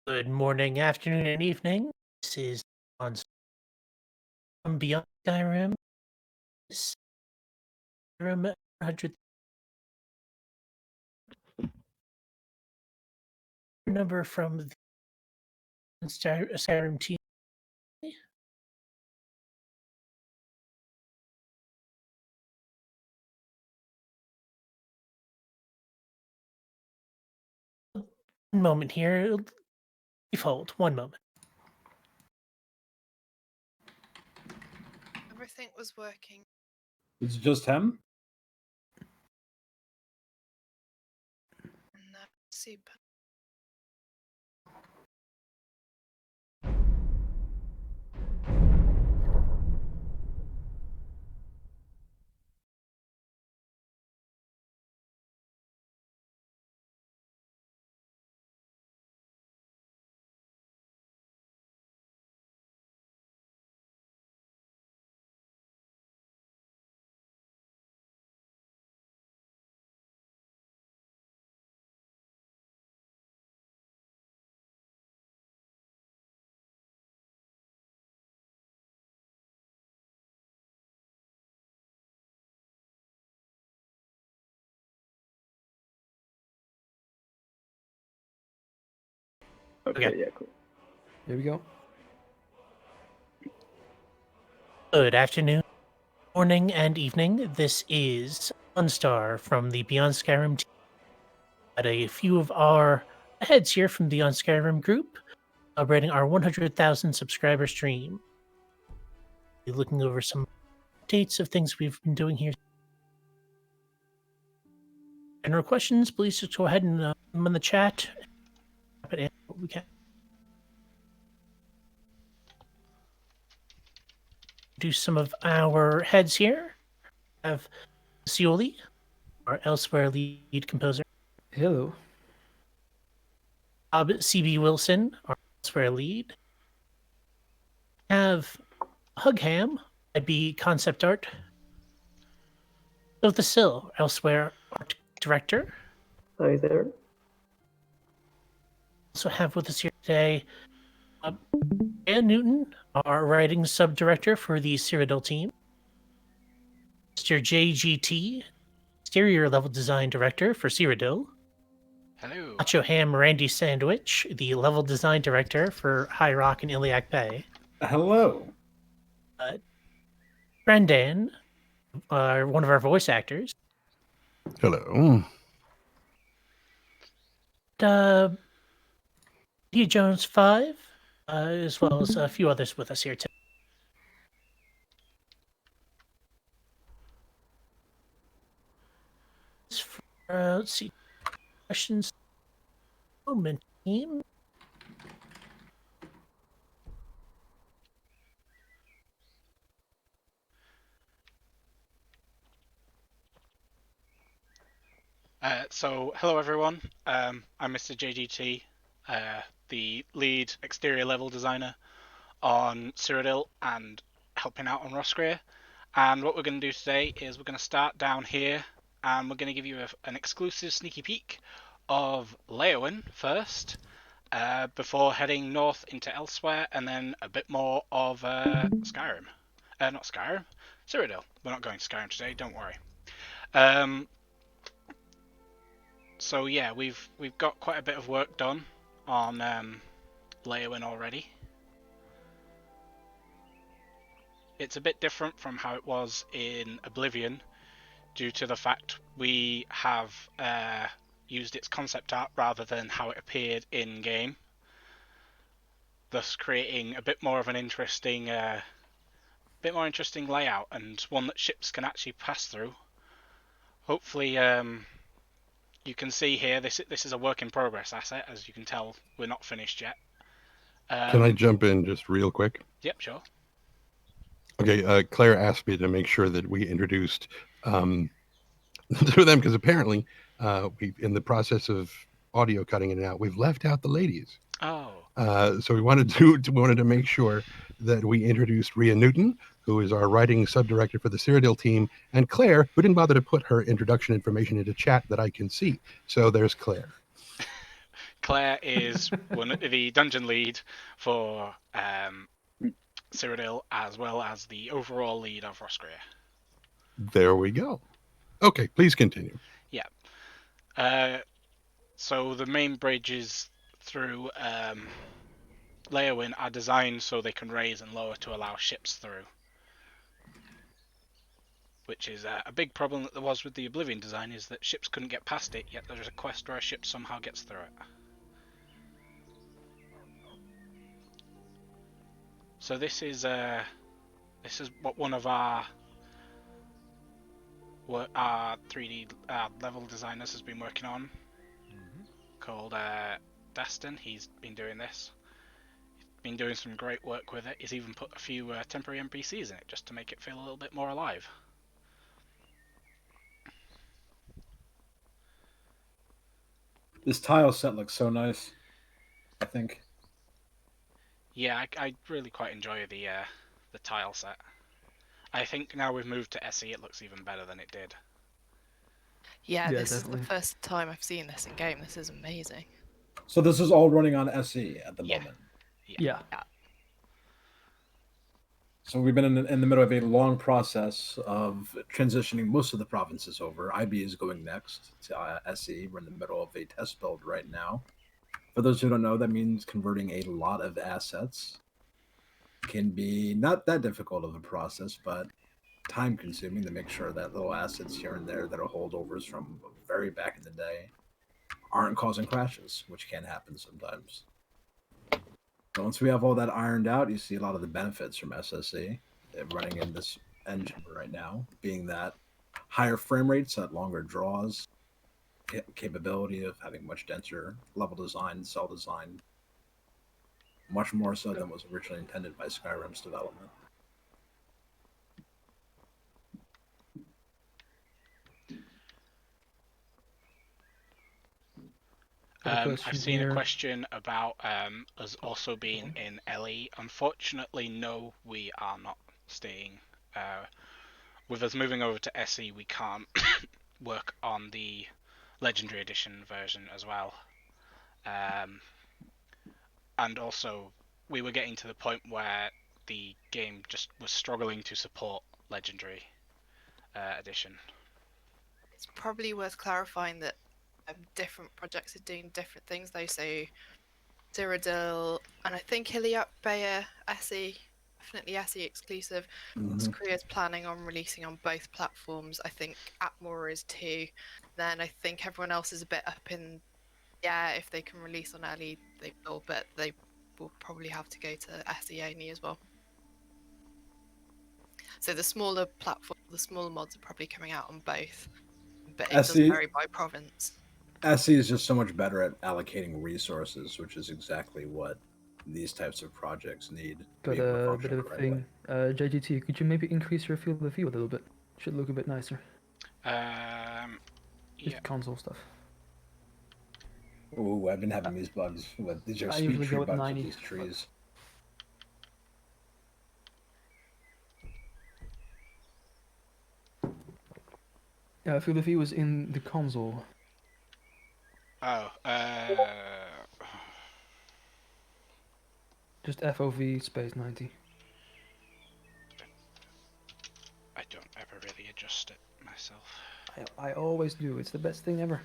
Good morning, afternoon, and evening. This is on from Beyond Skyrim. Skyrim 100 number from the Skyrim team. One moment here. Please hold. One moment. Everything was working. Is it just him? No, super. Okay, yeah, cool. Here we go. Good afternoon, morning, and evening. This is Unstar from the Beyond Skyrim team. Got a few of our heads here from the Beyond Skyrim group, celebrating our 100,000 subscriber stream. We're looking over some updates of things we've been doing here. General questions, please just go ahead and put them in the chat. But we can do some of our heads here. We have Cioli, our elsewhere lead composer. Hello. Bob C.B. Wilson, our elsewhere lead. We have Hugham, IB concept art. The Sill, elsewhere art director. Hi there. Also have with us here today Ann Newton, our writing sub-director for the Cyrodiil team. Mr. JGT, exterior level design director for Cyrodiil. Hello. Nacho Ham Randy Sandwich, the level design director for High Rock and Iliac Bay. Hello. Brendan, one of our voice actors. Hello. D. Jones 5, as well as a few others with us here today. Let's see. Questions. Moment, team. So, hello everyone. I'm Mr. JGT, the lead exterior level designer on Cyrodiil and helping out on Rusk. And what we're going to do today is we're going to start down here and we're going to give you an exclusive sneaky peek of Leowyn first, before heading north into elsewhere, and then a bit more of Skyrim. Not Skyrim, Cyrodiil. We're not going to Skyrim today, don't worry. So yeah, we've got quite a bit of work done on Leowyn already. It's a bit different from how it was in Oblivion, due to the fact we have used its concept art rather than how it appeared in game, thus creating a bit more of an interesting, layout, and one that ships can actually pass through. Hopefully, you can see here, this is a work in progress asset. As you can tell, we're not finished yet. Can I jump in just real quick? Yep, sure. Okay, Claire asked me to make sure that we introduced to them, because apparently we, in the process of audio cutting it out, we've left out the ladies. Oh. So we wanted to make sure that we introduced Rhea Newton, who is our writing sub-director for the Cyrodiil team, and Claire, who didn't bother to put her introduction information into chat that I can see. So there's Claire. Claire is the dungeon lead for Cyrodiil, as well as the overall lead of Roscrea. There we go. Okay, please continue. Yeah. So the main bridges through Leowyn are designed so they can raise and lower to allow ships through, which is a big problem that there was with the Oblivion design, is that ships couldn't get past it, yet there's a quest where a ship somehow gets through it. So this is what one of our 3D level designers has been working on, called Daston. He's been doing this. He's been doing some great work with it. He's even put a few temporary NPCs in it just to make it feel a little bit more alive. This tile set looks so nice, I think. Yeah, I really quite enjoy the tile set. I think now we've moved to SE, it looks even better than it did. Yeah, Yeah, this definitely. is the first time I've seen this in game. This is amazing. So this is all running on SE at the Yeah. moment. Yeah. So we've been in the middle of a long process of transitioning most of the provinces over. IB is going next to SE. We're in the middle of a test build right now. For those who don't know, that means converting a lot of assets. Can be not that difficult of a process, but time consuming to make sure that little assets here and there that are holdovers from very back in the day aren't causing crashes, which can happen sometimes. So once we have all that ironed out, you see a lot of the benefits from SSE running in this engine right now, being that higher frame rates at longer draws, capability of having much denser level design, cell design, much more so than was originally intended by Skyrim's development. I've seen a question about us also being in LE. Unfortunately, no, we are not staying. With us moving over to SE, we can't work on the Legendary Edition version as well. And also, we were getting to the point where the game just was struggling to support Legendary Edition. It's probably worth clarifying that different projects are doing different things though. So Cyrodiil and I think Iliad Bayer SE, definitely SE exclusive. Korea's planning on releasing on both platforms. I think Atmore is too. Then I think everyone else is a bit up in, yeah, if they can release on LE, they will, but they will probably have to go to SE only as well. So the smaller platform, the smaller mods are probably coming out on both, but it does vary by province. SE is just so much better at allocating resources, which is exactly what these types of projects need. Got a bit of a thing. JGT, could you maybe increase your field of view a little bit? Should look a bit nicer. Just console stuff. Ooh, I've been having these bugs. These are I speed usually tree go with bugs 90, with these trees. Yeah, field of view is in the console. Oh, Just FOV space 90. I don't ever really adjust it myself. I always do. It's the best thing ever.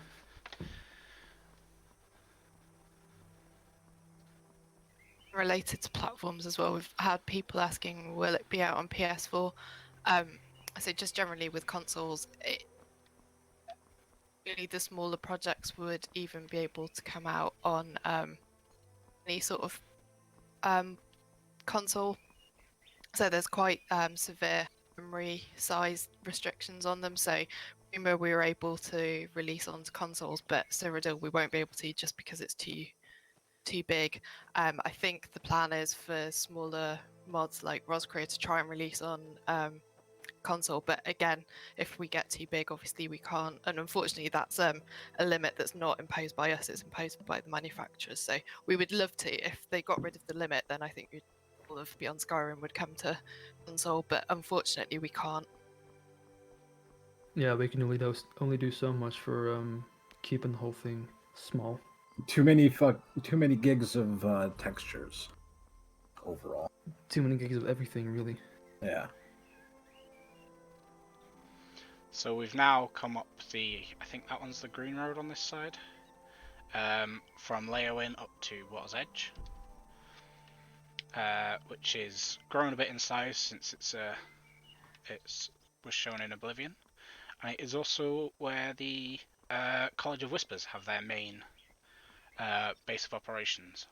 Related to platforms as well, we've had people asking, will it be out on PS4? So just generally with consoles, really the smaller projects would even be able to come out on any sort of console. So there's quite severe memory size restrictions on them. So remember, we were able to release onto consoles, but Cyrodiil we won't be able to just because it's too big. I think the plan is for smaller mods like Roscrea to try and release on console, but again, if we get too big, obviously we can't, and unfortunately that's a limit that's not imposed by us, it's imposed by the manufacturers. So we would love to, if they got rid of the limit, then I think all of Beyond Skyrim would come to console, but unfortunately we can't. Yeah, we can only do so much for keeping the whole thing small. Too many gigs of textures overall. Too many gigs of everything, really. Yeah. So we've now come up I think that one's the green road on this side, from Leowin up to Water's Edge, which is grown a bit in size since it was shown in Oblivion, and it is also where the College of Whispers have their main base of operations.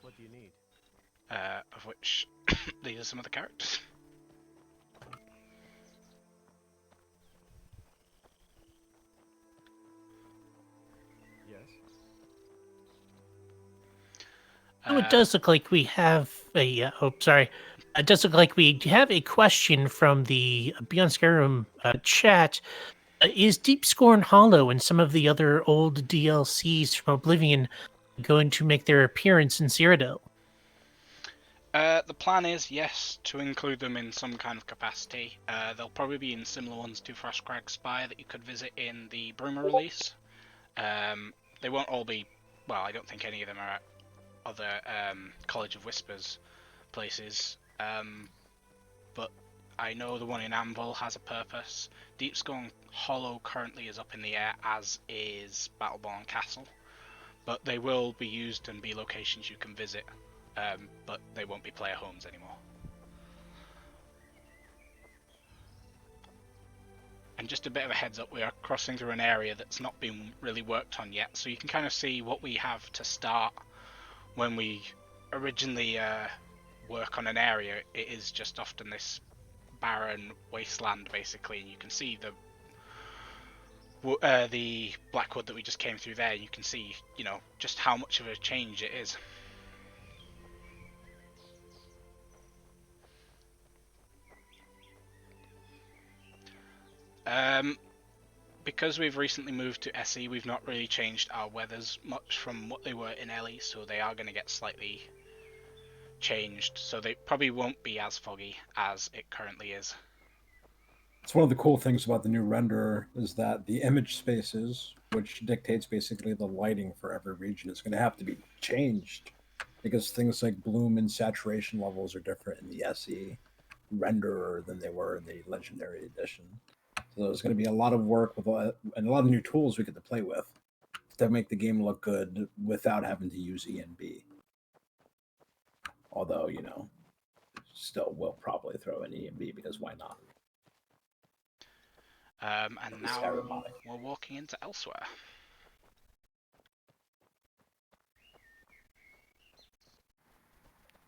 What do you need? Of which these are some of the characters. Yes. Oh, it does look like we have a. Sorry. It does look like we have a question from the Beyond Skyrim chat. Is Deep Scorn Hollow and some of the other old DLCs from Oblivion going to make their appearance in Cyrodiil? The plan is, yes, to include them in some kind of capacity. They'll probably be in similar ones to Frostcrag Spire that you could visit in the Bruma release. They won't all be, well, I don't think any of them are at other College of Whispers places, but I know the one in Anvil has a purpose. Deepscorn Hollow currently is up in the air, as is Battleborn Castle, but they will be used and be locations you can visit. But they won't be player homes anymore. And just a bit of a heads up, we are crossing through an area that's not been really worked on yet, so you can kind of see what we have to start. When we originally work on an area, it is just often this barren wasteland basically, and you can see the Blackwood that we just came through there. You can see, you know, just how much of a change it is. Because we've recently moved to SE, we've not really changed our weathers much from what they were in LE, so they are going to get slightly changed, so they probably won't be as foggy as it currently is. It's one of the cool things about the new renderer is that the image spaces, which dictates basically the lighting for every region, is going to have to be changed because things like bloom and saturation levels are different in the SE renderer than they were in the Legendary Edition. So there's going to be a lot of work with and a lot of new tools we get to play with to make the game look good without having to use ENB. Although, you know, still will probably throw in ENB because why not? And now we're walking into Elsewhere.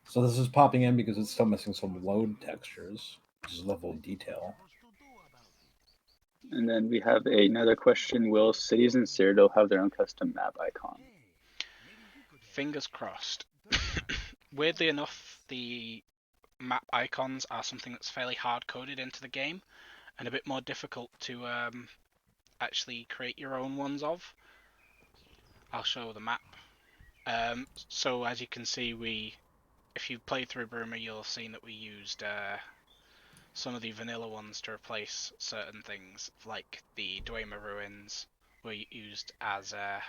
So this is popping in because it's still missing some load textures, which is level of detail. And then we have another question: will cities in Cyrodiil have their own custom map icon? Fingers crossed. Weirdly enough, the map icons are something that's fairly hard-coded into the game, and a bit more difficult to actually create your own ones of. I'll show the map. So as you can see, if you play through Bruma, you'll have seen that we used some of the vanilla ones to replace certain things, like the Dwemer ruins were used as a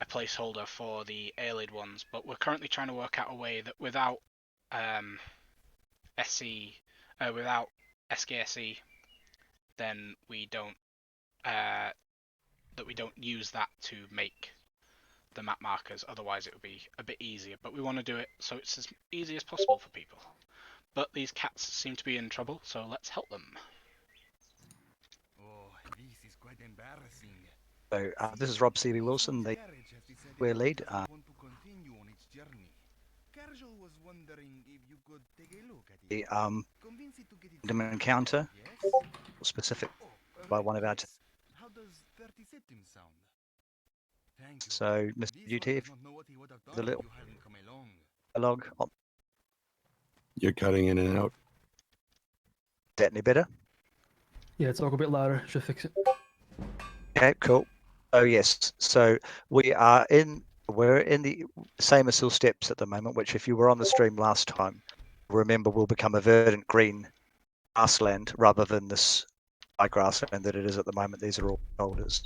placeholder for the Aelid ones, but we're currently trying to work out a way that without without SKSE, then we don't use that to make the map markers. Otherwise, it would be a bit easier. But we want to do it so it's as easy as possible for people. But these cats seem to be in trouble, so let's help them. Oh, this is quite embarrassing. So this is Rob C.B. Wilson, the We're lead. The random encounter, specific by one of our. How does 30 septims sound? Thank you. So, Mr. UT, if the little log. You're cutting in and out. Is that any better? Yeah, talk a bit louder. Should fix it. Okay, cool. Oh yes. So we're in the same Asil steps at the moment, which if you were on the stream last time, remember will become a verdant green grassland rather than this high grassland that it is at the moment. These are all boulders.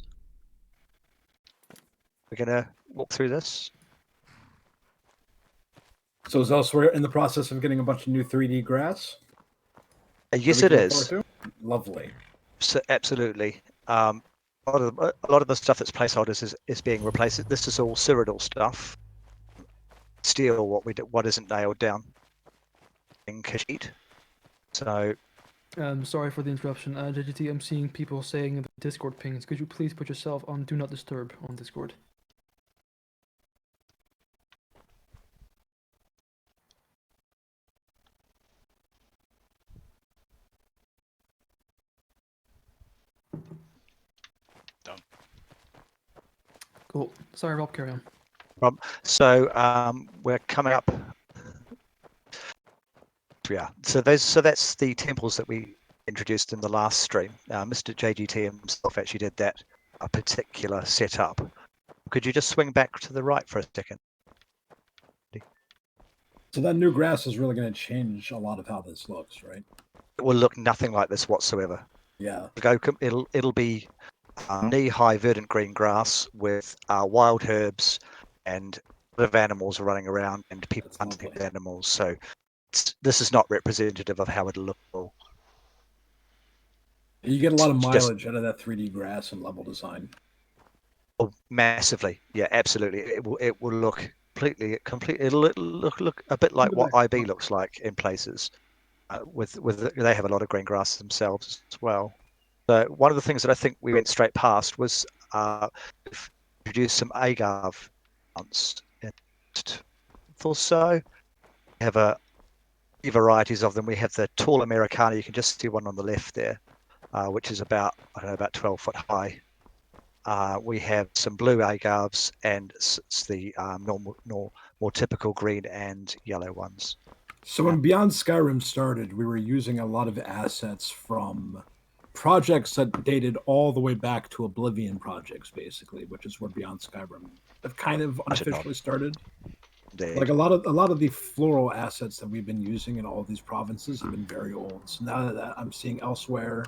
We're going to walk through this. So is elsewhere in the process of getting a bunch of new 3D grass? Yes, it is. Lovely. So, absolutely. A lot of the stuff that's placeholders is being replaced. This is all Cyrodiil stuff. Steel what isn't nailed down in Khajiit. So sorry for the interruption. JGT, I'm seeing people saying in the Discord pings. Could you please put yourself on Do Not Disturb on Discord? Done. Cool. Sorry, Rob, carry on. So we're coming up. Yeah. So that's the temples that we introduced in the last stream. Mr. JGT himself actually did that particular setup. Could you just swing back to the right for a second? So that new grass is really going to change a lot of how this looks, right? It will look nothing like this whatsoever. Yeah. It'll be knee-high verdant green grass with wild herbs and a lot of animals running around and people hunting the animals. So this is not representative of how it'll look. You get a lot of mileage out of that 3D grass and level design. Oh, massively. Yeah, absolutely. It will look completely. It'll look a bit like what IB looks like in places. They have a lot of green grass themselves as well. So one of the things that I think we went straight past was introduce some agave plants. Also, we have a few varieties of them. We have the tall Americana. You can just see one on the left there, which is about 12 foot high. We have some blue agaves and the more typical green and yellow ones. So when Beyond Skyrim started, we were using a lot of assets from projects that dated all the way back to Oblivion projects, basically, which is where Beyond Skyrim kind of unofficially started. Like a lot of the floral assets that we've been using in all these provinces have been very old. So now that I'm seeing elsewhere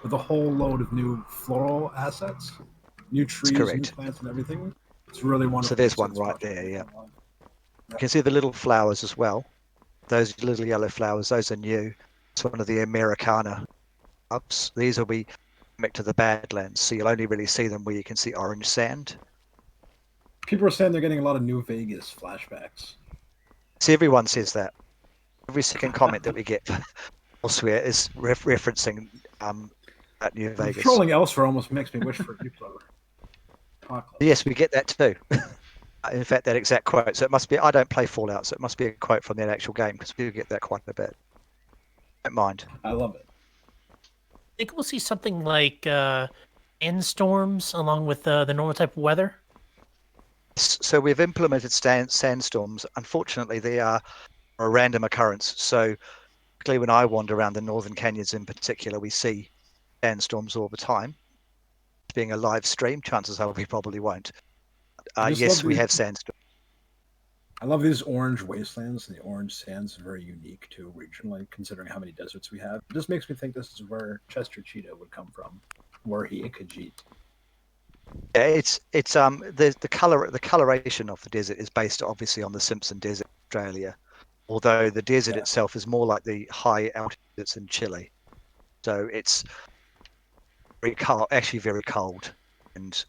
with a whole load of new floral assets, new trees, new plants, and everything, it's really wonderful. So there's one right there. Yeah, you can see the little flowers as well. Those little yellow flowers, those are new. It's one of the Americana ups. These will be back to the Badlands, so you'll only really see them where you can see orange sand. People are saying they're getting a lot of new Vegas flashbacks. See, everyone says that. Every second comment that we get elsewhere is referencing that new Vegas. Trolling elsewhere almost makes me wish for you, Clover. Yes, we get that too. In fact, that exact quote. So it must be. I don't play Fallout, so it must be a quote from that actual game because we get that quite a bit. Don't mind. I love it. I think we'll see something like sandstorms along with the normal type of weather. So we've implemented sandstorms. Unfortunately, they are a random occurrence. So particularly when I wander around the northern canyons in particular, we see sandstorms all the time. Being a live stream, chances are we probably won't. Yes, we have sandstorms. I love these orange wastelands, and the orange sands are very unique too, regionally, considering how many deserts we have. It just makes me think this is where Chester Cheetah would come from, were he a Khajiit. Yeah, it's the coloration of the desert is based obviously on the Simpson Desert, Australia, although the desert itself is more like the high altitudes in Chile. So it's very cold, actually very cold, and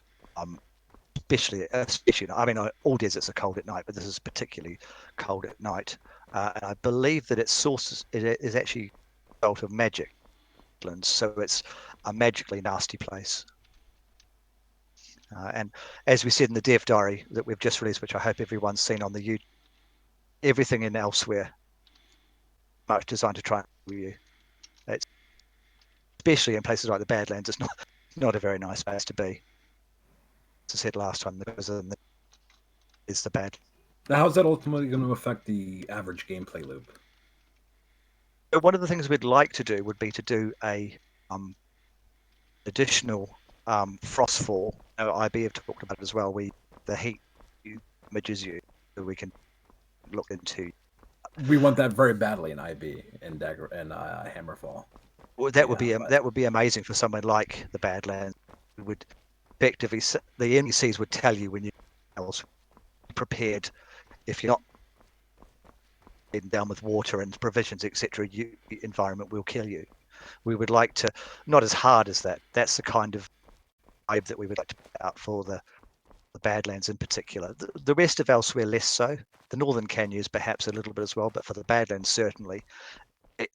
especially I mean all deserts are cold at night, but this is particularly cold at night. And I believe that its source is actually a result of magic, so it's a magically nasty place. And as we said in the dev diary that we've just released, which I hope everyone's seen on the YouTube, everything in Elsewhere much designed to try and fool you. It's especially in places like the Badlands. It's not a very nice place to be. As I said last time, because is the bad. Now, how's that ultimately going to affect the average gameplay loop? So one of the things we'd like to do would be to do a additional frostfall. IB have talked about it as well. The heat damages you, so we can look into. We want that very badly in IB and Dagger and Hammerfall. Well, that would Yeah, be that would be amazing for someone like the Badlands. It would effectively the NPCs would tell you when you're else prepared. If you're not down with water and provisions, etc., the environment will kill you. We would like to, not as hard as that. That's the kind of vibe that we would like to put out for the Badlands in particular. The rest of elsewhere less so. The Northern Canyons perhaps a little bit as well, but for the Badlands certainly,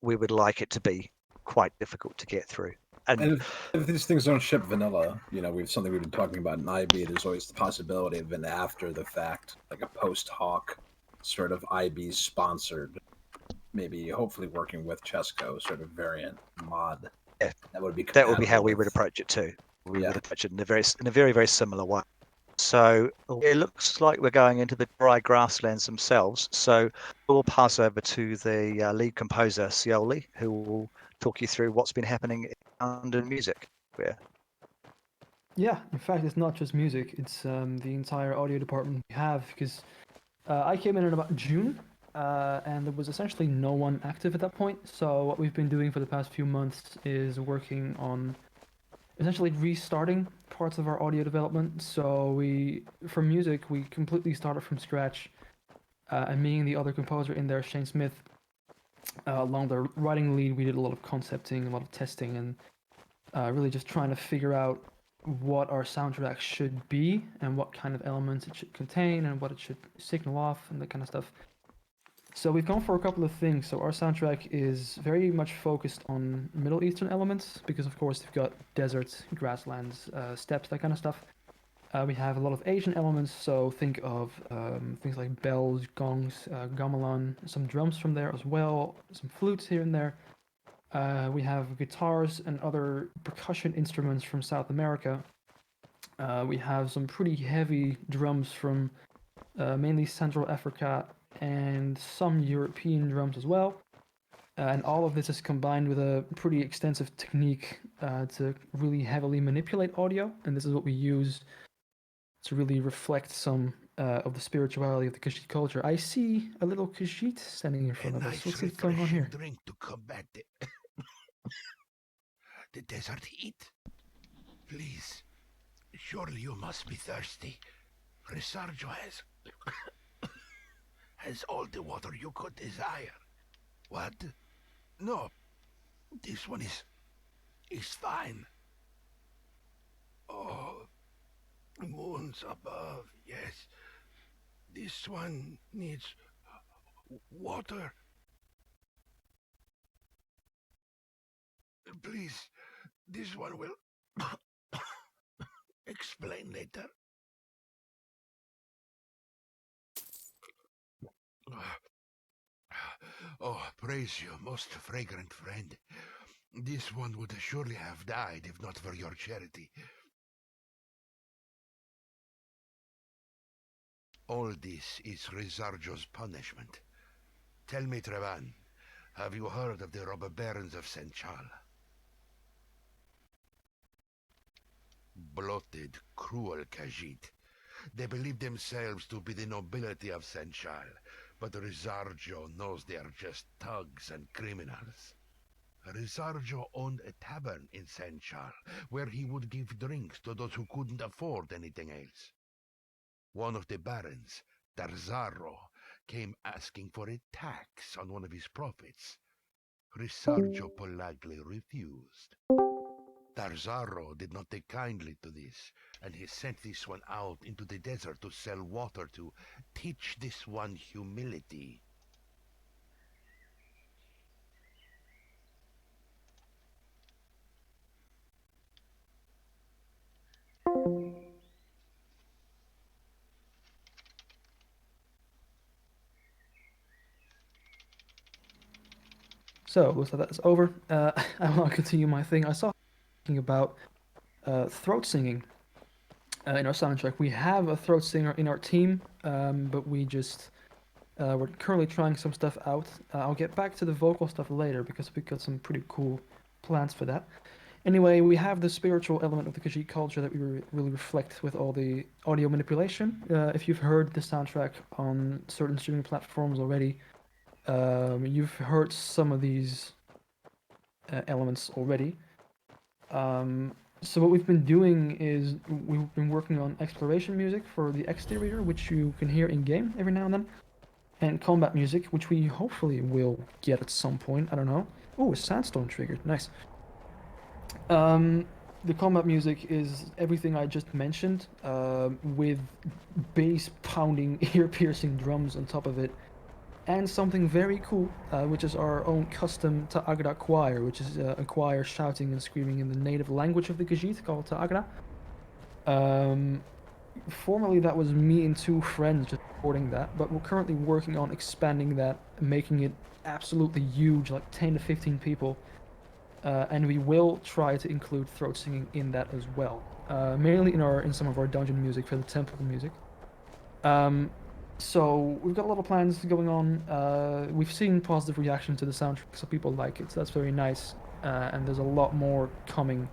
we would like it to be quite difficult to get through. And if these things don't ship vanilla, we've been talking about in IB. There's always the possibility of an after the fact, like a post hoc sort of IB sponsored, maybe hopefully working with Chesco sort of variant mod. Yeah, that would be how we would approach it too. We would approach it in a very very similar way. So it looks like we're going into the dry grasslands themselves. So we'll pass over to the lead composer, Scioli, who will talk you through what's been happening under music. Yeah, in fact, it's not just music. It's the entire audio department we have, because I came in about June, and there was essentially no one active at that point. So what we've been doing for the past few months is working on essentially restarting parts of our audio development. So for music, we completely started from scratch, and me and the other composer in there, Shane Smith, along the writing lead, we did a lot of concepting, a lot of testing, and really just trying to figure out what our soundtrack should be and what kind of elements it should contain and what it should signal off and that kind of stuff. So we've gone for a couple of things. So our soundtrack is very much focused on Middle Eastern elements because, of course, we've got deserts, grasslands, steppes, that kind of stuff. We have a lot of Asian elements, so think of things like bells, gongs, gamelan, some drums from there as well, some flutes here and there. We have guitars and other percussion instruments from South America. We have some pretty heavy drums from mainly Central Africa and some European drums as well. And all of this is combined with a pretty extensive technique to really heavily manipulate audio. And this is what we use to really reflect some of the spirituality of the Khajiit culture. I see a little Khajiit standing in front of us. What's going on here? Drink to combat the desert heat. Please, surely you must be thirsty. Resarjo has all the water you could desire. What? No, this one is fine. Oh, moons above, yes. This one needs water. Please, this one will explain later. Oh, praise you, most fragrant friend. This one would surely have died if not for your charity. All this is Rizarjo's punishment. Tell me, Trevan, have you heard of the robber barons of Senchal? Bloated, cruel Khajiit. They believe themselves to be the nobility of Senchal, but Rizarjo knows they are just thugs and criminals. Rizarjo owned a tavern in Senchal, where he would give drinks to those who couldn't afford anything else. One of the barons, Darzaro, came asking for a tax on one of his profits. Rizarjo politely refused. Darzaro did not take kindly to this, and he sent this one out into the desert to sell water to teach this one humility. So, looks like that's over. I will now continue my thing. I saw talking about throat singing in our soundtrack. We have a throat singer in our team, but we're currently trying some stuff out. I'll get back to the vocal stuff later because we got some pretty cool plans for that. Anyway, we have the spiritual element of the Khajiit culture that we really reflect with all the audio manipulation. If you've heard the soundtrack on certain streaming platforms already, you've heard some of these elements already. So what we've been doing is we've been working on exploration music for the exterior, which you can hear in game every now and then, and combat music, which we hopefully will get at some point. I don't know. Oh, a sandstorm triggered. Nice. The combat music is everything I just mentioned, with bass pounding, ear-piercing drums on top of it, and something very cool, which is our own custom Ta'agda choir, which is a choir shouting and screaming in the native language of the Khajiit called Ta'agda. Formerly, that was me and two friends just recording that, but we're currently working on expanding that, making it absolutely huge, like 10 to 15 people. And we will try to include throat singing in that as well, mainly in some of our dungeon music for the temple music. So we've got a lot of plans going on. We've seen positive reaction to the soundtrack, so people like it. So that's very nice. And there's a lot more coming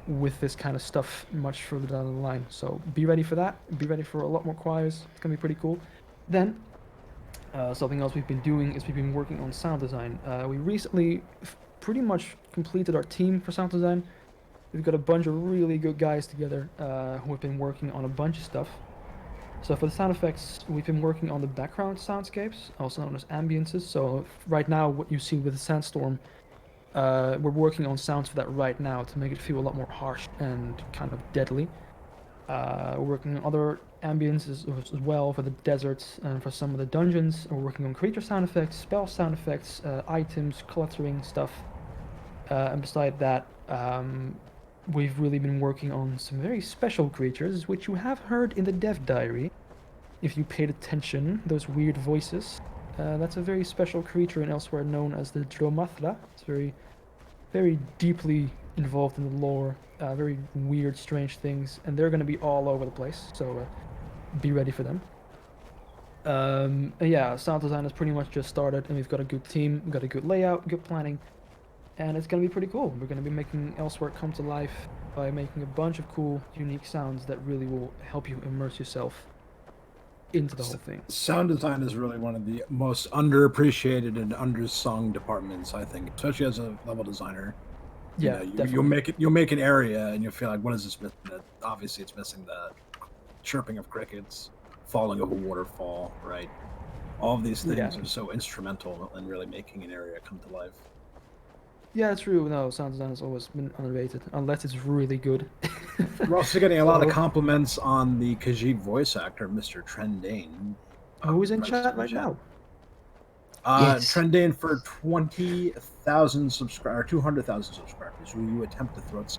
with this kind of stuff much further down the line. So be ready for that. Be ready for a lot more choirs. It's gonna be pretty cool. Then something else we've been doing is we've been working on sound design. We recently pretty much completed our team for sound design. We've got a bunch of really good guys together who have been working on a bunch of stuff. So for the sound effects, we've been working on the background soundscapes, also known as ambiences. So right now, what you see with the sandstorm, we're working on sounds for that right now to make it feel a lot more harsh and kind of deadly. We're working on other ambiences as well for the deserts and for some of the dungeons. We're working on creature sound effects, spell sound effects, items, cluttering stuff. And beside that, we've really been working on some very special creatures, which you have heard in the dev diary. If you paid attention, those weird voices. That's a very special creature in Elsewhere known as the Dromathra. It's very, very deeply involved in the lore. Very weird, strange things, and they're going to be all over the place. So be ready for them. And yeah, sound design has pretty much just started, and we've got a good team, we've got a good layout, good planning. And it's going to be pretty cool. We're going to be making Elsewhere come to life by making a bunch of cool, unique sounds that really will help you immerse yourself into the whole thing. Sound design is really one of the most underappreciated and undersung departments, I think, especially as a level designer. Yeah, definitely. You'll make an area and you'll feel like, what is this missing? Obviously, it's missing the chirping of crickets, falling of a waterfall, right? All of these things are so instrumental in really making an area come to life. Yeah, true. No, sound design has always been underrated, unless it's really good. We're also getting a lot of compliments on the Khajiit voice actor, Mr. Trendane. Who's in chat right now? Yes. Trendane for 20,000 subscribers, 200,000 subscribers. Will you attempt to throw it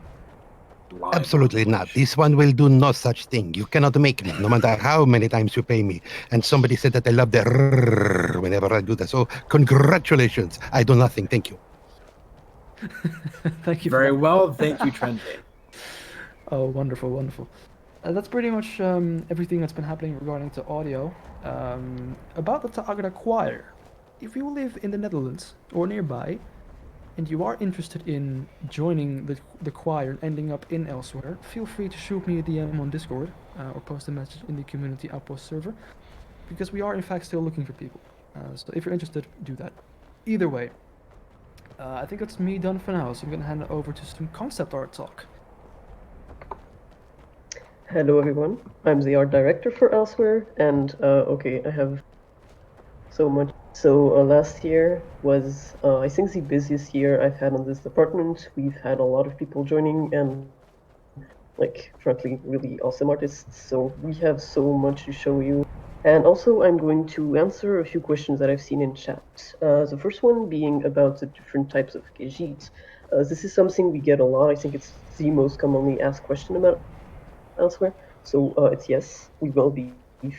live? Absolutely not. This one will do no such thing. You cannot make me, no matter how many times you pay me. And somebody said that they love the rrrr whenever I do that. So congratulations. I do nothing. Thank you. Thank you. Very well. Thank you, Trendane. Oh, wonderful, wonderful. That's pretty much everything that's been happening regarding to audio. About the Ta'agda choir. If you live in the Netherlands or nearby, and you are interested in joining the choir and ending up in Elsewhere, feel free to shoot me a DM on Discord or post a message in the Community Outpost server, because we are in fact still looking for people. So if you're interested, do that. Either way, I think that's me done for now, so I'm going to hand it over to some concept art talk. Hello everyone, I'm the art director for Elsewhere, and okay, I have so much. So last year was, I think, the busiest year I've had on this department. We've had a lot of people joining and, like, frankly, really awesome artists. So we have so much to show you. And also, I'm going to answer a few questions that I've seen in chat. The first one being about the different types of Khajiit. This is something we get a lot. I think it's the most commonly asked question about Elsewhere. So it's yes, we will be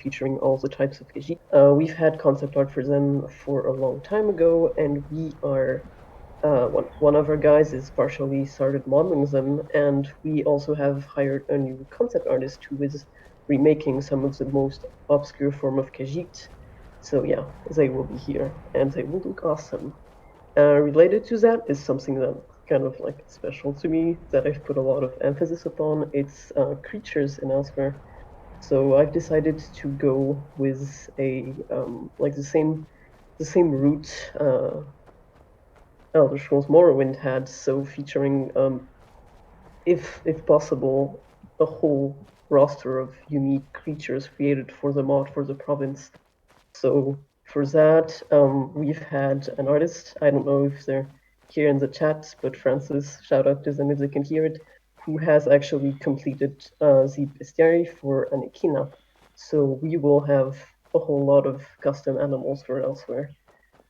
featuring all the types of Khajiit. We've had concept art for them for a long time ago, and we are one of our guys is partially started modeling them, and we also have hired a new concept artist who is remaking some of the most obscure form of Khajiit. So yeah, they will be here, and they will look awesome. Related to that is something that kind of like special to me that I've put a lot of emphasis upon. It's creatures in Elsewhere. So I've decided to go with a like the same route Elder Scrolls Morrowind had, so featuring, if possible, a whole roster of unique creatures created for the mod for the province. So for that, we've had an artist, I don't know if they're here in the chat, but Francis, shout out to them if they can hear it, who has actually completed the bestiary for an echina. So we will have a whole lot of custom animals for elsewhere.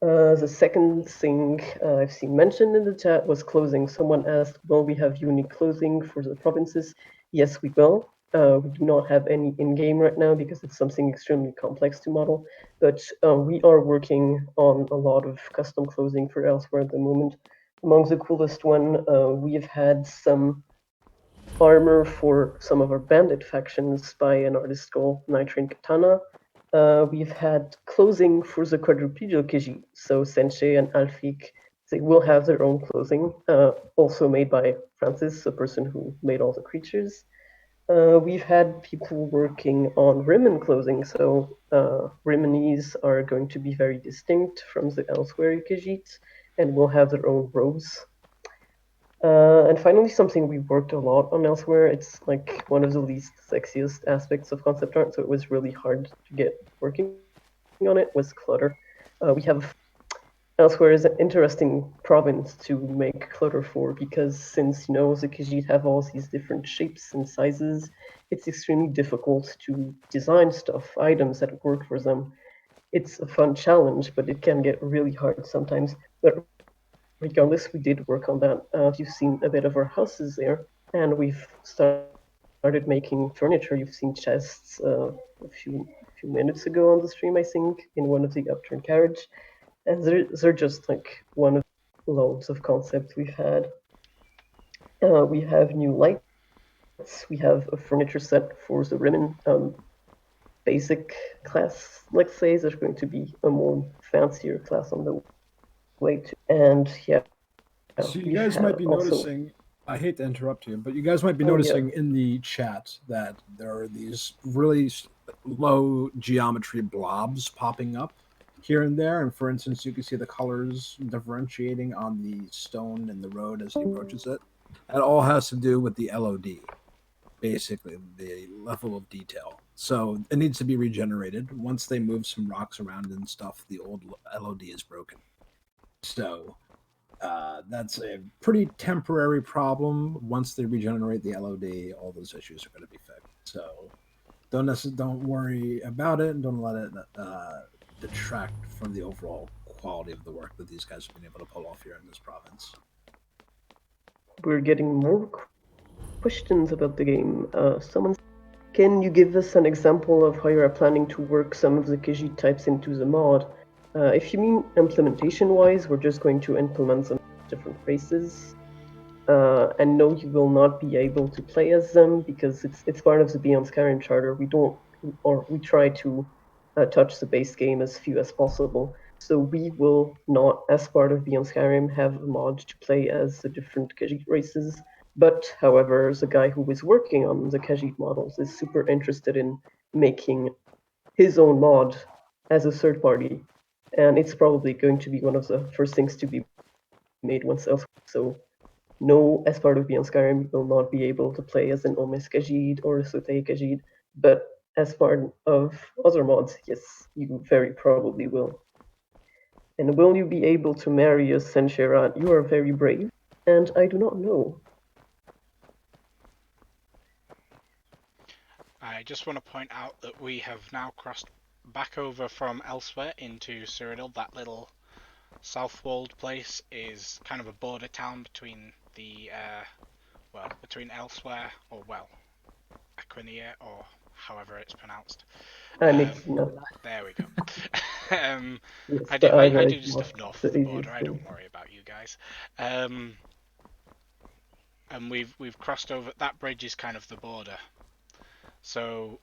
The second thing I've seen mentioned in the chat was clothing. Someone asked, will we have unique clothing for the provinces? Yes, we will. We do not have any in-game right now because it's something extremely complex to model, but we are working on a lot of custom clothing for elsewhere at the moment. Among the coolest one, we've had some armor for some of our bandit factions by an artist called Nitrine Katana. We've had clothing for the quadrupedal Kiji, so Sensei and Alfik, they will have their own clothing, also made by Francis, the person who made all the creatures. We've had people working on Rimmen clothing, so Rimmenese are going to be very distinct from the elsewhere Khajiit and will have their own robes. And finally, something we worked a lot on elsewhere. It's like one of the least sexiest aspects of concept art, so it was really hard to get working on it, was clutter. We have elsewhere is an interesting province to make clutter for because since, you know, the Khajiit have all these different shapes and sizes, it's extremely difficult to design stuff, items that work for them. It's a fun challenge, but it can get really hard sometimes. But regardless, we did work on that. You've seen a bit of our houses there, and we've started making furniture. You've seen chests a few minutes ago on the stream, I think, in one of the upturned carriage. And they're just like one of loads of concepts we've had. We have new lights. We have a furniture set for the Rimmen basic class. Let's say there's going to be a more fancier class on the way too. And yeah, So you guys might be noticing, I hate to interrupt you, but you guys might be noticing in the chat that there are these really low geometry blobs popping up here and there. And for instance, you can see the colors differentiating on the stone and the road as he approaches it. That all has to do with the LOD, basically, the level of detail. So it needs to be regenerated. Once they move some rocks around and stuff, the old LOD is broken. So that's a pretty temporary problem. Once they regenerate the LOD, all those issues are going to be fixed. So don't worry about it. Don't let it detract from the overall quality of the work that these guys have been able to pull off here in this province. We're getting more questions about the game. Can you give us an example of how you are planning to work some of the Khajiit types into the mod? If you mean implementation-wise, we're just going to implement some different races. And no, you will not be able to play as them because it's part of the Beyond Skyrim charter. We try to touch the base game as few as possible. So we will not, as part of Beyond Skyrim, have a mod to play as the different Khajiit races. But however, the guy who is working on the Khajiit models is super interested in making his own mod as a third party, and it's probably going to be one of the first things to be made once else. So no, as part of Beyond Skyrim, you will not be able to play as an Omes Khajiit or a Sotei Khajiit, but as part of other mods, yes, you very probably will. And will you be able to marry a Sencherat? You are very brave, and I do not know. I just want to point out that we have now crossed back over from elsewhere into Cyrodiil. That little south-walled place is kind of a border town between the, between elsewhere, or Aquinia, or however it's pronounced. There we go. Yes, I do stuff north of the border. I don't worry about you guys. And we've crossed over. That bridge is kind of the border. So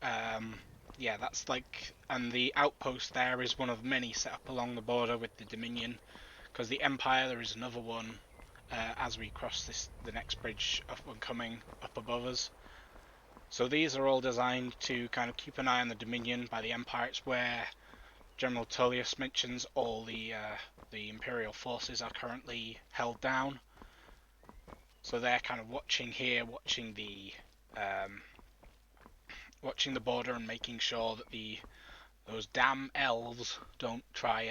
yeah, that's like, and the outpost there is one of many set up along the border with the Dominion, because the Empire, there is another one as we cross the next bridge up and coming up above us. So these are all designed to kind of keep an eye on the Dominion. By the Empire, it's where General Tullius mentions all the Imperial forces are currently held down. So they're kind of watching here, watching the border and making sure that those damn elves don't try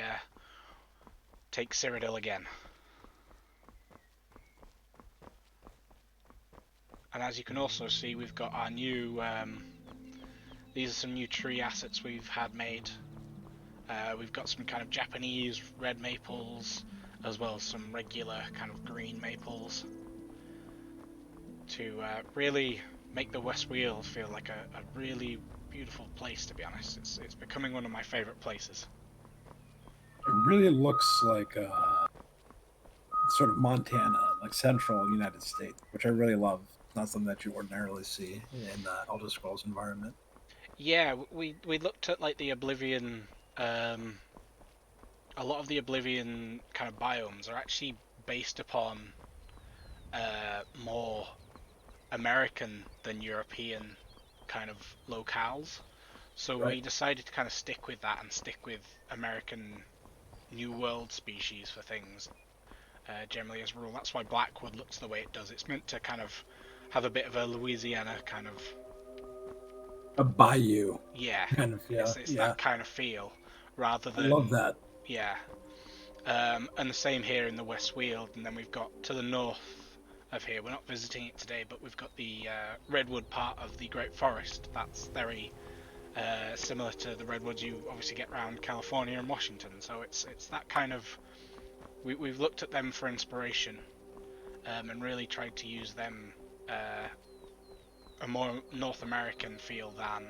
take Cyrodiil again. And as you can also see, we've got our new. These are some new tree assets we've had made. We've got some kind of Japanese red maples, as well as some regular kind of green maples, to really make the West Weald feel like a really beautiful place. To be honest, it's becoming one of my favourite places. It really looks like sort of Montana, like central United States, which I really love. Not something that you ordinarily see in the Elder Scrolls environment. Yeah, we looked at like the Oblivion. A lot of the Oblivion kind of biomes are actually based upon more American than European kind of locales. So Right. we decided to kind of stick with that and stick with American New World species for things. Generally as a rule, that's why Blackwood looks the way it does. It's meant to kind of have a bit of a Louisiana kind of A bayou. yeah, Kind of, yeah. it's that kind of feel rather I than love that. yeah. And the same here in the West Weald, and then we've got to the north of here. We're not visiting it today, but we've got the redwood part of the Great Forest. That's very similar to the redwoods you obviously get around California and Washington. So it's that kind of we've looked at them for inspiration, and really tried to use them a more North American feel than,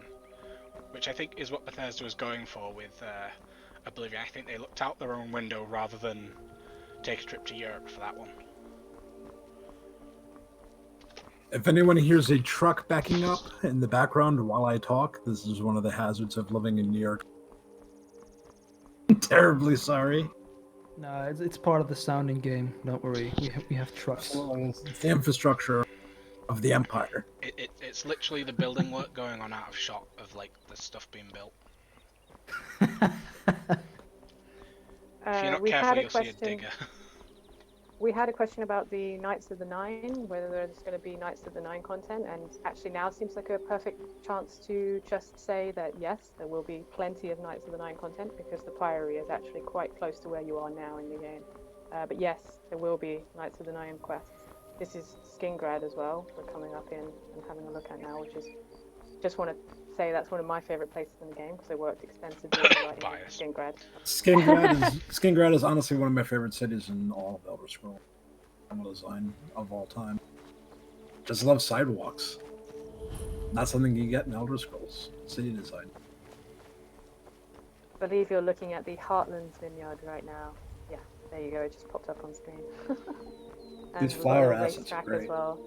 which I think is what Bethesda was going for with Oblivion. I think they looked out their own window rather than take a trip to Europe for that one. If anyone hears a truck backing up in the background while I talk, this is one of the hazards of living in New York. Terribly sorry. No, it's part of the sounding game. Don't worry. We have trucks. Absolutely. It's the infrastructure of the Empire. It's literally the building work going on out of shot of like the stuff being built. If you're not careful, you'll see a digger. We had a question about the Knights of the Nine, whether there's going to be Knights of the Nine content, and actually now seems like a perfect chance to just say that yes, there will be plenty of Knights of the Nine content, because the Priory is actually quite close to where you are now in the game. But yes, there will be Knights of the Nine quests. This is Skingrad as well, we're coming up in and having a look at now, which is, just want to say that's one of my favourite places in the game, because I worked extensively right in Skingrad. Skingrad is honestly one of my favorite cities in all of Elder Scrolls design of all time. Just love sidewalks. Not something you get in Elder Scrolls city design. I believe you're looking at the Heartlands Vineyard right now. Yeah, there you go, it just popped up on screen. And These flower assets are racetrack great. as well.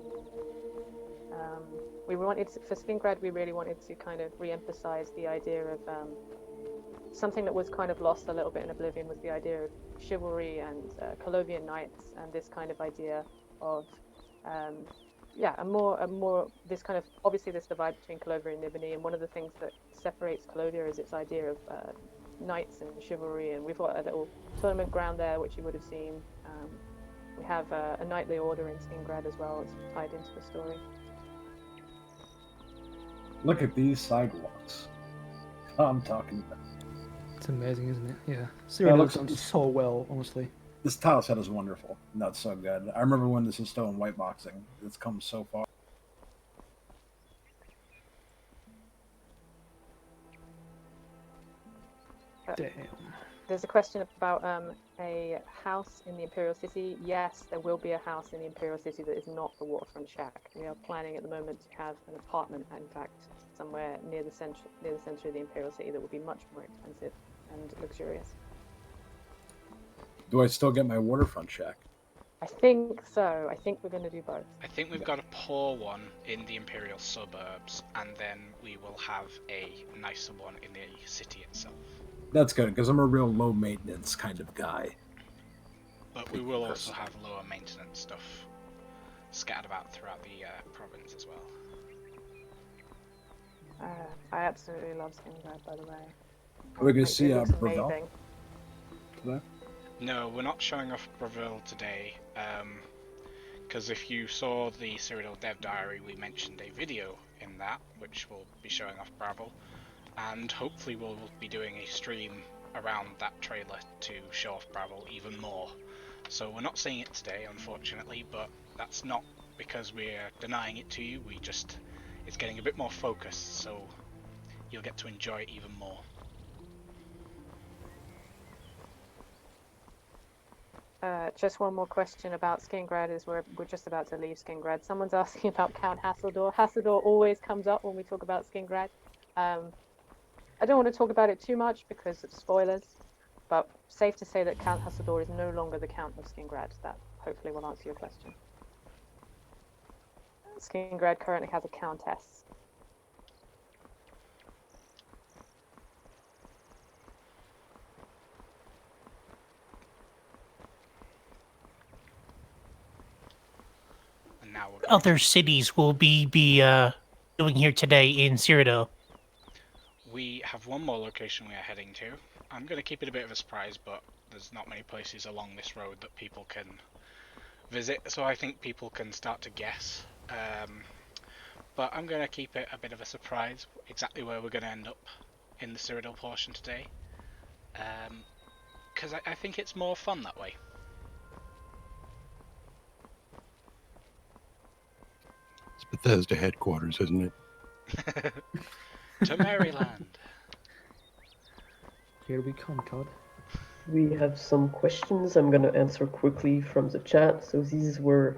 We wanted to, for Skingrad, we really wanted to kind of re-emphasize the idea of something that was kind of lost a little bit in Oblivion, was the idea of chivalry and Colovian knights, and this kind of idea of a more this kind of, obviously this divide between Colovia and Nibony, and one of the things that separates Colovia is its idea of knights and chivalry, and we've got a little tournament ground there which you would have seen. We have a knightly order in Skingrad as well. It's tied into the story. Look at these sidewalks. I'm talking about. It's amazing, isn't it? Yeah. Cyrodiil looks done so well, honestly. This tile set is wonderful. That's so good. I remember when this is still in white boxing. It's come so far. Damn. There's a question about a house in the Imperial City. Yes, there will be a house in the Imperial City that is not the waterfront shack. We are planning at the moment to have an apartment, in fact, somewhere near the center of the Imperial City that will be much more expensive and luxurious. Do I still get my waterfront shack? I think so. I think we're going to do both. I think we've got a poor one in the Imperial suburbs, and then we will have a nicer one in the city itself. That's good, because I'm a real low maintenance kind of guy. But we will also have lower maintenance stuff scattered about throughout the province as well. I absolutely love Skingrad, by the way. Are we going Like, to see it looks Breville amazing. today? No, we're not showing off Brazil today. Because if you saw the Cyrodiil Dev Diary, we mentioned a video in that, which will be showing off Brabble, and hopefully we'll be doing a stream around that trailer to show off Brabble even more. So we're not seeing it today, unfortunately, but that's not because we're denying it to you. It's getting a bit more focused, so you'll get to enjoy it even more. Just one more question about Skingrad as we're just about to leave Skingrad. Someone's asking about Count Hasseldor. Hasseldor always comes up when we talk about Skingrad. I don't want to talk about it too much because of spoilers, but safe to say that Count Hasseldor is no longer the Count of Skingrad. That hopefully will answer your question. Skingrad currently has a Countess. And now we're Other cities will be doing here today in Cyrodiil? We have one more location we are heading to. I'm going to keep it a bit of a surprise, but there's not many places along this road that people can visit, so I think people can start to guess. But I'm going to keep it a bit of a surprise exactly where we're going to end up in the Cyrodiil portion today. Because I think it's more fun that way. It's Bethesda headquarters, isn't it? To Maryland. Here we come, Todd. We have some questions I'm gonna answer quickly from the chat. So these were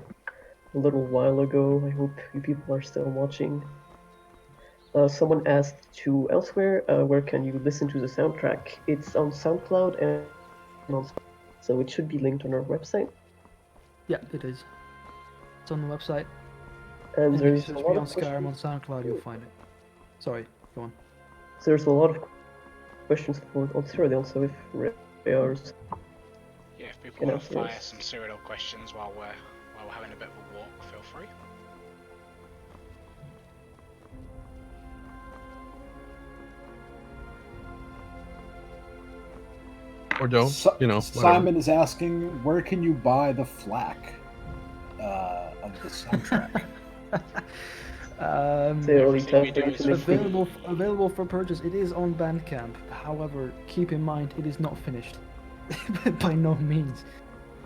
a little while ago. I hope you people are still watching. Someone asked to Elsewhere, where can you listen to the soundtrack? It's on SoundCloud and on Spotify, so it should be linked on our website. Yeah, it is. It's on the website. And if you there's a search lot Beyond of Skyrim on questions. SoundCloud, you'll find it. Sorry, go on. There's a lot of questions for on Cyrodiil, so if Rayars Yeah, if people can want to answer fire us. some Cyrodiil questions while we're having a bit of a walk, feel free. Or don't, whatever. Simon is asking, where can you buy the FLAC of the soundtrack? The only Everything time we do for you is to free. make Available for purchase. It is on Bandcamp. However, keep in mind it is not finished. By no means.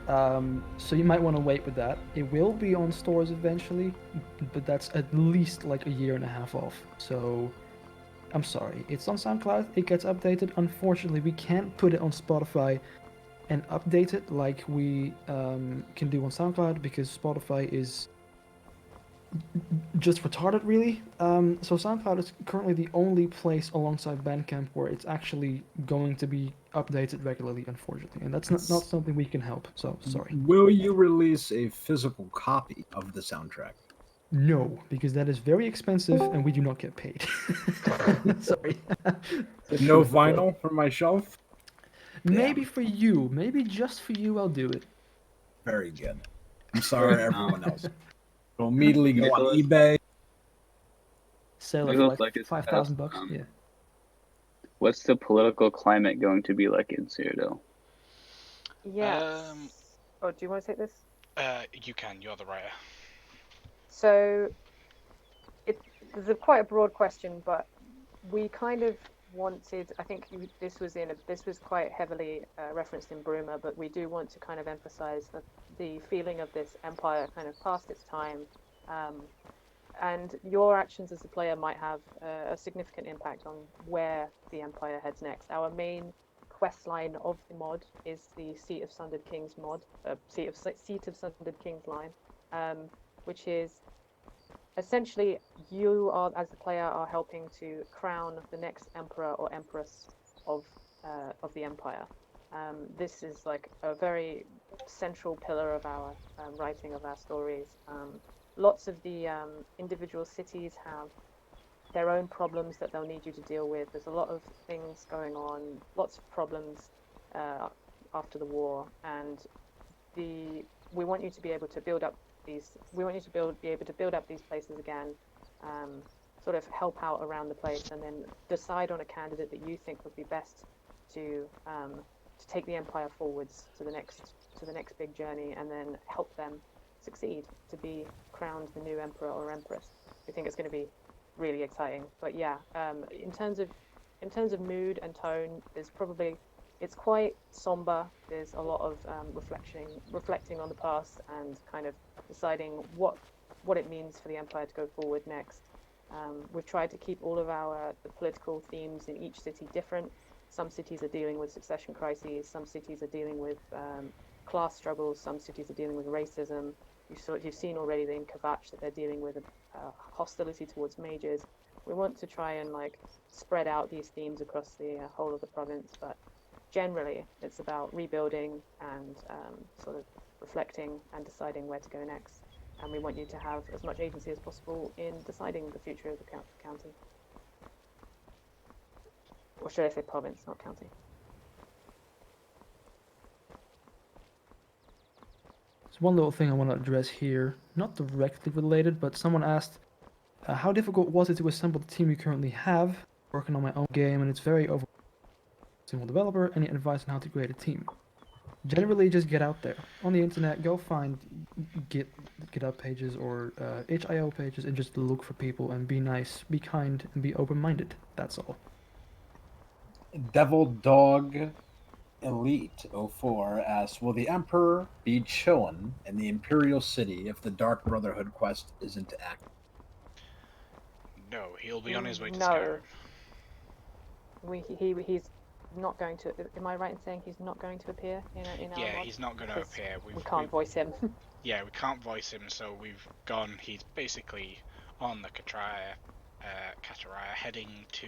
So you might want to wait with that. It will be on stores eventually, but that's at least like a year and a half off. So I'm sorry. It's on SoundCloud. It gets updated. Unfortunately, we can't put it on Spotify and update it like we can do on SoundCloud because Spotify is just retarded, really. So SoundCloud is currently the only place alongside Bandcamp where it's actually going to be updated regularly, unfortunately, and that's not something we can help. So sorry. Will you release a physical copy of the soundtrack? No, because that is very expensive and we do not get paid. Sorry. No vinyl for my shelf? Maybe for you, maybe just for you, I'll do it. Very good. I'm sorry, everyone else. We'll immediately go on Nicholas? eBay. Sale of Nicholas like Lucas $5,000. asked, Yeah. What's the political climate going to be like in Cyrodiil? Yes. Oh, do you want to take this? You can. You're the writer. So, there's quite a broad question, but we kind of wanted. I think this was quite heavily referenced in Bruma, but we do want to kind of emphasize the feeling of this empire kind of past its time, and your actions as a player might have a significant impact on where the empire heads next. Our main quest line of the mod is the Seat of Sundered Kings mod, Seat of Sundered Kings line, which is essentially you are, as the player, are helping to crown the next emperor or empress of the empire. This is like a very central pillar of our writing of our stories. Lots of the individual cities have their own problems that they'll need you to deal with. There's a lot of things going on, lots of problems after the war, and we want you to be able to build up these. We want you to be able to build up these places again, sort of help out around the place, and then decide on a candidate that you think would be best to take the empire forwards to the next big journey, and then help them succeed to be crowned the new emperor or empress. We think it's going to be really exciting. But yeah, in terms of mood and tone, it's quite somber. There's a lot of reflecting on the past and kind of deciding what it means for the empire to go forward next. We've tried to keep all of the political themes in each city different. Some cities are dealing with succession crises. Some cities are dealing with class struggles. Some cities are dealing with racism. You've seen already in Kvatch that they're dealing with hostility towards mages. We want to try and spread out these themes across the whole of the province, but generally it's about rebuilding and sort of reflecting and deciding where to go next. And we want you to have as much agency as possible in deciding the future of the county. Or should I say province, not county? There's one little thing I want to address here, not directly related, but someone asked, how difficult was it to assemble the team you currently have? Working on my own game, and it's very over. Single developer, any advice on how to create a team? Generally, just get out there on the internet, go find GitHub pages or HIO pages, and just look for people and be nice, be kind, and be open-minded. That's all. Devil Dog Elite 04 asks, will the Emperor be Chillin in the Imperial City if the Dark Brotherhood quest isn't active? No, he'll be on his way to No. Skyrim. He's not going to. Am I right in saying he's not going to appear in our Yeah, mod? he's not going to appear. We can't voice him. Yeah, we can't voice him, so we've gone. He's basically on the Kataraya heading to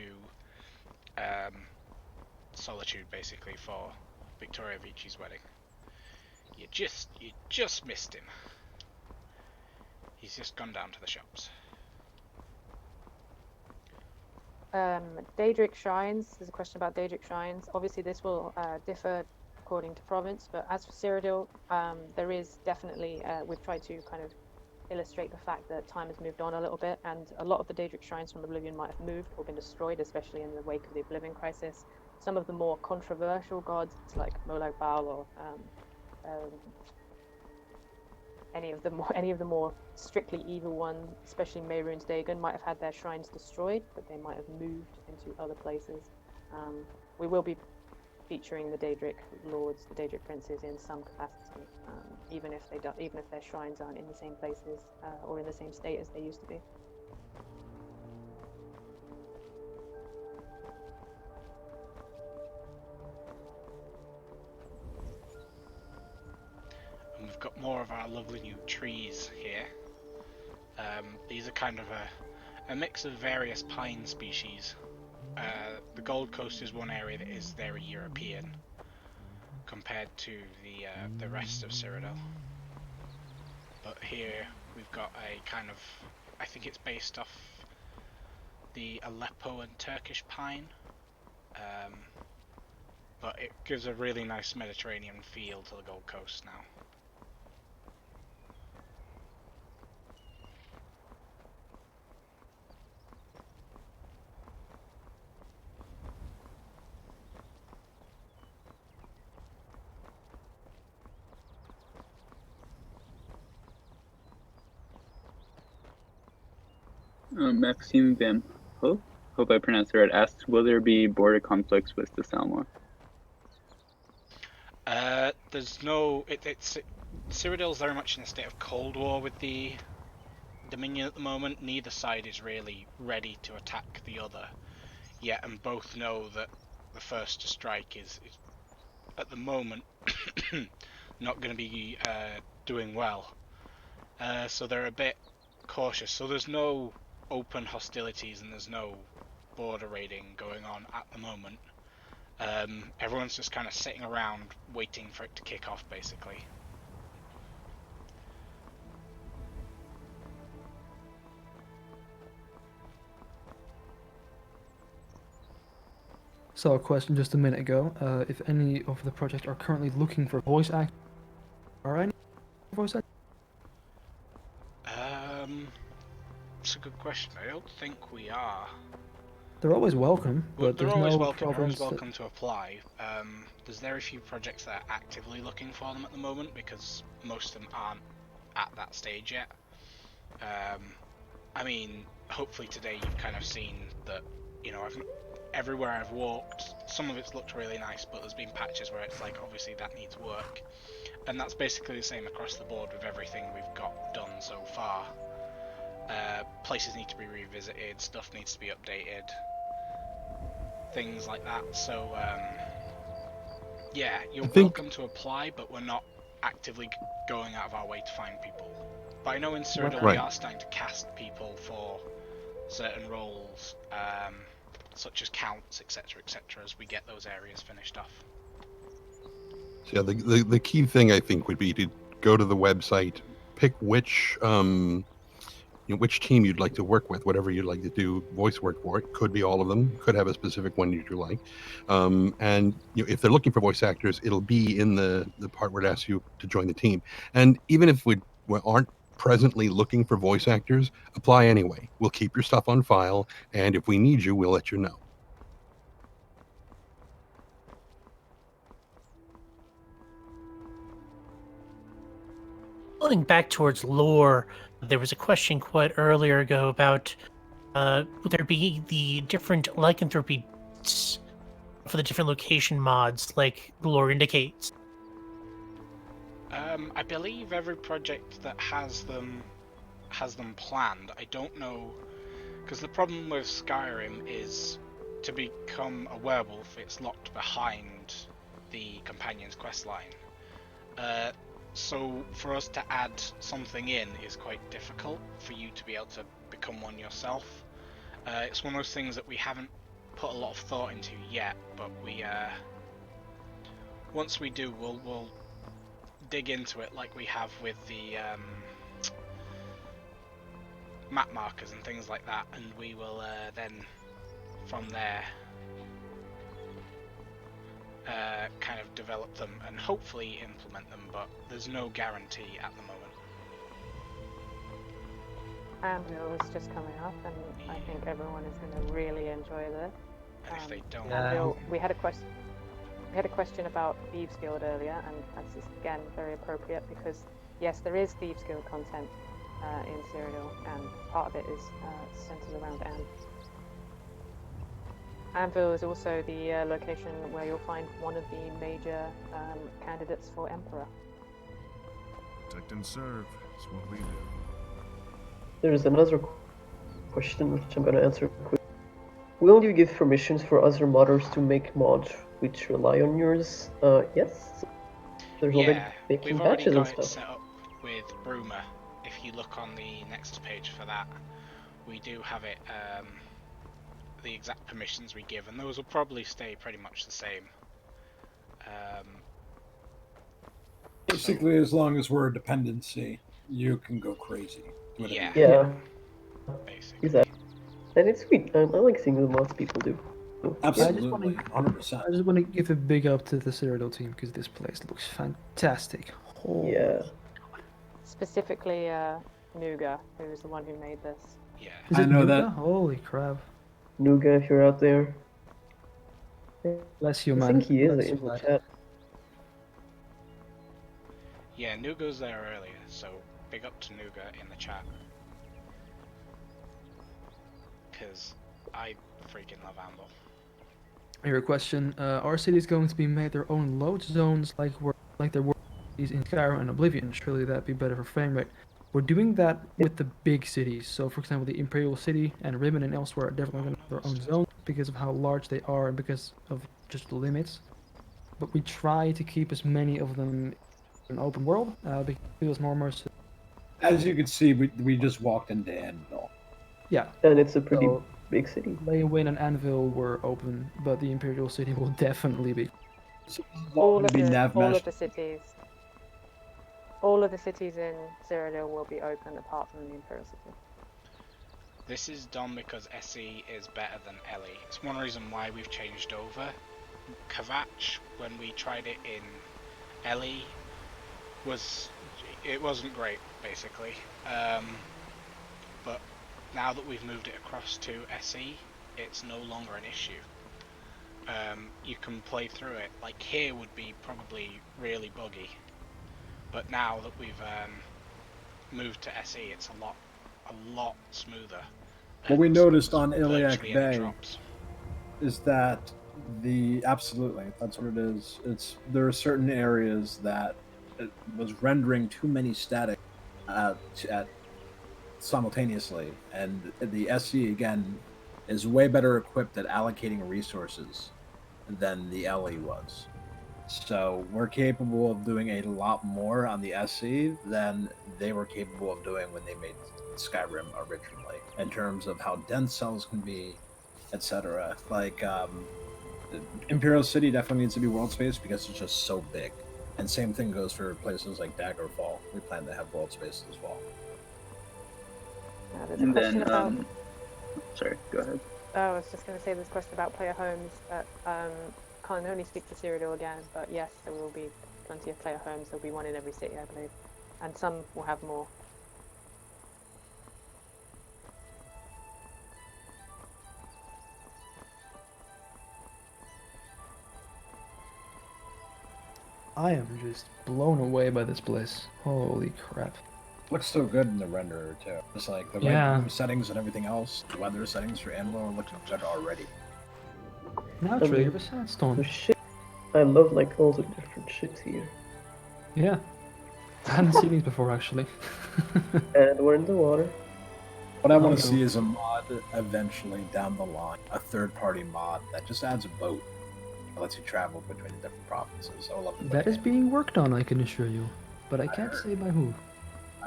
Solitude, basically, for Victoria Vici's wedding. You just missed him. He's just gone down to the shops. Daedric Shrines. There's a question about Daedric Shrines. Obviously, this will differ according to province, but as for Cyrodiil, there is definitely, we've tried to kind of illustrate the fact that time has moved on a little bit, and a lot of the Daedric Shrines from Oblivion might have moved or been destroyed, especially in the wake of the Oblivion Crisis. Some of the more controversial gods, like Molag Bal or any of the more strictly evil ones, especially Mehrunes Dagon, might have had their shrines destroyed, but they might have moved into other places. We will be featuring the Daedric lords, the Daedric princes, in some capacity, even if their shrines aren't in the same places or in the same state as they used to be. And we've got more of our lovely new trees here. These are kind of a mix of various pine species. The Gold Coast is one area that is very European compared to the rest of Cyrodiil. But here we've got a kind of, I think it's based off the Aleppo and Turkish pine, but it gives a really nice Mediterranean feel to the Gold Coast now. Maxime Van Hook, hope I pronounced it right, asks, will there be border conflicts with the Selma? There's no... Cyrodiil's very much in a state of Cold War with the Dominion at the moment. Neither side is really ready to attack the other yet, and both know that the first to strike is at the moment not going to be doing well. So they're a bit cautious. So there's no open hostilities and there's no border raiding going on at the moment. Everyone's just kind of sitting around waiting for it to kick off, basically. So a question just a minute ago, if any of the projects are currently looking for voice actors, are any voice actors? It's a good question. I don't think we are. They're always welcome, Well, but they're there's always no welcome. They're always province. welcome to apply. There's very few projects that are actively looking for them at the moment because most of them aren't at that stage yet. I mean, hopefully today you've kind of seen that, you know, everywhere I've walked, some of it's looked really nice, but there's been patches where it's like, obviously that needs work. And that's basically the same across the board with everything we've got done so far. Places need to be revisited, stuff needs to be updated, things like that. So, yeah, you're welcome to apply, but we're not actively going out of our way to find people. But I know in Cyrodiil we Right. are starting to cast people for certain roles, such as counts, etc., as we get those areas finished off. So yeah, the key thing I think would be to go to the website, pick which which team you'd like to work with, whatever you'd like to do voice work for. It could be all of them, could have a specific one you like, and if they're looking for voice actors, it'll be in the part where it asks you to join the team. And even if we aren't presently looking for voice actors, apply anyway. We'll keep your stuff on file, and if we need you, we'll let you know. Going back towards lore, there was a question quite earlier ago about would there be the different lycanthropy for the different location mods, like the lore indicates? I believe every project that has them planned. I don't know, because the problem with Skyrim is to become a werewolf, it's locked behind the companion's questline. So for us to add something in is quite difficult for you to be able to become one yourself. It's one of those things that we haven't put a lot of thought into yet, but we once we do, we'll dig into it like we have with the map markers and things like that, and we will then from there kind of develop them and hopefully implement them, but there's no guarantee at the moment. Anvil is just coming up, and I think everyone is going to really enjoy this. And if they don't, Anvil, we had a question. We had a question about Thieves Guild earlier, and that's just, again, very appropriate because yes, there is Thieves Guild content in Cyrodiil, and part of it is centered around Anvil. Anvil is also the location where you'll find one of the major candidates for Emperor. Protect and serve is what we do. There's another question which I'm going to answer quickly. Will you give permissions for other modders to make mods which rely on yours? Yes. There's already making we've already patches and got it stuff. set up with Rumour. If you look on the next page for that, we do have it, the exact permissions we give, and those will probably stay pretty much the same. Basically, as long as we're a dependency, you can go crazy. Yeah. Basically. Exactly. And it's sweet. I like seeing the mods people do. Absolutely, 100%. I just want to give a big up to the Cyrodiil team because this place looks fantastic. Oh. Yeah. Specifically, Nuga, who is the one who made this. Yeah. Is I it know Nuga? that. Holy crap. Nuga, if you're out there. Bless you, I man. think he is Bless in you, the lad. chat. Yeah, Nuga's there earlier, so big up to Nuga in the chat. Because I freaking love Amble. Here a question. Are cities going to be made their own load zones like there were cities in Skyrim and Oblivion? Surely that'd be better for frame rate. We're doing that with the big cities. So for example, the Imperial City and Ribbon and elsewhere are definitely going to have their own zones because of how large they are and because of just the limits. But we try to keep as many of them in an open world because it feels more immersive. As you can see, we just walked into Anvil. Yeah. And it's a pretty So, big city. Leywin and Anvil were open, but the Imperial City will definitely be. All of the cities. All of the cities in Cyrodiil will be open apart from the Imperial City. This is done because SE is better than Ellie. It's one reason why we've changed over. Kvatch, when we tried it in Ellie, it wasn't great, basically. But now that we've moved it across to SE, it's no longer an issue. You can play through it. Like here would be probably really buggy, but now that we've moved to SE, it's a lot smoother. What we noticed on Iliac virtually any Bay drops. is that absolutely, that's what it is. There are certain areas that it was rendering too many static at simultaneously, and the SE again is way better equipped at allocating resources than the LE was. So we're capable of doing a lot more on the SE than they were capable of doing when they made Skyrim originally, in terms of how dense cells can be, etc. Like Imperial City definitely needs to be world space because it's just so big. And same thing goes for places like Daggerfall. We plan to have world space as well. There's a And question then, about. sorry, go ahead. Oh, I was just going to say there's a question about player homes. Can't only speak for Cyrodiil again, but yes, there will be plenty of player homes. There'll be one in every city, I believe, and some will have more. I am just blown away by this place. Holy crap. Looks so good in the renderer too. Just like the room settings and everything else, the weather settings for Anvil are looking good already. Now trigger the sandstone. The shit. I love like all the different shits here. Yeah. I hadn't seen these before actually. And we're in the water. What I want to see is a mod eventually down the line, a third-party mod that just adds a boat that lets you travel between the different provinces. I would love to That is being worked on, I can assure you. But I can't say by who.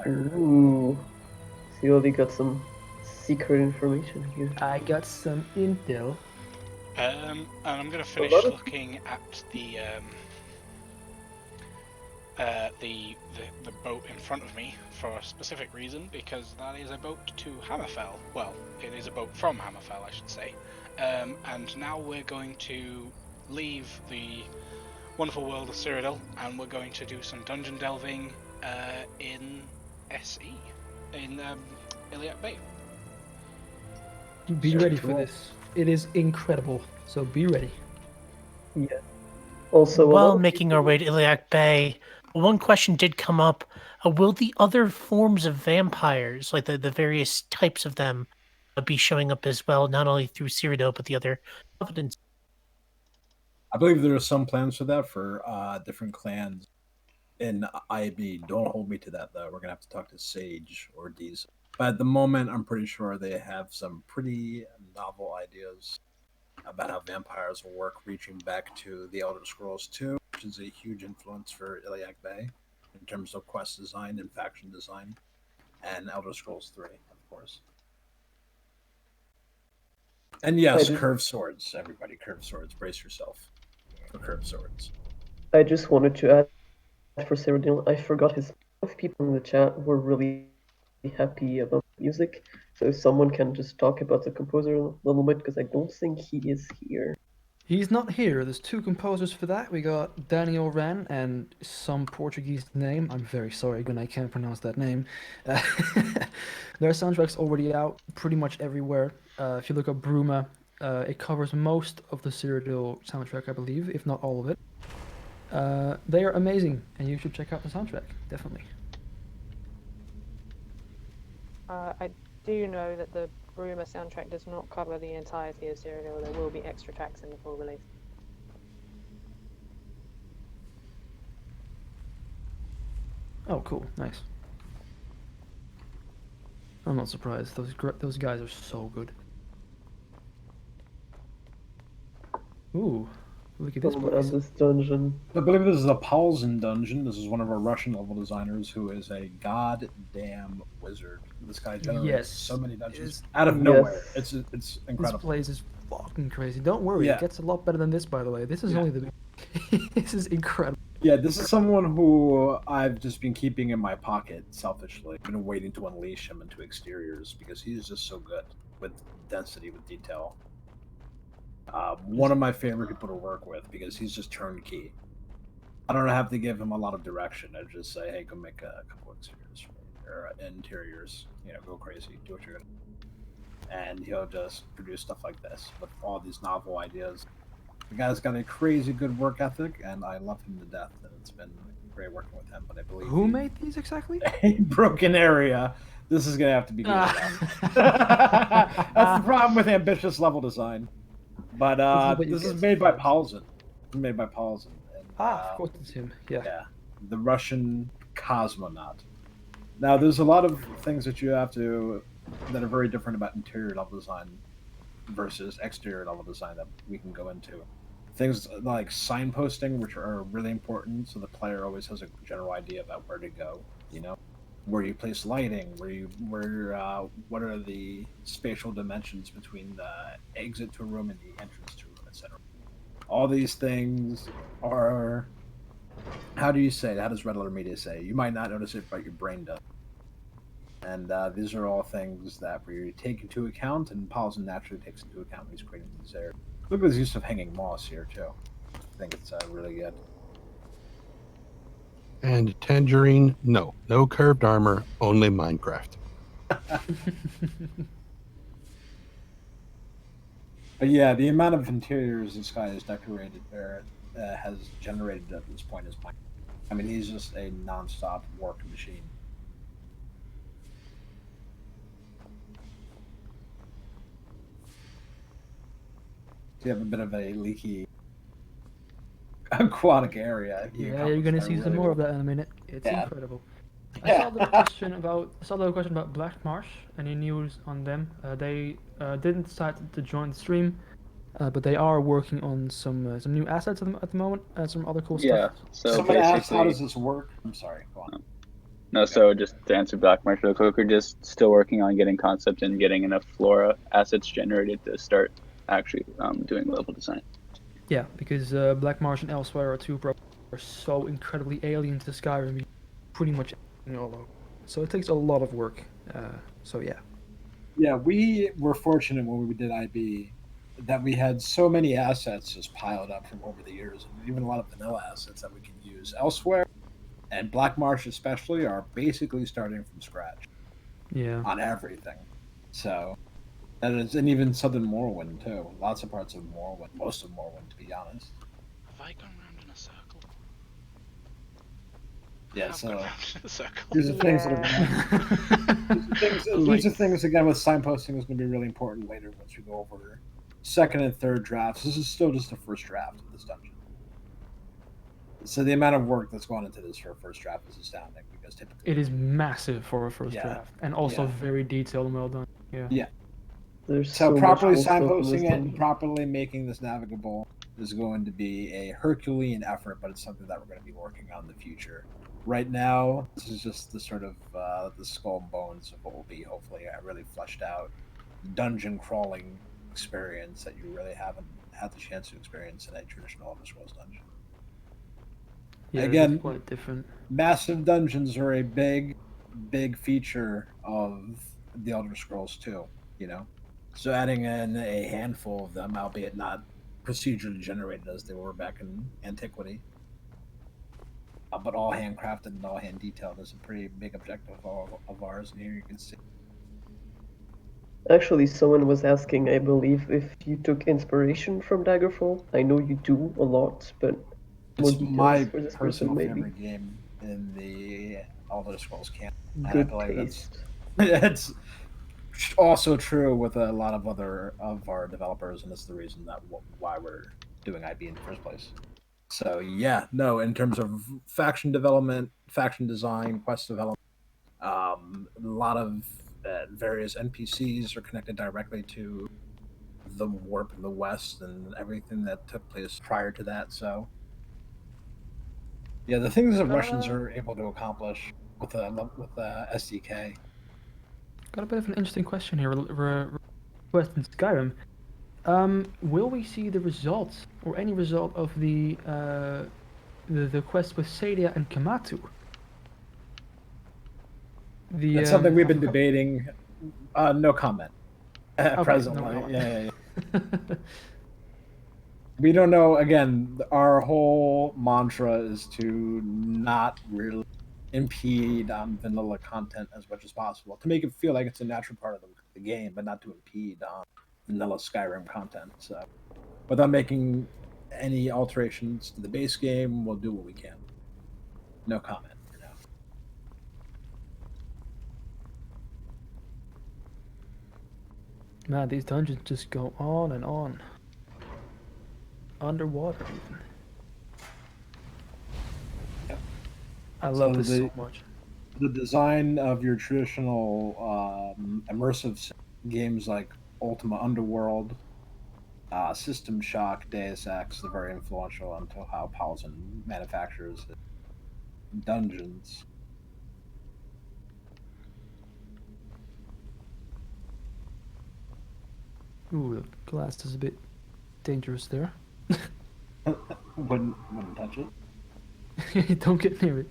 Ooh. See, we got some secret information here. I got some intel. And I'm going to finish looking at the boat in front of me for a specific reason, because that is a boat to Hammerfell. Well, it is a boat from Hammerfell, I should say. And now we're going to leave the wonderful world of Cyrodiil, and we're going to do some dungeon delving in SE, in Iliac Bay. Be ready for this. It is incredible. So be ready. Yeah. Also, while making our way to Iliac Bay, one question did come up. Will the other forms of vampires, like the various types of them, be showing up as well, not only through Cyrodiil, but the other provinces? I believe there are some plans for that for different clans in IB. Don't hold me to that, though. We're going to have to talk to Sage or Diesel. But at the moment, I'm pretty sure they have some pretty novel ideas about how vampires will work, reaching back to the Elder Scrolls 2, which is a huge influence for Iliac Bay in terms of quest design and faction design, and Elder Scrolls 3, of course. And yes, curved swords, everybody, curved swords. Brace yourself for curved swords. I just wanted to add for Cyrodiil, I forgot his people in the chat were really happy about music. So if someone can just talk about the composer a little bit, because I don't think he is here. He's not here. There's two composers for that. We got Daniel Ran and some Portuguese name. I'm very sorry when I can't pronounce that name. Their soundtrack's already out pretty much everywhere. If you look up Bruma, it covers most of the Cyrodiil soundtrack, I believe, if not all of it. They are amazing, and you should check out the soundtrack, definitely. I do know that the Bruma soundtrack does not cover the entirety of Cyrodiil. There will be extra tracks in the full release. Oh, cool, nice. I'm not surprised. Those guys are so good. Ooh, look at this place. This dungeon. I believe this is a Paulsen dungeon. This is one of our Russian level designers who is a goddamn wizard. This guy generates so many dungeons out of nowhere. It's incredible. This place is fucking crazy. Don't worry, it gets a lot better than this, by the way. This is only the this is incredible. Yeah, this is someone who I've just been keeping in my pocket selfishly. I've been waiting to unleash him into exteriors because he's just so good with density, with detail. One of my favorite people to work with because he's just turnkey. I don't have to give him a lot of direction. I just say, hey, go make a couple exteriors for me, or interiors. You know, go crazy. Do what you're gonna. and he'll just produce stuff like this with all these novel ideas. The guy's got a crazy good work ethic, and I love him to death. And it's been great working with him. But I believe Who made these exactly? a broken area. This is gonna have to be good. That's the problem with ambitious level design. But this is made by Paulson. Made by Paulson. And, of course it's him. Yeah. Yeah, the Russian cosmonaut. Now, there's a lot of things that you have to that are very different about interior level design versus exterior level design that we can go into. Things like signposting, which are really important, so the player always has a general idea about where to go. You know, where you place lighting, what are the spatial dimensions between the exit to a room and the entrance to a room, etc. All these things are, how do you say it? How does Red Letter Media say? You might not notice it, but your brain does. And these are all things that we take into account, and Paulson naturally takes into account when he's creating these areas. Look at his use of hanging moss here, too. I think it's really good. And Tangerine, no curved armor, only Minecraft. But yeah, the amount of interiors this guy has decorated or has generated at this point is fine. I mean, he's just a non-stop work machine. So you have a bit of a leaky aquatic area. Yeah, you're gonna see some more of that in a minute. It's incredible. I saw the question about Black Marsh. Any news on them? They didn't decide to join the stream, but they are working on some new assets at the moment. Some other cool stuff. So someone asked, how does this work? I'm sorry. Go on. No, so just to answer Black Marsh real quick, we're just still working on getting concept and getting enough flora assets generated to start actually doing level design. Yeah, because Black Marsh and Elsewhere are two are so incredibly alien to Skyrim, pretty much all over. So it takes a lot of work. So yeah. Yeah, we were fortunate when we did IB that we had so many assets just piled up from over the years, and even a lot of vanilla assets that we can use elsewhere. And Black Marsh especially are basically starting from scratch. Yeah. On everything. So that is, and even Southern Morrowind too. Lots of parts of Morrowind, most of Morrowind to be honest. Have I gone round in a circle? Yeah, so circle. these are things that are these are things again with signposting is going to be really important later once we go over second and third drafts. This is still just the first draft of this dungeon. So the amount of work that's gone into this for a first draft is astounding because typically it is massive for a first draft and also very detailed and well done. Yeah. Yeah. There's So so properly much stuff in this signposting it and dungeon. properly making this navigable is going to be a Herculean effort, but it's something that we're going to be working on in the future. Right now, this is just the sort of the skull and bones of what will be hopefully a really fleshed out dungeon crawling experience that you really haven't had the chance to experience in a traditional Elder Scrolls dungeon. Yeah, again, quite different. Massive dungeons are a big feature of the Elder Scrolls 2, you know? So adding in a handful of them, albeit not procedurally generated as they were back in antiquity, but all handcrafted and all hand detailed is a pretty big objective of ours, and here you can see. Actually, someone was asking, I believe, if you took inspiration from Daggerfall. I know you do a lot, but more It's details my for this personal person, maybe. favorite game in the Elder Scrolls canon. Good And I believe taste. it's also true with a lot of other of our developers, and it's the reason that why we're doing IB in the first place. So yeah, no, in terms of faction development, faction design, quest development, a lot of various NPCs are connected directly to the warp in the west and everything that took place prior to that. So yeah, the things that Russians are able to accomplish with the SDK. Got a bit of an interesting question here. Quest in Skyrim. Will we see the results or any result of the quest with Sadia and Kamatu? That's something we've been debating. No comment. Presently, no yeah. We don't know. Again, our whole mantra is to not really impede on vanilla content as much as possible to make it feel like it's a natural part of the game, but not to impede on vanilla Skyrim content. So, without making any alterations to the base game, we'll do what we can. No comment for now. Man, these dungeons just go on and on. Underwater, even. Yep. I love So this so much. The design of your traditional immersive games like Ultima Underworld, System Shock, Deus Ex, they're very influential onto how Paladin manufactures dungeons. Ooh, the glass is a bit dangerous there. wouldn't touch it. Don't get near it.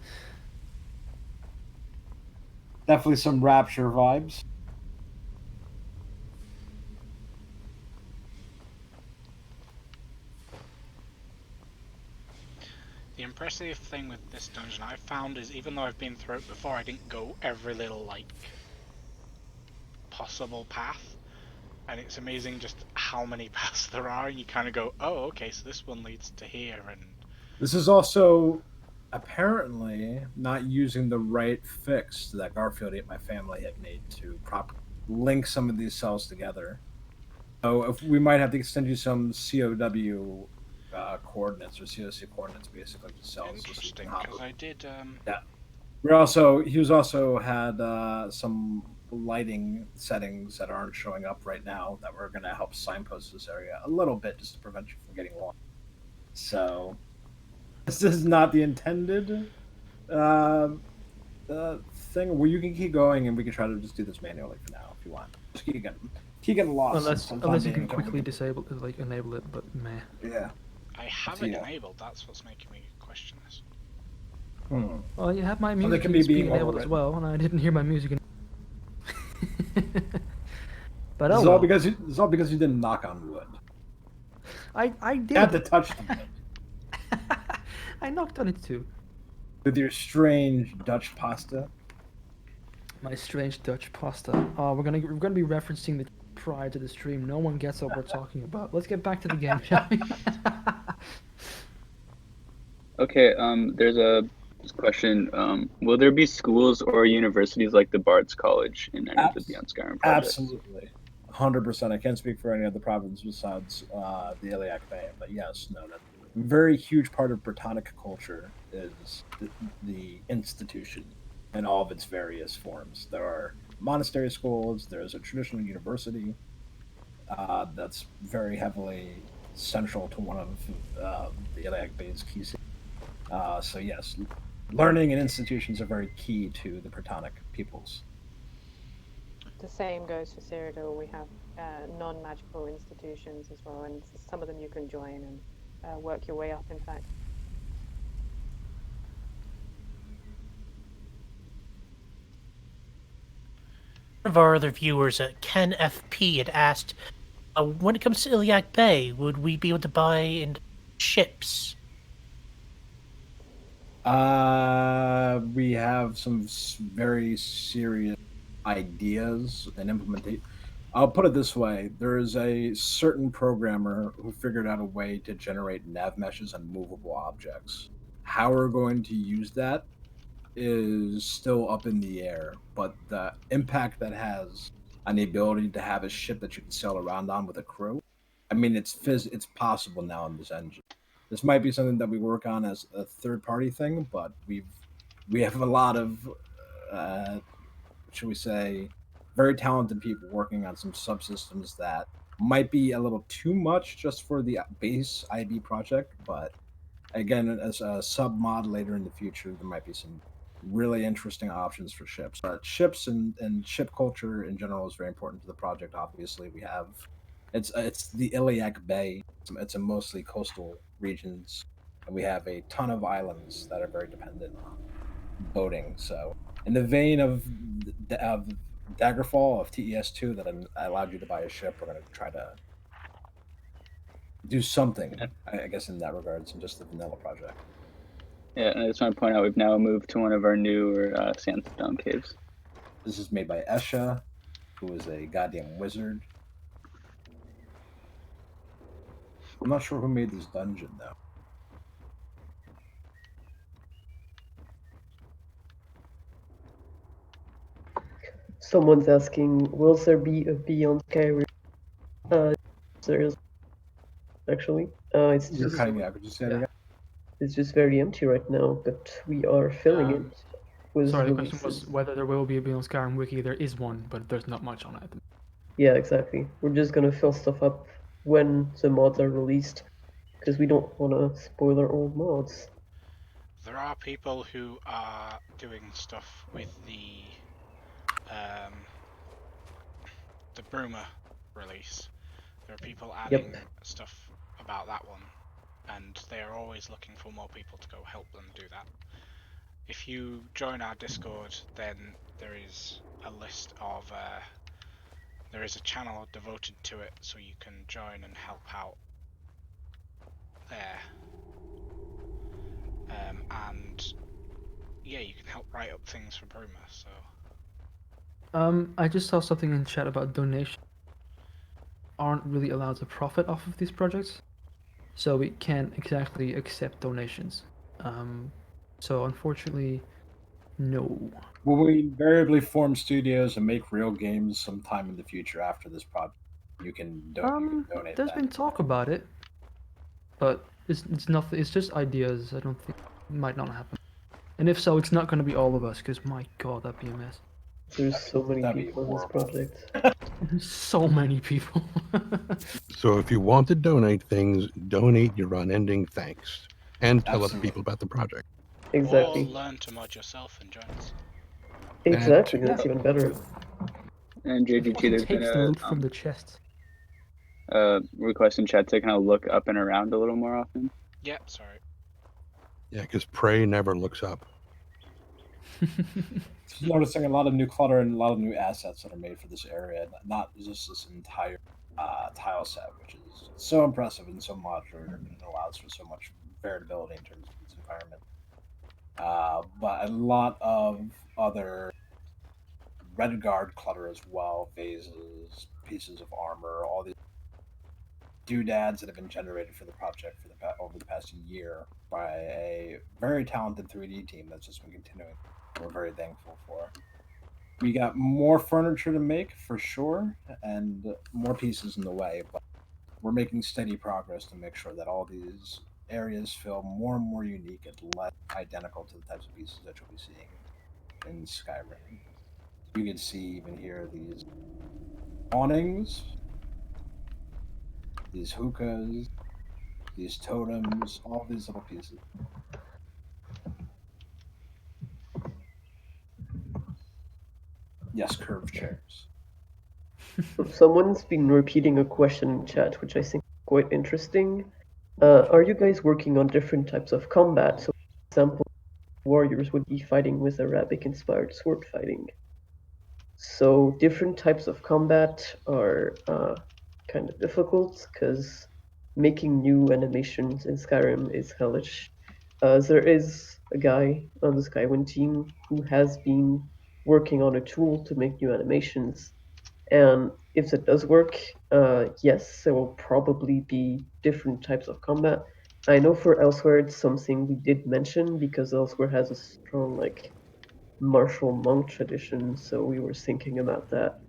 Definitely some Rapture vibes. The impressive thing with this dungeon I've found is, even though I've been through it before, I didn't go every little, like, possible path. And it's amazing just how many paths there are, and you kind of go, oh, okay, so this one leads to here, and... This is also apparently not using the right fix that Garfield Ate My Family had made to link some of these cells together. So if we might have to send you some COW coordinates or COC coordinates, basically, to cells. Interesting, because I did... Yeah. He was also had some lighting settings that aren't showing up right now that we're going to help signpost this area a little bit just to prevent you from getting lost. So this is not the intended thing. Well, you can keep going, and we can try to just do this manually for now if you want. Just keep getting lost. Unless you can quickly disable it, like enable it, but meh. Yeah. I have it enabled. That's what's making me question this. Well, you have my music Well, can be being enabled as well, and I didn't hear my music. But it's all because you didn't knock on wood. I did. You had to touch the wood. I knocked on it too. With your strange Dutch pasta. My strange Dutch pasta. Oh, we're gonna be referencing the prior to the stream. No one gets what we're talking about. Let's get back to the game, shall we? Okay. There's a question. Will there be schools or universities like the Bard's College in any of the Beyond Skyrim projects? Absolutely. 100%. I can't speak for any other province besides the Iliac Bay, but yes, no. A very huge part of Britannic culture is the institution in all of its various forms. There are monastery schools, there's a traditional university that's very heavily central to one of the Iliac Bay's key cities. So yes, learning and institutions are very key to the Britannic peoples. The same goes for Cyrodiil. We have non-magical institutions as well, and some of them you can join and work your way up, in fact. One of our other viewers, Ken FP, had asked, when it comes to Iliac Bay, would we be able to buy in ships? We have some very serious ideas and implementation. I'll put it this way. There is a certain programmer who figured out a way to generate nav meshes and movable objects. How we're going to use that is still up in the air, but the impact that has on the ability to have a ship that you can sail around on with a crew, I mean, it's possible now in this engine. This might be something that we work on as a third-party thing, but we have a lot of, should we say, very talented people working on some subsystems that might be a little too much just for the base IB project, but again, as a sub-mod later in the future, there might be some really interesting options for ships. Ships and ship culture in general is very important to the project. Obviously, we have it's the Iliac Bay. It's a mostly coastal regions, and we have a ton of islands that are very dependent on boating. So, in the vein of Daggerfall of TES2 that I allowed you to buy a ship, we're going to try to do something, I guess, in that regards, and just the vanilla project. Yeah, and I just want to point out we've now moved to one of our newer sandstone caves. This is made by Esha. who is a goddamn wizard. I'm not sure who made this dungeon though. Someone's asking, will there be a Beyond Skyrim? There is actually. It's You're just cutting out. Could you say it again? it's just very empty right now, but we are filling it with Sorry, the question releases. was whether there will be a Beyond Skyrim wiki. There is one, but there's not much on it. Yeah, exactly. We're just gonna fill stuff up when the mods are released, because we don't want to spoil our old mods. There are people who are doing stuff with the Bruma release. There are people adding stuff about that one, and they are always looking for more people to go help them do that. If you join our Discord, then there is a list of there is a channel devoted to it, so you can join and help out there. And yeah, you can help write up things for Bruma. So I just saw something in chat about donations aren't really allowed to profit off of these projects, so we can't exactly accept donations. So unfortunately, no. Will we invariably form studios and make real games sometime in the future after this project? You can donate. There's been talk about it, but it's nothing. It's just ideas. I don't think it might not happen. And if so, it's not going to be all of us, because my god, that'd be a mess. There's so many people in this project. So many people. So if you want to donate things, donate your unending thanks and tell other people about the project. Exactly. Or learn to mod yourself and join us. Exactly, that's even better. And JGT, there's been takes the loot from the chests. Request in chat to kind of look up and around a little more often. Yeah, sorry. Yeah, because prey never looks up. Just noticing a lot of new clutter and a lot of new assets that are made for this area, not just this entire tile set, which is so impressive and so modular and allows for so much variability in terms of its environment. But a lot of other Red Guard clutter as well, vases, pieces of armor, all these doodads that have been generated for the project for over the past year by a very talented 3D team that's just been continuing. We're very thankful for. We got more furniture to make for sure, and more pieces in the way, but we're making steady progress to make sure that all these areas feel more and more unique and less identical to the types of pieces that you'll be seeing in Skyrim. You can see even here these awnings, these hookahs, these totems, all these little pieces. Yes, curved chairs. Someone's been repeating a question in chat, which I think is quite interesting. Are you guys working on different types of combat? So, for example, warriors would be fighting with Arabic-inspired sword fighting. So different types of combat are kind of difficult, because making new animations in Skyrim is hellish. There is a guy on the Skywin team who has been working on a tool to make new animations, and if it does work, yes, there will probably be different types of combat. I know for Elsewhere it's something we did mention, because Elsewhere has a strong martial monk tradition, so we were thinking about that.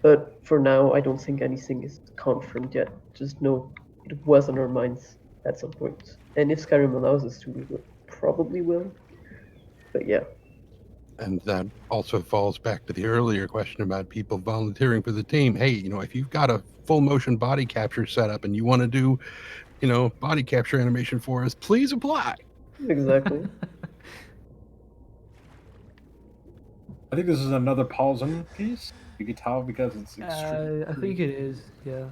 But for now, I don't think anything is confirmed yet. Just know it was on our minds at some point. And if Skyrim allows us to, we probably will. But yeah. And that also falls back to the earlier question about people volunteering for the team. Hey, if you've got a full motion body capture setup and you want to do, body capture animation for us, please apply. Exactly. I think this is another Paulson piece. You can tell because it's extremely. I think it is, yeah.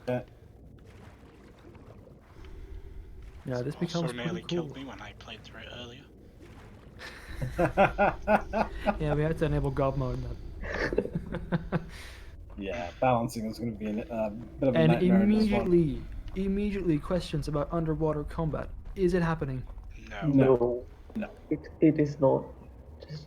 Yeah, this becomes Also pretty nearly cool. killed me when I played through it earlier. Yeah, we had to enable God mode. Yeah, balancing is going to be a bit of a And nightmare in this one. immediately questions about underwater combat. Is it happening? No. It is not.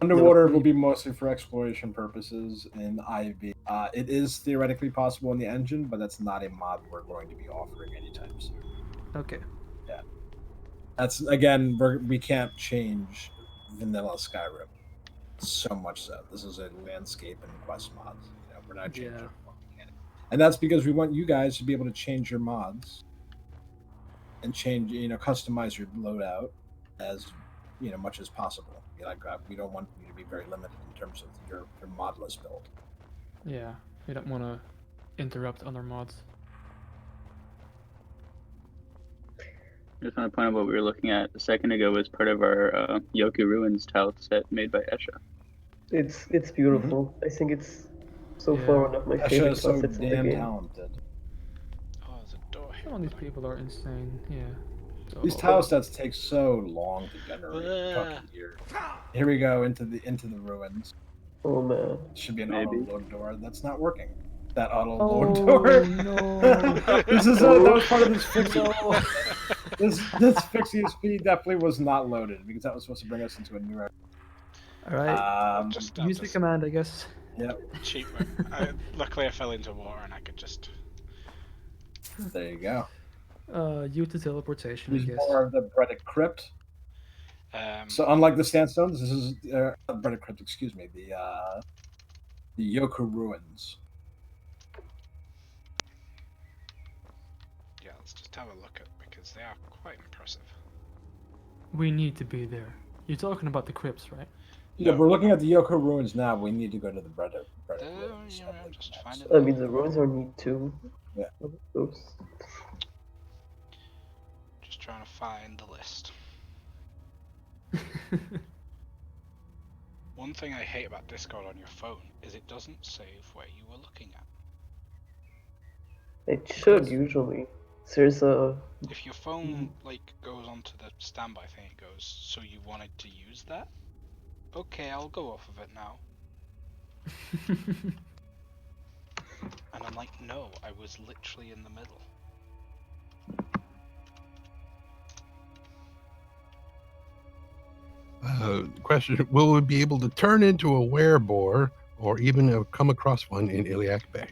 Underwater will be mostly for exploration purposes in IB. It is theoretically possible in the engine, but that's not a mod we're going to be offering anytime soon. Okay. Yeah, that's again we can't change vanilla Skyrim. So much so, this is a landscape and quest mods. We're not changing what we can, and that's because we want you guys to be able to change your mods and change, customize your loadout as much as possible. We don't want you to be very limited in terms of your modless build. Yeah, we don't want to interrupt other mods. Just want to point out what we were looking at a second ago was part of our Yoku Ruins tile set made by Esha. It's beautiful. I think it's so far one of my Esha favorite is so class sets in the damn game. talented. Oh, there's a door here. Some of these people are insane. Yeah. These tile sets take so long to generate. We're talking years. Here we go into the ruins. Oh man. Should be an auto load door. That's not working. That auto Oh, load door. no. This is that was part of this fixie. This fixie speed definitely was not loaded because that was supposed to bring us into a new area. All right. I'll Use the command, I guess. Yep. Cheap. Luckily, I fell into water and I could just. There you go. Use the teleportation, I There's guess. more of the Braddock Crypt. So unlike the Sandstones, this is Braddock Crypt. Excuse me. The Yoku Ruins. Yeah, let's just have a look at because they are quite impressive. We need to be there. You're talking about the crypts, right? Yeah, we're looking at the Yoku Ruins now. We need to go to the Braddock Ruins. I mean, the ruins are neat too. Yeah. Oops. Just trying to find the list. One thing I hate about Discord on your phone is it doesn't save where you were looking at. It should usually. There's a. If your phone goes onto the standby thing, it goes, so you wanted to use that? Okay, I'll go off of it now. And I'm like, no, I was literally in the middle. Question: will we be able to turn into a werebore or even come across one in Iliac Bay?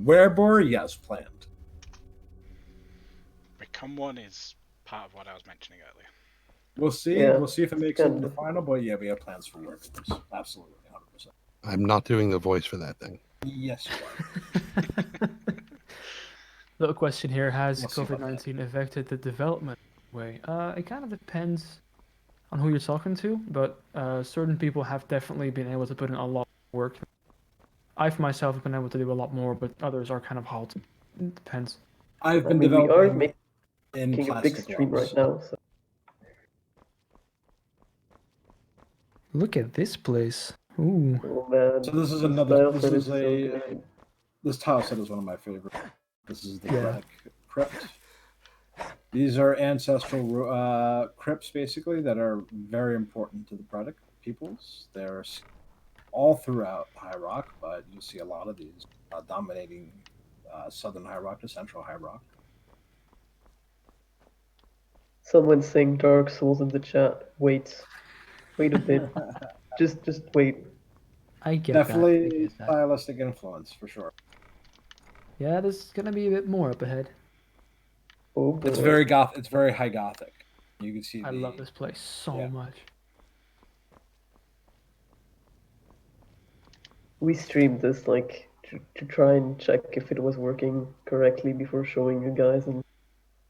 Werebore, yes, planned. Become one is part of what I was mentioning earlier. We'll see. Yeah. We'll see if it makes it to the final. But yeah, we have plans for werebores. Absolutely, 100%. I'm not doing the voice for that thing. Yes, you are. Little question here: has We'll see about COVID-19 affected the development way? It kind of depends on who you're talking to, but certain people have definitely been able to put in a lot of work. I, for myself, have been able to do a lot more, but others are kind of halted. It depends. I've been we are developing in making a big plastic stream walls. right now. So. Look at this place. Ooh. Oh man. So this is the another. style This set is so a. good. This tile set is one of my favorite. This is the Yeah. Braddock Crypt. These are ancestral crypts, basically, that are very important to the Braddock peoples. They're all throughout High Rock, but you see a lot of these dominating southern High Rock to central High Rock. Someone's saying Dark Souls in the chat. Wait a bit. just wait. I get Definitely that. I get that. stylistic influence for sure. Yeah, there's gonna be a bit more up ahead. Oh, It's very goth. It's very high gothic. You can see. I love this place so much. We streamed this to try and check if it was working correctly before showing you guys, and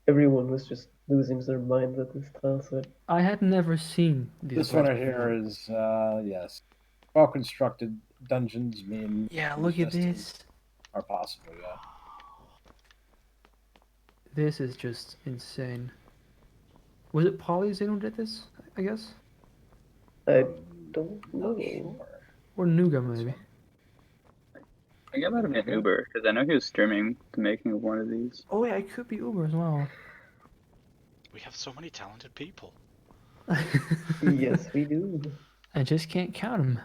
everyone was just losing their minds at this tile set. I had never seen these. This one right here is yes, well constructed dungeons mean. Yeah, look at this. Are possible, yeah. This is just insane. Was it Polyzine who did this? I guess. I don't know. Or Nuga maybe. I think it might have been Uber because I know he was streaming the making of one of these. Oh yeah, it could be Uber as well. We have so many talented people. Yes, we do. I just can't count them.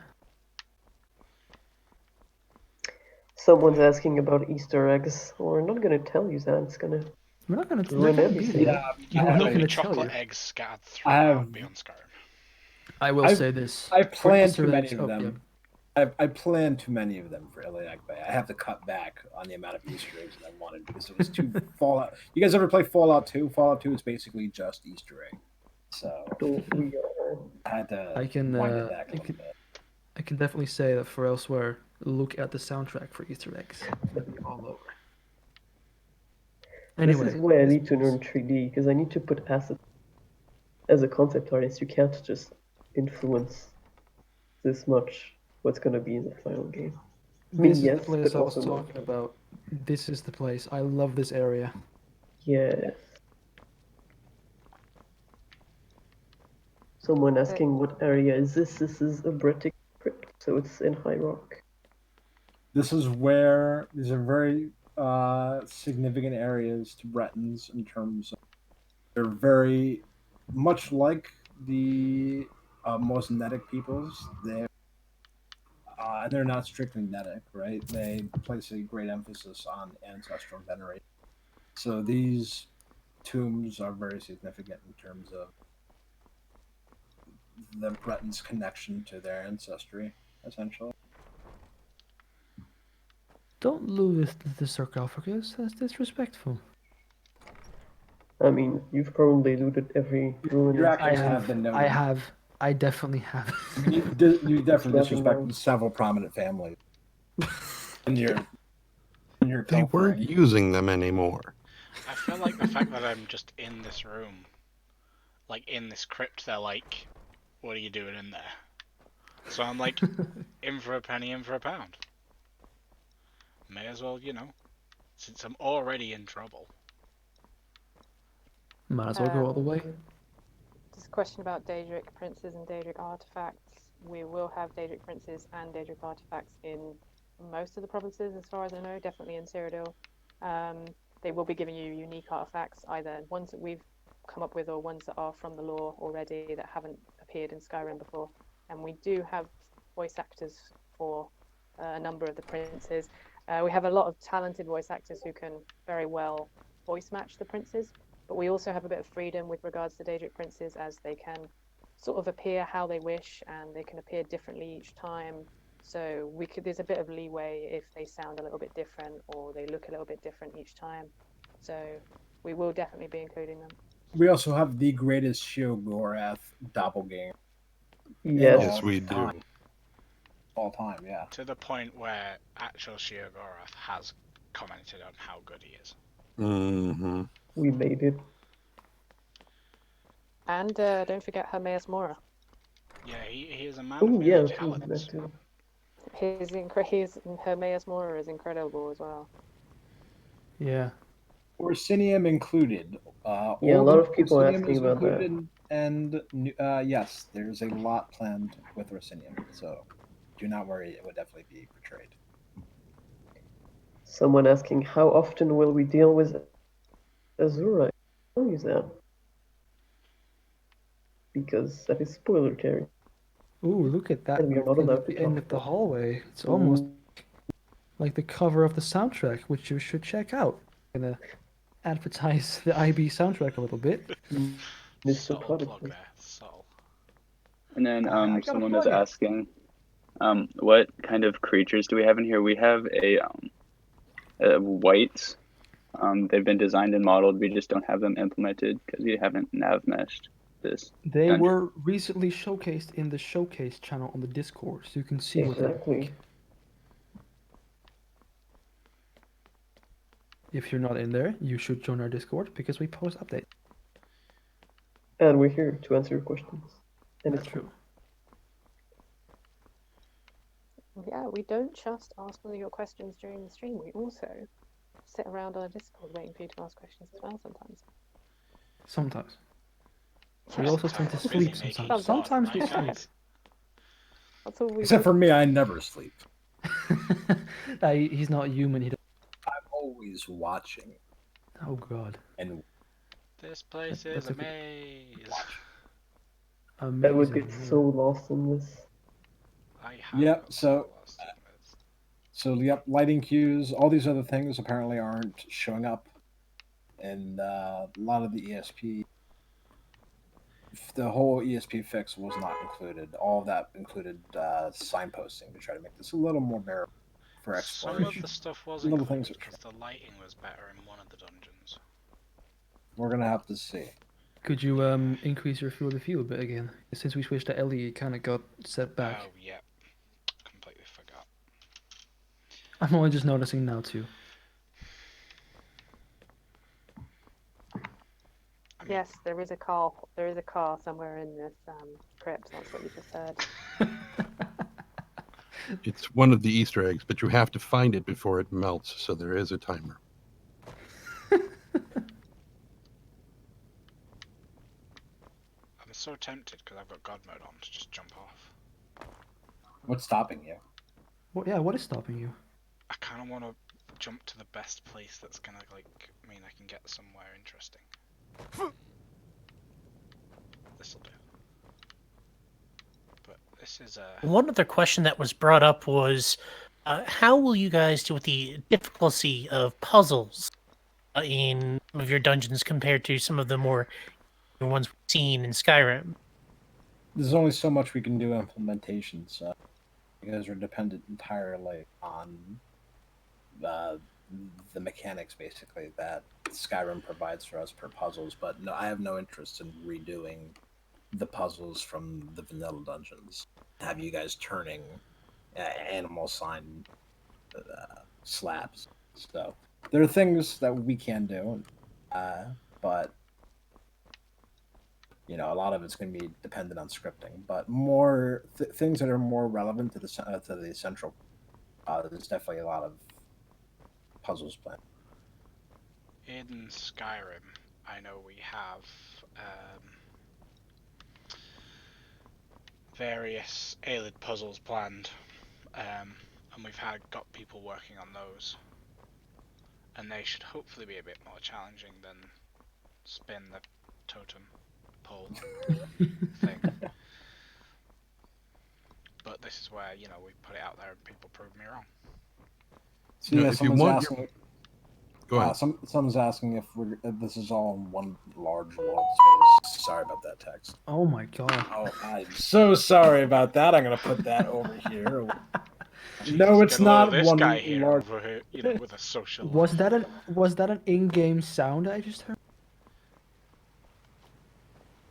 Someone's asking about Easter eggs. We're not gonna tell you that. It's gonna. We're not gonna ruin be everything. there. You I'm have not many gonna tell chocolate you. eggs scattered I have- throughout beyond Skyrim. I will say this. I planned Easter too many eggs- of oh, them. I planned too many of them for Iliac Bay. I have to cut back on the amount of Easter eggs that I wanted because it was too Fallout. You guys ever play Fallout 2? Fallout 2 is basically just Easter egg. So We are. I had to I can wind it back a little bit. I can definitely say that for Elsewhere, look at the soundtrack for Easter eggs. It'll be all over. Anyway, this is why I need to learn 3D because I need to put assets. As a concept artist, you can't just influence this much what's going to be in the final game. I mean, this is yes, the place but I was also not. talking about. This is the place. I love this area. Yes. Someone asking what area is this? This is a Braddock Crypt, so it's in High Rock. This is where these are very significant areas to Bretons in terms of they're very much like the most Netic peoples. They're not strictly Netic, right? They place a great emphasis on ancestral veneration. So these tombs are very significant in terms of the Bretons' connection to their ancestry, essentially. Don't lose the sarcophagus. That's disrespectful. I mean, you've probably looted every ruin. Your in actions Skyrim. have been noted. I have. I definitely have. You definitely disrespected several prominent families. And you're They weren't using them anymore. I feel like the fact that I'm just in this room, like in this crypt, they're like, what are you doing in there? So I'm like, in for a penny, in for a pound. May as well, since I'm already in trouble. Might as well go all the way. Just a question about Daedric princes and Daedric artifacts. We will have Daedric princes and Daedric artifacts in most of the provinces, as far as I know, definitely in Cyrodiil. They will be giving you unique artifacts, either ones that we've come up with or ones that are from the lore already that haven't appeared in Skyrim before. And we do have voice actors for a number of the princes. We have a lot of talented voice actors who can very well voice match the princes, but we also have a bit of freedom with regards to Daedric princes, as they can sort of appear how they wish and they can appear differently each time. So there's a bit of leeway if they sound a little bit different or they look a little bit different each time. So we will definitely be including them. We also have the greatest Sheogorath doppelganger. Yes, we do. All time, yeah. To the point where actual Sheogorath has commented on how good he is. Mm-hmm. we made it. And don't forget Hermaeus Mora. Yeah, he is a man Oh of yeah, many that talents. too. His Hermaeus Mora is incredible as well. Yeah. Orsinium included. Yeah, a lot of people Orsinium asking is about that. included, and yes, there's a lot planned with Orsinium, so do not worry, it would definitely be portrayed. Someone asking, how often will we deal with Azura? I'll use that. Because that is spoiler territory. Ooh, look at that. And we are not In allowed to the end talk of the about. hallway. It's almost like the cover of the soundtrack, which you should check out. I'm gonna advertise the IB soundtrack a little bit. Mr. Subtle Product. plug there. Subtle. And then I gotta someone was plug it. asking, what kind of creatures do we have in here? We have a whites. They've been designed and modeled. We just don't have them implemented because we haven't nav meshed this. They dungeon. were recently showcased in the showcase channel on the Discord, so you can see what they're Exactly. like. If you're not in there, you should join our Discord because we post updates. And we're here to answer your questions. And That's it's true. Yeah, we don't just ask all your questions during the stream. We also sit around on a Discord waiting for you to ask questions as well sometimes. Sometimes. We also tend to Busy sleep making sometimes. fun, Sometimes we right, sleep. guys? That's all we Except do. for me, I never sleep. He's not human. He I'm always watching. Oh god. And This place That's is a a good- maze. I would Amazing. get so lost in this. I have Yep, got so- lost in this. So, yep, lighting cues, all these other things apparently aren't showing up in a lot of the ESP the whole ESP fix was not included. All of that included signposting to try to make this a little more bearable for Some exploration. of the stuff was Little included things are because the lighting was better in one of the dungeons. We're gonna have to see. Could you increase your field of view a bit again? Since we switched to Ellie, it kind of got set back. Oh yeah, completely forgot. I'm only just noticing now too. Yes, there is a car. There is a car somewhere in this crypt. That's what you just heard. It's one of the Easter eggs, but you have to find it before it melts, so there is a timer. I'm so tempted because I've got God mode on to just jump off. What's stopping you? What is stopping you? I kind of want to jump to the best place that's gonna mean I can get somewhere interesting. This'll do. But this is One other question that was brought up was, how will you guys deal with the difficulty of puzzles in some of your dungeons compared to some of the more ones we've seen in Skyrim? There's only so much we can do implementations. You guys are dependent entirely on the mechanics, basically, that Skyrim provides for us per puzzles. But no, I have no interest in redoing the puzzles from the vanilla dungeons. Have you guys turning animal sign slabs? So there are things that we can do, but a lot of it's going to be dependent on scripting. But more things that are more relevant to the central. There's definitely a lot of puzzles planned. in Skyrim. I know we have various Aelid puzzles planned, and we've got people working on those, and they should hopefully be a bit more challenging than spin the totem pole thing. But this is where we put it out there and people prove me wrong. So yeah, if you someone's want asking. Go ahead. Someone's asking if this is all in one large world space. Sorry about that text. Oh my god. Oh, I'm so sorry about that. I'm gonna put that over here. Jeez, No, it's get a load of not this one guy here large. over here, with a social. Was that an in-game sound I just heard?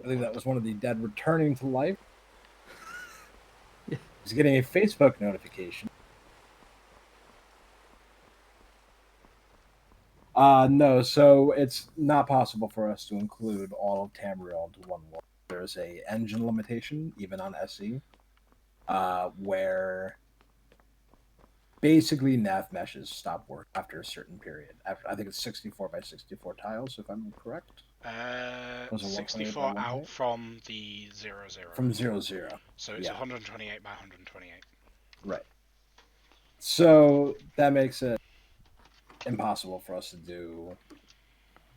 I believe that was one of the dead returning to life. Yeah. He's getting a Facebook notification. No, so it's not possible for us to include all of Tamriel into one world. There's a engine limitation, even on SE, where basically nav meshes stop work after a certain period. I think it's 64 by 64 tiles, if I'm correct. 64 out from the 00. From 00. So it's 128 by 128. Right. So that makes it impossible for us to do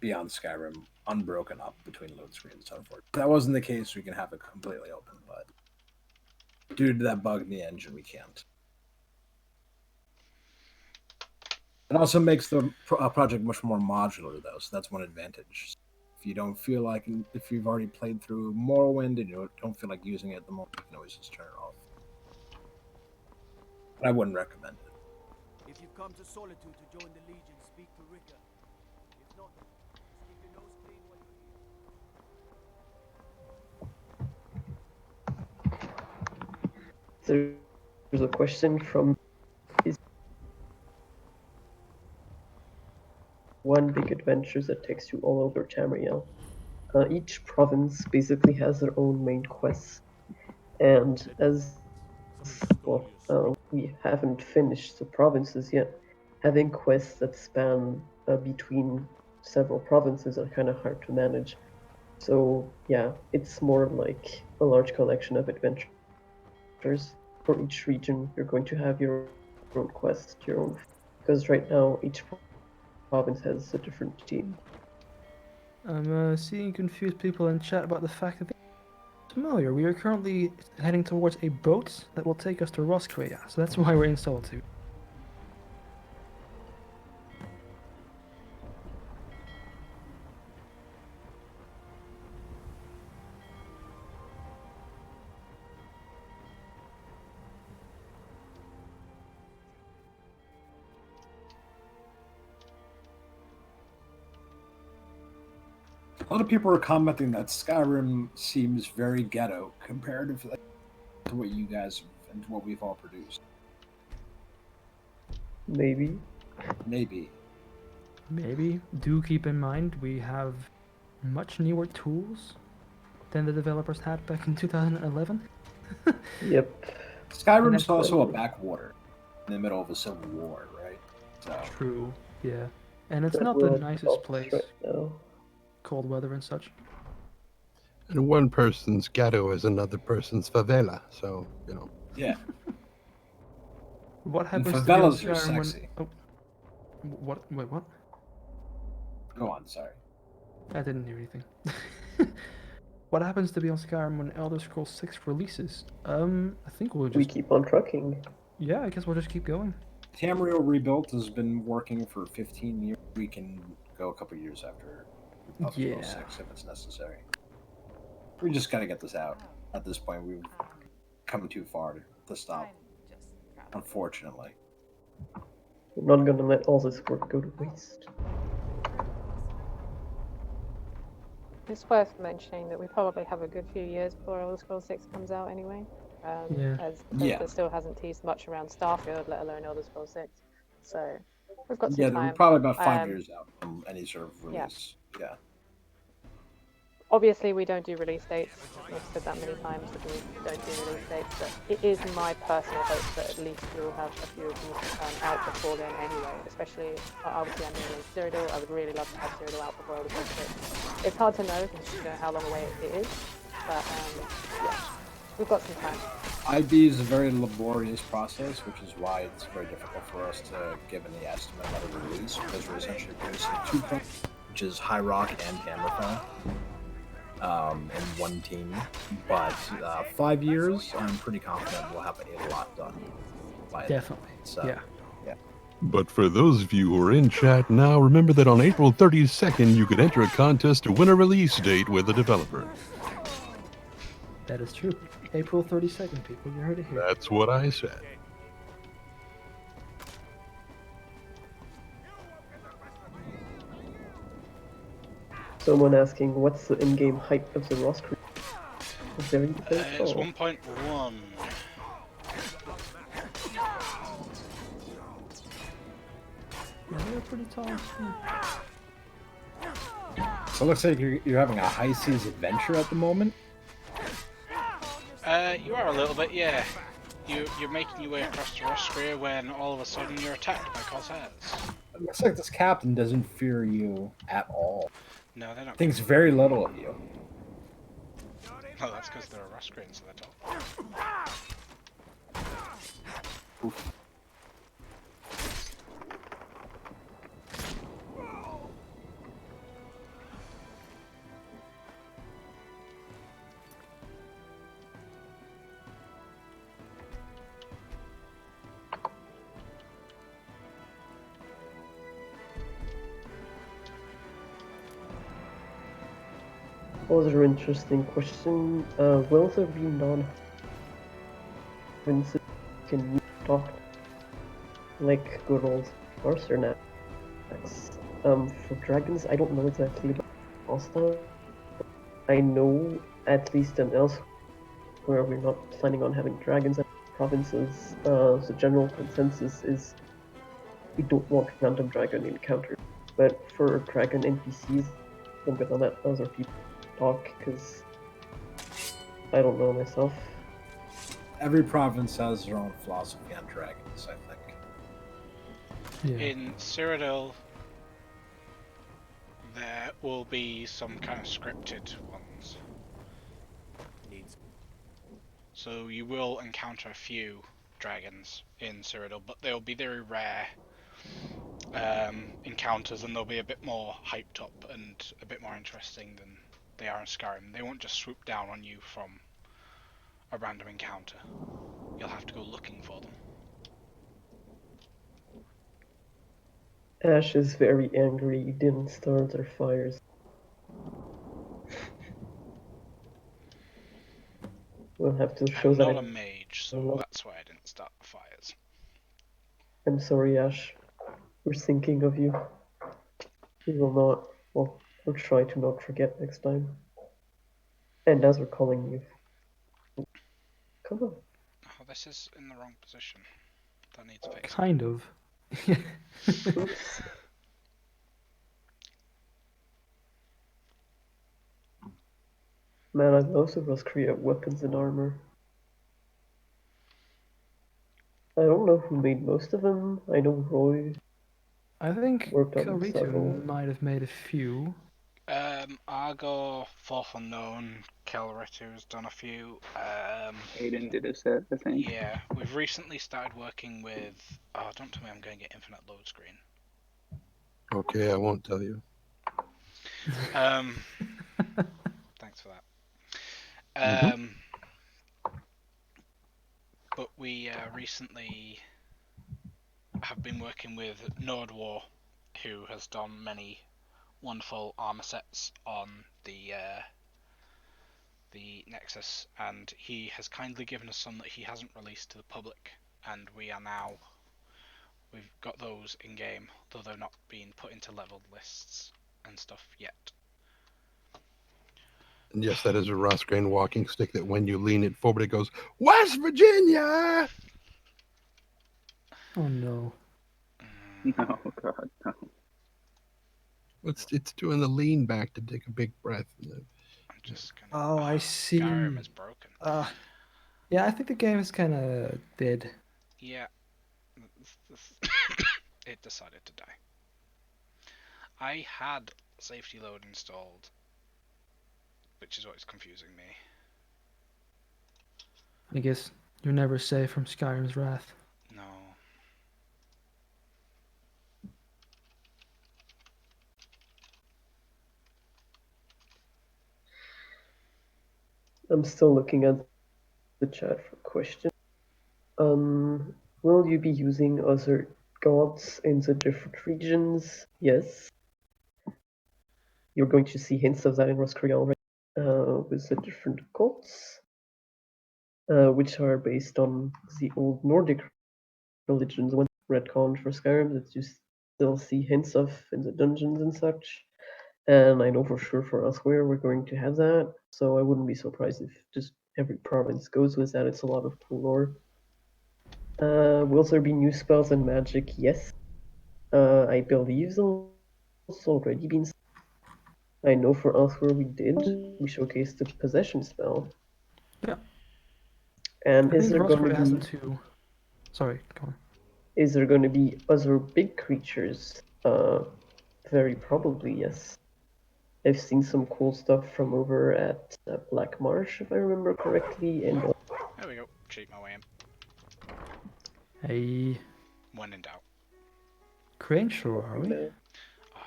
Beyond Skyrim unbroken up between load screens. Unfortunately, if that wasn't the case, we can have it completely open, but due to that bug in the engine, we can't. It also makes the project much more modular, though, so that's one advantage. If you don't feel like, if you've already played through Morrowind and you don't feel like using it at the moment, you can always just turn it off. But I wouldn't recommend it. If you've come to Solitude to join the Legion, speak to Ricker. If not, just keep your nose clean while you're here. There's a question from one big adventure that takes you all over Tamriel. Each province basically has their own main quests, and as we haven't finished the provinces yet, having quests that span between several provinces are kind of hard to manage. So yeah, it's more like a large collection of adventures. For each region, you're going to have your own quest, because right now each province has a different team. I'm seeing confused people in chat about the fact that they're familiar. We are currently heading towards a boat that will take us to Rusk, so that's why we're in Solitude. A lot of people are commenting that Skyrim seems very ghetto comparatively to what you guys and to what we've all produced. Maybe. Maybe. Maybe. Do keep in mind we have much newer tools than the developers had back in 2011. Yep. Skyrim's also a backwater in the middle of a civil war, right? So. True. Yeah. And it's But not we're the on nicest tops place. right now. Cold weather and such. And one person's ghetto is another person's favela. So, you know. Yeah. What And happens to be on favelas are Skyrim when... sexy. Oh. What? Wait, what? Go on, sorry. I didn't hear anything. What happens to be on Skyrim when Elder Scrolls 6 releases? I think we'll just... We keep on trucking. Yeah, I guess we'll just keep going. Tamriel Rebuilt has been working for 15 years. We can go a couple years after Elder Scrolls 6 if it's necessary. We just gotta get this out. At this point, we've come too far to stop. Unfortunately. We're not gonna let all this work go to waste. It's worth mentioning that we probably have a good few years before Elder Scrolls 6 comes out anyway. As Bethesda still hasn't teased much around Starfield, let alone Elder Scrolls 6. So we've got some time. We're probably about 5 years out from any sort of release. Yeah. Obviously, we don't do release dates. I've said that many times that we don't do release dates, but it is my personal hope that at least we'll have a few of these out before then anyway. Especially, obviously, I'm in Cyrodiil. I would really love to have Cyrodiil out before Elder Scrolls 6. It's hard to know because you know how long away it is, but yeah, we've got some time. IB is a very laborious process, which is why it's very difficult for us to give any estimate about a release, because we're essentially producing 2 projects, which is High Rock and Hammerfell. In one team, but 5 years, I'm pretty confident we'll have a lot done by Definitely. then. So, yeah. But for those of you who are in chat now, remember that on April 32nd, you could enter a contest to win a release date with a developer. That is true. April 32nd, people. You heard it here. That's what I said. Someone asking, what's the in-game height of the Rusk? It's 1.1. Yeah, they're pretty tall. So it looks like you're having a high seas adventure at the moment? You are a little bit, yeah. You're making your way across to Rusk when all of a sudden you're attacked by Corsairs. It looks like this captain doesn't fear you at all. No, they don't. Thinks very little of you. Oh, that's because they're a Ruskrian, so they're tall. Oof. Another interesting question. Will there be non-provinces can talk like good old Arthur now? For dragons, I don't know exactly about hostile. I know at least in elsewhere where we're not planning on having dragons in provinces. The general consensus is we don't want random dragon encounters. But for dragon NPCs, I'm gonna let other people talk because I don't know myself. Every province has their own philosophy on dragons, I think. Yeah. In Cyrodiil, there will be some kind of scripted ones. So you will encounter a few dragons in Cyrodiil, but they'll be very rare encounters, and they'll be a bit more hyped up and a bit more interesting than they are in Skyrim. They won't just swoop down on you from a random encounter. You'll have to go looking for them. Ash is very angry he didn't start their fires. We'll have to show I'm that. not a mage, so that's why I didn't start the fires. I'm sorry, Ash. We're thinking of you. We will not. Well, I'll try to not forget next time. And as we're calling you. Come on. Oh, this is in the wrong position. That needs fixing. Kind of. Oops. Man, I love to just create weapons and armor. I don't know who made most of them. I know Roy I think worked on Karitu several. might have made a few. Argo, Fourth Unknown, Kelritu's done a few. Aiden did a set, I think. Yeah, we've recently started working with. Oh, don't tell me I'm going to get infinite load screen. Okay, I won't tell you. Thanks for that. But we recently have been working with Nord War, who has done many wonderful armor sets on the Nexus, and he has kindly given us some that he hasn't released to the public, and we've got those in game, though they're not being put into leveled lists and stuff yet. And yes, that is a Ross grain walking stick that when you lean it forward, it goes, West Virginia! Oh no. No, God, no. It's doing the lean back to take a big breath. I'm just gonna. Oh, I see. Skyrim is broken. Yeah, I think the game is kind of dead. Yeah. It decided to die. I had safety load installed, which is what is confusing me. I guess you're never safe from Skyrim's wrath. No. I'm still looking at the chat for questions. Will you be using other gods in the different regions? Yes. You're going to see hints of that in Rusk already, with the different cults, which are based on the old Nordic religions. When retconned for Skyrim, that you still see hints of in the dungeons and such. And I know for sure for elsewhere we're going to have that, so I wouldn't be surprised if just every province goes with that. It's a lot of cool lore. Will there be new spells and magic? Yes. I believe there's already been. I know for elsewhere we did. We showcased the possession spell. Yeah. And I is think there going Roscoe to has them be? too. Sorry, go on. Is there going to be other big creatures? Very probably yes. I've seen some cool stuff from over at Black Marsh, if I remember correctly, and There we go. Cheat my way in. Hey. When in doubt. Crane Shore, are we? Oh,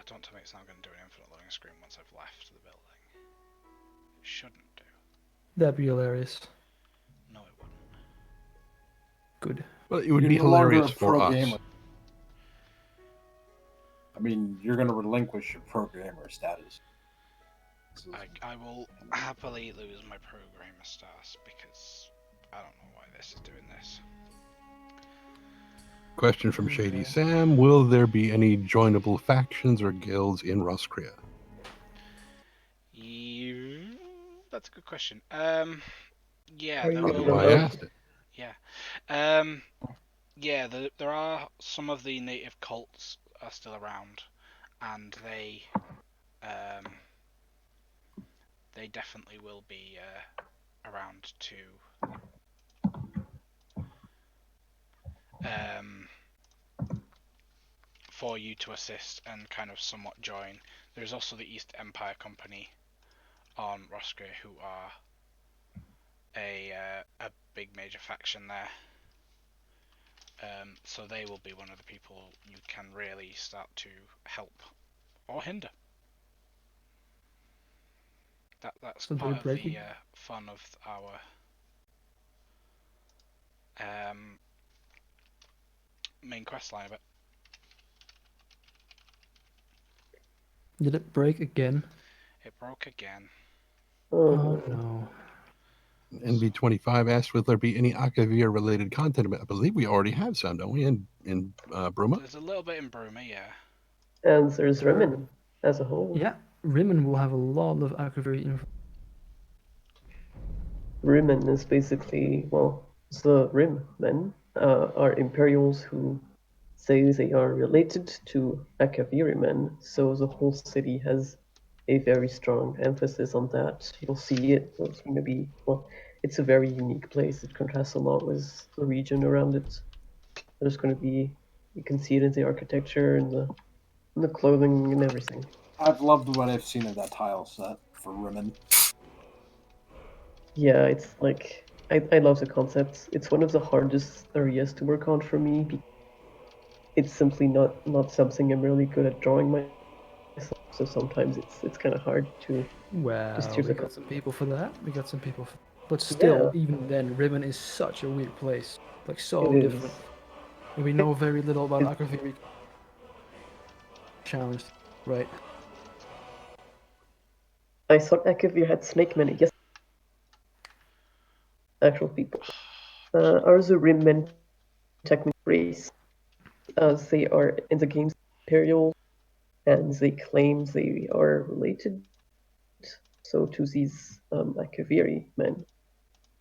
don't tell me it's not going to do an infinite loading screen once I've left the building. It shouldn't do. That'd be hilarious. No, it wouldn't. Good. Well, it would You're be no longer hilarious a for pro us. gamer. I mean, you're going to relinquish your pro gamer status. I will happily lose my programmer status because I don't know why this is doing this. Question from Shady Sam: will there be any joinable factions or guilds in Roskria? That's a good question. Yeah, Are there you That's will. why I asked it. Yeah. Yeah, there are some of the native cults are still around, and they definitely will be around to for you to assist and kind of somewhat join. There's also the East Empire Company on Roskria, who are a big major faction there. So they will be one of the people you can really start to help or hinder. That's So part they're of breaking? the fun of our main quest line of it. Did it break again? It broke again. Oh no. NV25 asked, will there be any Akavir related content? I believe we already have some, don't we, in Bruma? There's a little bit in Bruma, yeah. And there's Remin as a whole. Yeah, Rimmen will have a lot of Akaviri info. Rimmen is basically, well, the Rim men are Imperials who say they are related to Akaviri men, so the whole city has a very strong emphasis on that. You'll see it. It's going to be, well, it's a very unique place. It contrasts a lot with the region around it. There's going to be, you can see it in the architecture and the clothing and everything. I've loved what I've seen of that tile set for Rimmen. Yeah, it's like I love the concept. It's one of the hardest areas to work on for me. It's simply not something I'm really good at drawing myself. So sometimes it's kind of hard to just Well, hear we the got some people for that. We got some people for But Yeah. still, even then, Rimmen is such a weird place. Like, so It different. is. And we know very little about It- Akaviri. Challenged, right? I thought Akavir had snake men. Yes, actual people. Are the Rim men technically race? They are in the games Imperial, and they claim they are related. So to these Akaviri men,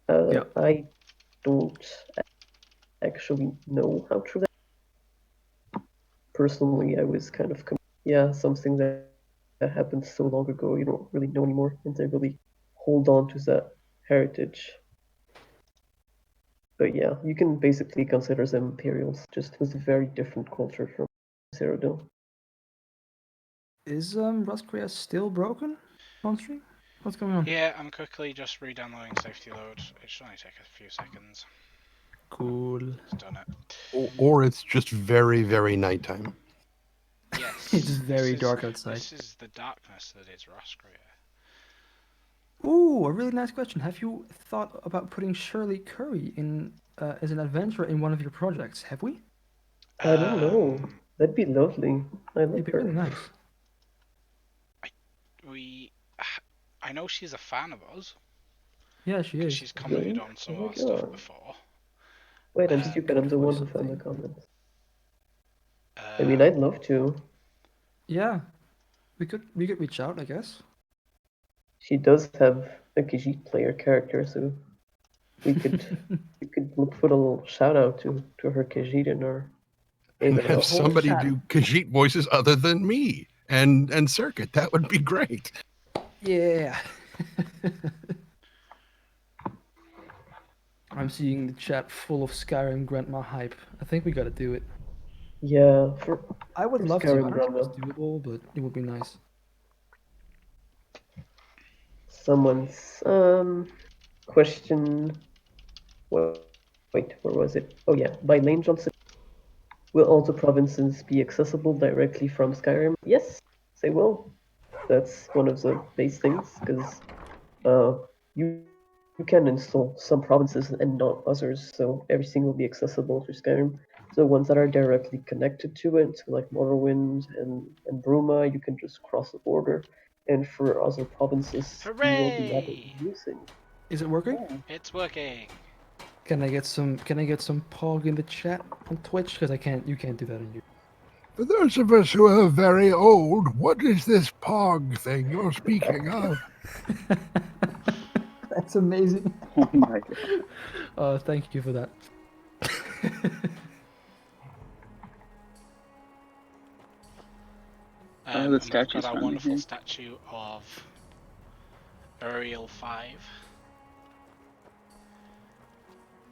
Yeah. I don't actually know how true that. Personally, I was kind of something that happened so long ago. You don't really know anymore, and they really hold on to that heritage. But yeah, you can basically consider them Imperials, just with a very different culture from Cyrodiil. Is Rusk still broken on stream? What's going on? Yeah, I'm quickly just re-downloading safety load. It should only take a few seconds. Cool. It's done it. Or it's just very, very nighttime. Yes. It's very dark outside. This is the darkness that is Roskria. Ooh, a really nice question. Have you thought about putting Shirley Curry in as an adventurer in one of your projects? Have we? I don't know. That'd be lovely. I love It'd be her. really nice. I know she's a fan of us. Yeah, she is. She's commented on some of our stuff before. Wait, I'm stupid. I'm the one who found the comments. I mean, I'd love to. Yeah, we could reach out, I guess. She does have a Khajiit player character, so we could put a little shout out to her Khajiit in our. And have somebody do Khajiit voices other than me and Circuit. That would be great. Yeah. I'm seeing the chat full of Skyrim Grandma hype. I think we gotta do it. Yeah, I would for love to. I Skyrim don't know if it's Grandma. doable, but it would be nice. Someone's question. Wait, where was it? Oh yeah, by Lane Johnson. Will all the provinces be accessible directly from Skyrim? Yes, they will. That's one of the base things, because you can install some provinces and not others, so everything will be accessible through Skyrim. The ones that are directly connected to it, so like Morrowind and Bruma, you can just cross the border. And for other provinces, you will be able to use it. Is it working? It's working. Can I get some pog in the chat on Twitch? Because you can't do that on YouTube. For those of us who are very old, what is this POG thing you're speaking of? That's amazing. Oh my god. Thank you for that. The We've statue's got our finally wonderful here. statue of Uriel 5.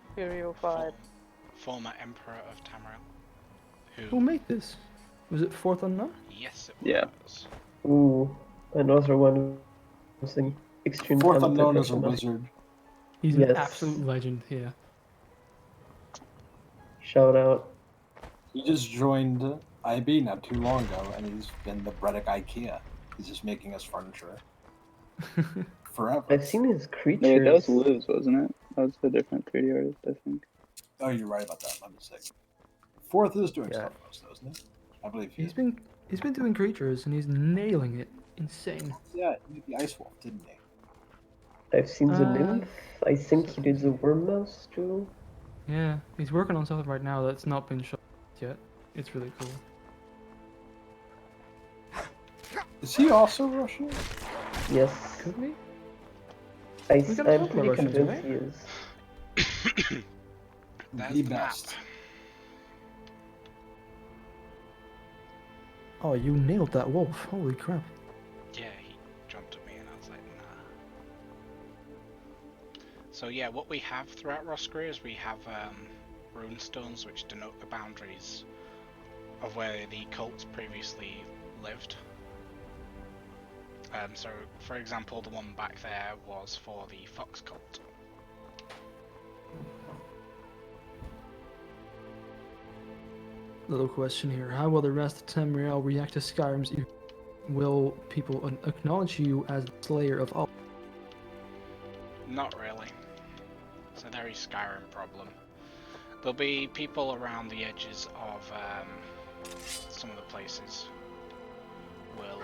Imperial 5. Former Emperor of Tamriel. Who made this? Was it Fourth Unknown? Yes, it Yeah. was. Ooh, another one who's an extreme Fourth talented Unknown is a customer. wizard. He's Yes. an absolute legend, yeah. Shout out. He just joined IB not too long ago, and he's been the Braddock IKEA. He's just making us furniture forever. I've seen his creatures. No, wait, that was Liz, wasn't it? That was a different 3D artist, I think. Oh, you're right about that. My mistake. Fourth is doing Yeah. stuff for us, though, isn't he? I believe he He's is. been doing creatures and he's nailing it. Insane. Yeah, he did the Ice Wolf, didn't he? I've seen the Uh, nymph. I think he did the worm mouse too. Yeah, he's working on something right now that's not been shot yet. It's really cool. Is he also Russian? Yes. Could be. I'm We got a couple of pretty Russians, convinced right? he is. There's The the best. map. Oh, you nailed that wolf. Holy crap. Yeah, he jumped at me and I was like, nah. So yeah, what we have throughout Roscrea is we have Rune Stones, which denote the boundaries of where the cults previously lived. So, for example, the one back there was for the Fox cult. Little question here. How will the rest of Tamriel react to Skyrim's evil? Will people acknowledge you as the slayer of all? Not really. It's a very Skyrim problem. There'll be people around the edges of some of the places will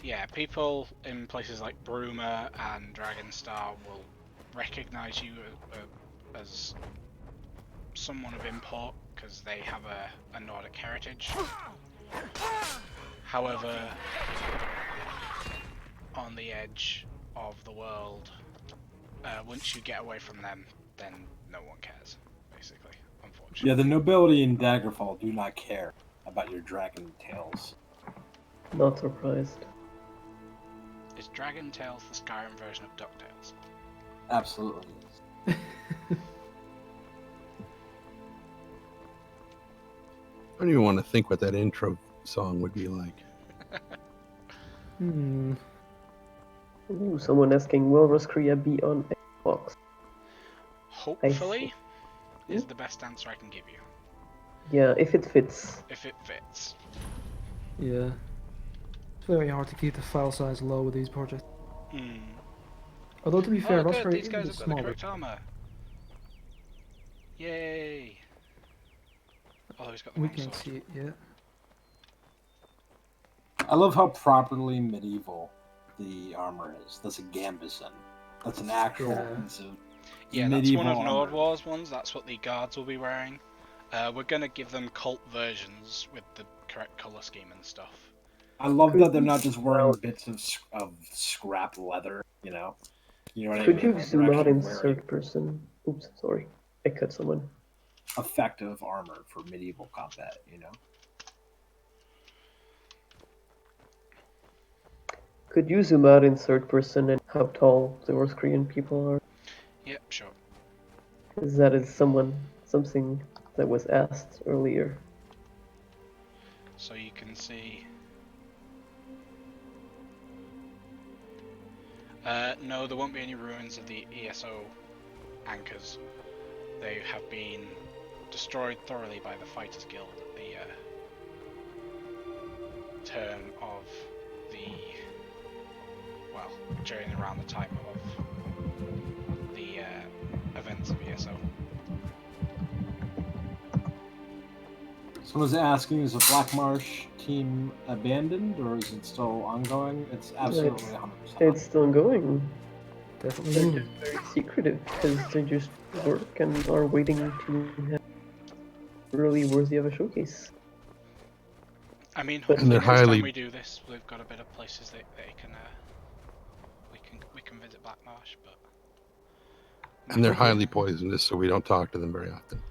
yeah, people in places like Bruma and Dragonstar will recognize you as someone of import because they have a Nordic heritage. However, on the edge of the world, once you get away from them, then no one cares, basically, unfortunately. Yeah, the nobility in Daggerfall do not care about your dragon tales. Not surprised. Is Dragon Tales the Skyrim version of DuckTales? Absolutely. I don't even want to think what that intro song would be like. Ooh, someone asking, will Roscrea be on Xbox? Hopefully, is the best answer I can give you. Yeah, if it fits. If it fits. Yeah. It's very hard to keep the file size low with these projects. Although to be fair, Oh, good, Roscrea these is guys a have got the smaller. correct armor. Yay! Oh, he's got the We wrong can't sword. see it yet. I love how properly medieval the armor is. That's a gambeson. That's an actual piece of Yeah, that's medieval one of armor. Nordwar's ones. That's what the guards will be wearing. We're gonna give them cult versions with the correct color scheme and stuff. I love that they're not just wearing bits of scrap leather, you know? You know what I Could mean? you Like, zoom they're out actually in wearing third person? Oops, sorry. I cut someone. effective armor for medieval combat, you know? Could you zoom out in third person and how tall the Roscrean people are? Yep, sure. Because that is something that was asked earlier. So you can see. No, there won't be any ruins of the ESO anchors. They have been destroyed thoroughly by the Fighters Guild at the turn of the, well, during around the time of the events of ESO. Someone's asking, is the Black Marsh team abandoned or is it still ongoing? It's absolutely 100%. It's still going. Definitely. They're just very secretive because they just work and are waiting to have really worthy of a showcase. I mean, But- hopefully And they're next highly- time we do this, we've got a bit of places that they can we can visit Black Marsh, but And they're highly poisonous, so we don't talk to them very often.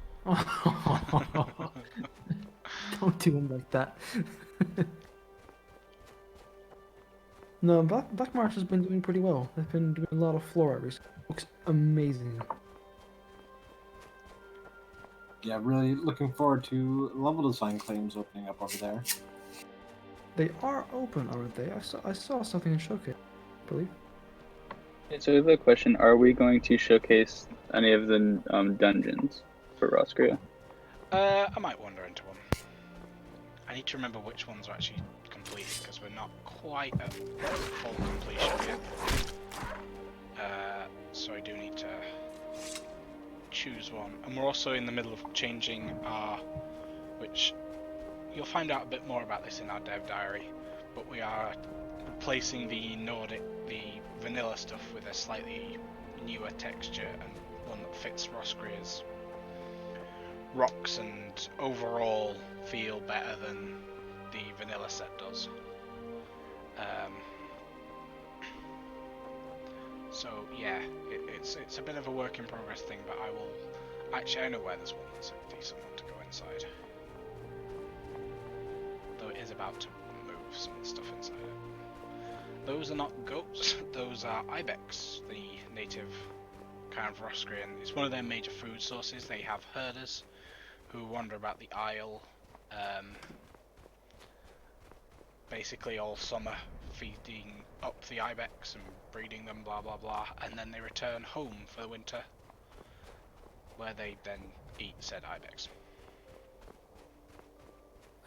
Don't do them like that. No, Black Marsh has been doing pretty well. They've been doing a lot of flora recently. Looks amazing. Yeah, really looking forward to level design claims opening up over there. They are open, aren't they? I saw something in Showcase, I believe. So we have a question. Are we going to showcase any of the dungeons for Roscrea? I might wander into one. I need to remember which ones are actually completed because we're not quite at full completion yet. So I do need to choose one. And we're also in the middle of changing our, which you'll find out a bit more about this in our dev diary, but we are replacing the Nordic, the vanilla stuff with a slightly newer texture and one that fits Roscrea's rocks and overall feel better than the vanilla set does. So yeah, it's a bit of a work in progress thing, but I will actually, I know where there's one that's a decent one to go inside. Though it is about to move some stuff inside it. Those are not goats, those are ibex, the native kind of Roscrean. It's one of their major food sources. They have herders who wander about the Isle basically all summer, feeding up the ibex and breeding them, blah blah blah, and then they return home for the winter, where they then eat said ibex.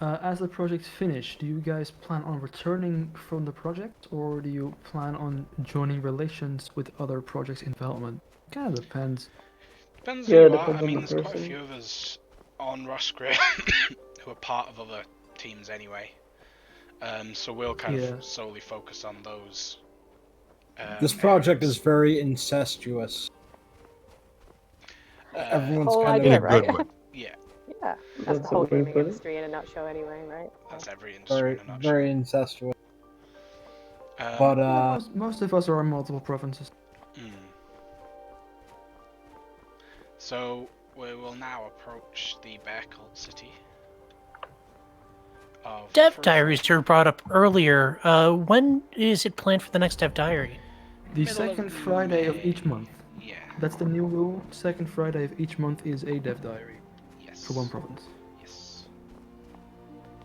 As the project's finished, do you guys plan on returning from the project, or do you plan on joining relations with other projects in development? Kind of depends. Depends Yeah, who it you are. depends I on mean, the there's quite a person. few of us on Roscrea who are part of other teams anyway. So we'll kind of solely focus on those. This project areas. is very incestuous. Everyone's whole kind idea, of right? Yeah. Yeah, that's the That's whole the way to gaming put it. industry in a nutshell, anyway, right? That's every industry in a nutshell. very incestuous. But most of us are in multiple provinces. So we will now approach the Bear Cult city. Dev diaries were brought up earlier. When is it planned for the next Dev diary? The second Friday of each month. Yeah. That's the new rule. Second Friday of each month is a dev diary. Yes. For one province. Yes.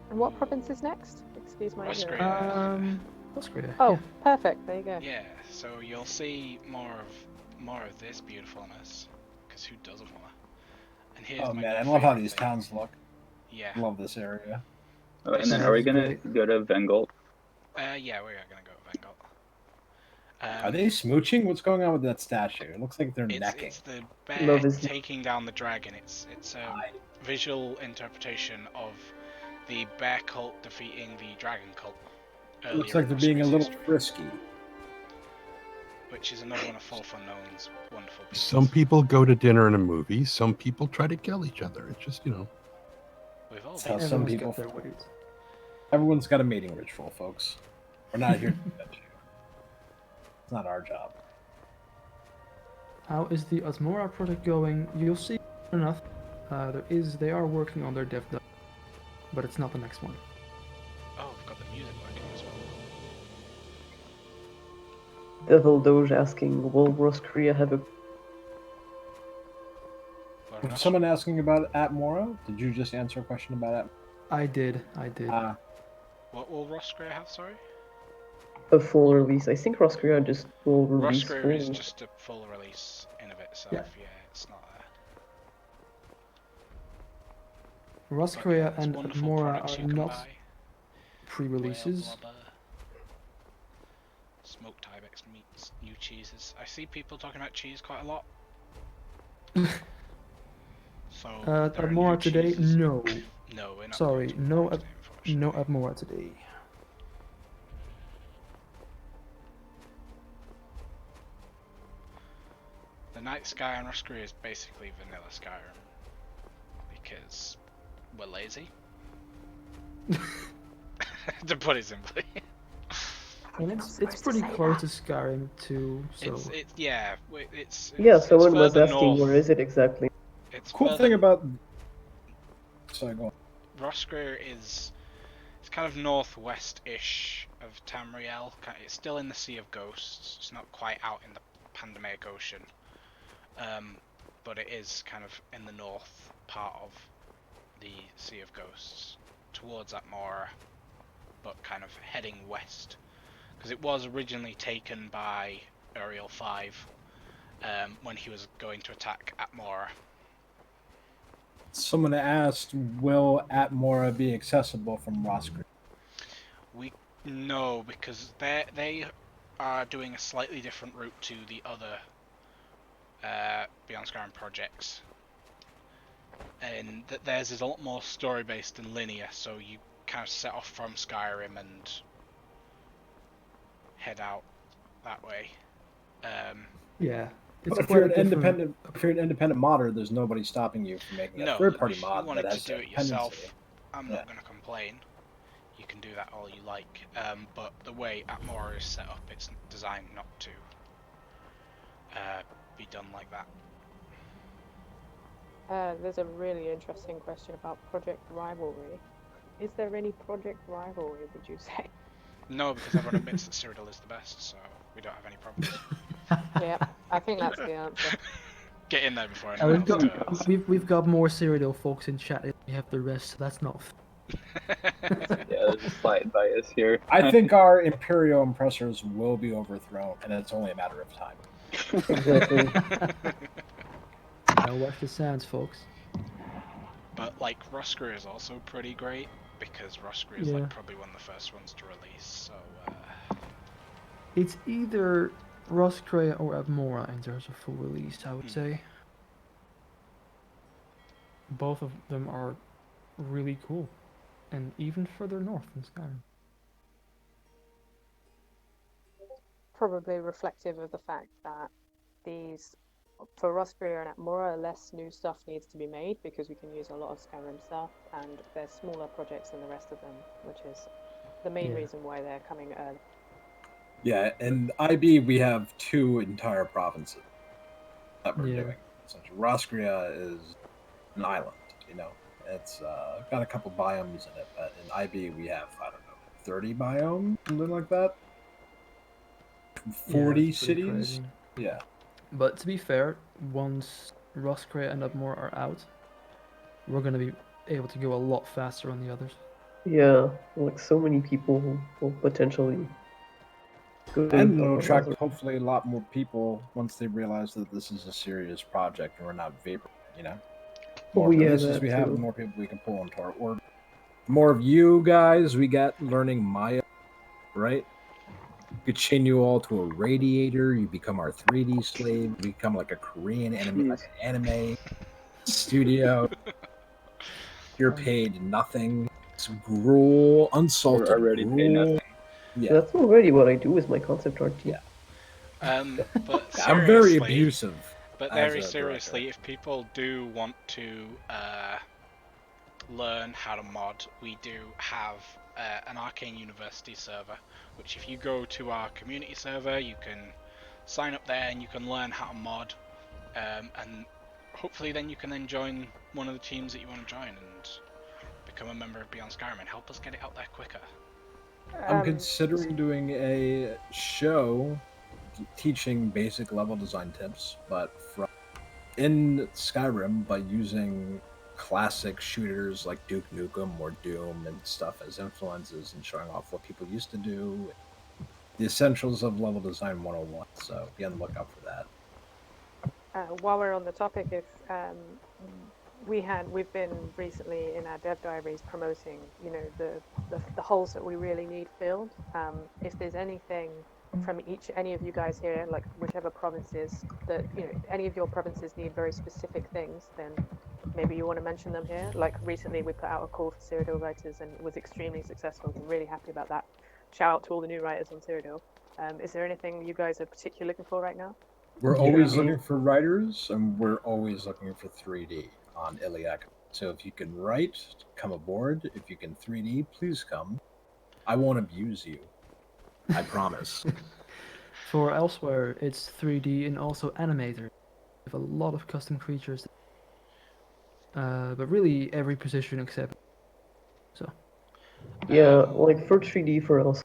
And what province is next? Excuse my ignorance. Roscrea. Oh, yeah. perfect. There you go. Yeah. So you'll see more of this beautifulness, because who doesn't want to? And here's oh my man, I new love how favorite these thing. towns look. Yeah. I love this area. Oh, and then are we gonna go to Vengolt? Yeah, we are gonna go to Vengolt. Are they smooching? What's going on with that statue? It looks like they're necking. It's the bear Love is- taking down the dragon. It's a visual interpretation of the bear cult defeating the dragon cult. It looks like they're being a little frisky. Which is another one of False Unknown's wonderful pieces. Some people go to dinner and a movie. Some people try to kill each other. It's just, you know. We've all That's how been. some Everyone's people. got their ways. Everyone's got a mating ritual, folks. We're not here to judge you. It's not our job. How is the Asmora project going? You'll see enough. They are working on their dev diary, but it's not the next one. Oh, I've got the music working as well. Devil Doge asking, will Roscrea have a... Someone asking about Atmora? Did you just answer a question about Atmora? I did. What will Roscrea have, sorry? A full release. I think Roscrea just will release Roscrea full. is just a full release in of itself, yeah, it's not a... Roscrea and wonderful Atmora products are you can not buy. pre-releases. Whale blubber, smoked ibex meats, new cheeses. I see people talking about cheese quite a lot. So Atmora today? cheeses. No. No, we're not. Sorry, no Atmora today. The night sky on Roscrea is basically vanilla Skyrim because we're lazy. To put it simply. And it's pretty close to Skyrim too, so... Yeah, someone was further asking north. where is it exactly. It's Cool further- thing about... Sorry, go on. Roscrea is... It's kind of northwest-ish of Tamriel. It's still in the Sea of Ghosts. It's not quite out in the Pandemic Ocean. But it is kind of in the north part of the Sea of Ghosts. Towards Atmora. But kind of heading west. Because it was originally taken by Uriel 5 when he was going to attack Atmora. Someone asked, will Atmora be accessible from Roscrea? No, because they are doing a slightly different route to the other Beyond Skyrim projects. And theirs is a lot more story-based and linear, so you kind of set off from Skyrim and head out that way. Yeah, But if quite you're a an different. independent modder, there's nobody stopping you from making a No, third-party if you mod wanted that to has do a it dependency. yourself, I'm not going to complain. You can do that all you like. But the way Atmora is set up, it's designed not to be done like that. There's a really interesting question about Project Rivalry. Is there any Project Rivalry, would you say? No, because everyone admits that Cyrodiil is the best, so we don't have any problems. Yeah, I think that's the answer. Get in there before We've anyone else got does. we've got more Cyrodiil folks in chat than we have the rest, so that's not. Yeah, there's a slight bias here. I think our Imperial impressors will be overthrown, and it's only a matter of time. Exactly. Now watch the sounds, folks. But like Rusker is also pretty great because Rusker is Yeah. like probably one of the first ones to release. So It's either Roscrea or Abmora in terms of full release, I would say. Both of them are really cool, and even further north than Skyrim. Probably reflective of the fact that these, for Roscrea and Atmora, less new stuff needs to be made because we can use a lot of Skyrim stuff, and they're smaller projects than the rest of them, which is the main reason why they're coming early. Yeah, in IB we have 2 entire provinces that we're doing. Essentially, Roscrea is an island. You know, it's got a couple biomes in it, but in IB we have 30 biomes, something like that. 40 cities. Crazy. Yeah. But to be fair, once Roscrea and Abmora are out, we're gonna be able to go a lot faster on the others. Yeah, like so many people will potentially go And it'll on attract other- hopefully a lot more people once they realize that this is a serious project and we're not vapor, you know? More releases we have, the more people we can pull into our orbit. More of you guys we get learning Maya, right? We chain you all to a radiator, you become our 3D slave, you become like a Korean anime studio. You're paid nothing. It's gruel, unsalted We're already gruel. paid nothing. Yeah. That's already what I do with my concept art team. but seriously, I'm very abusive. But as very a seriously, director. if people do want to learn how to mod, we do have an Arcane University server, which if you go to our community server, you can sign up there and you can learn how to mod, and hopefully then you can then join one of the teams that you want to join and become a member of Beyond Skyrim and help us get it out there quicker. I'm considering doing a show teaching basic level design tips, but from in Skyrim, by using classic shooters like Duke Nukem or Doom and stuff as influences and showing off what people used to do, the essentials of level design 101. So be on the lookout for that. While we're on the topic, if we've been recently in our dev diaries promoting, you know, the holes that we really need filled. If there's anything from any of you guys here, like whichever provinces that, you know, any of your provinces need very specific things, then maybe you want to mention them here. Like recently we put out a call for Cyrodiil writers and it was extremely successful. I'm really happy about that. Shout out to all the new writers on Cyrodiil. Is there anything you guys are particularly looking for right now? We're always looking for writers, and we're always looking for 3D on Iliac. So if you can write, come aboard. If you can 3D, please come. I won't abuse you. I promise. For elsewhere, it's 3D and also animator. We have a lot of custom creatures. But really every position except. So. Yeah, like for 3D for us,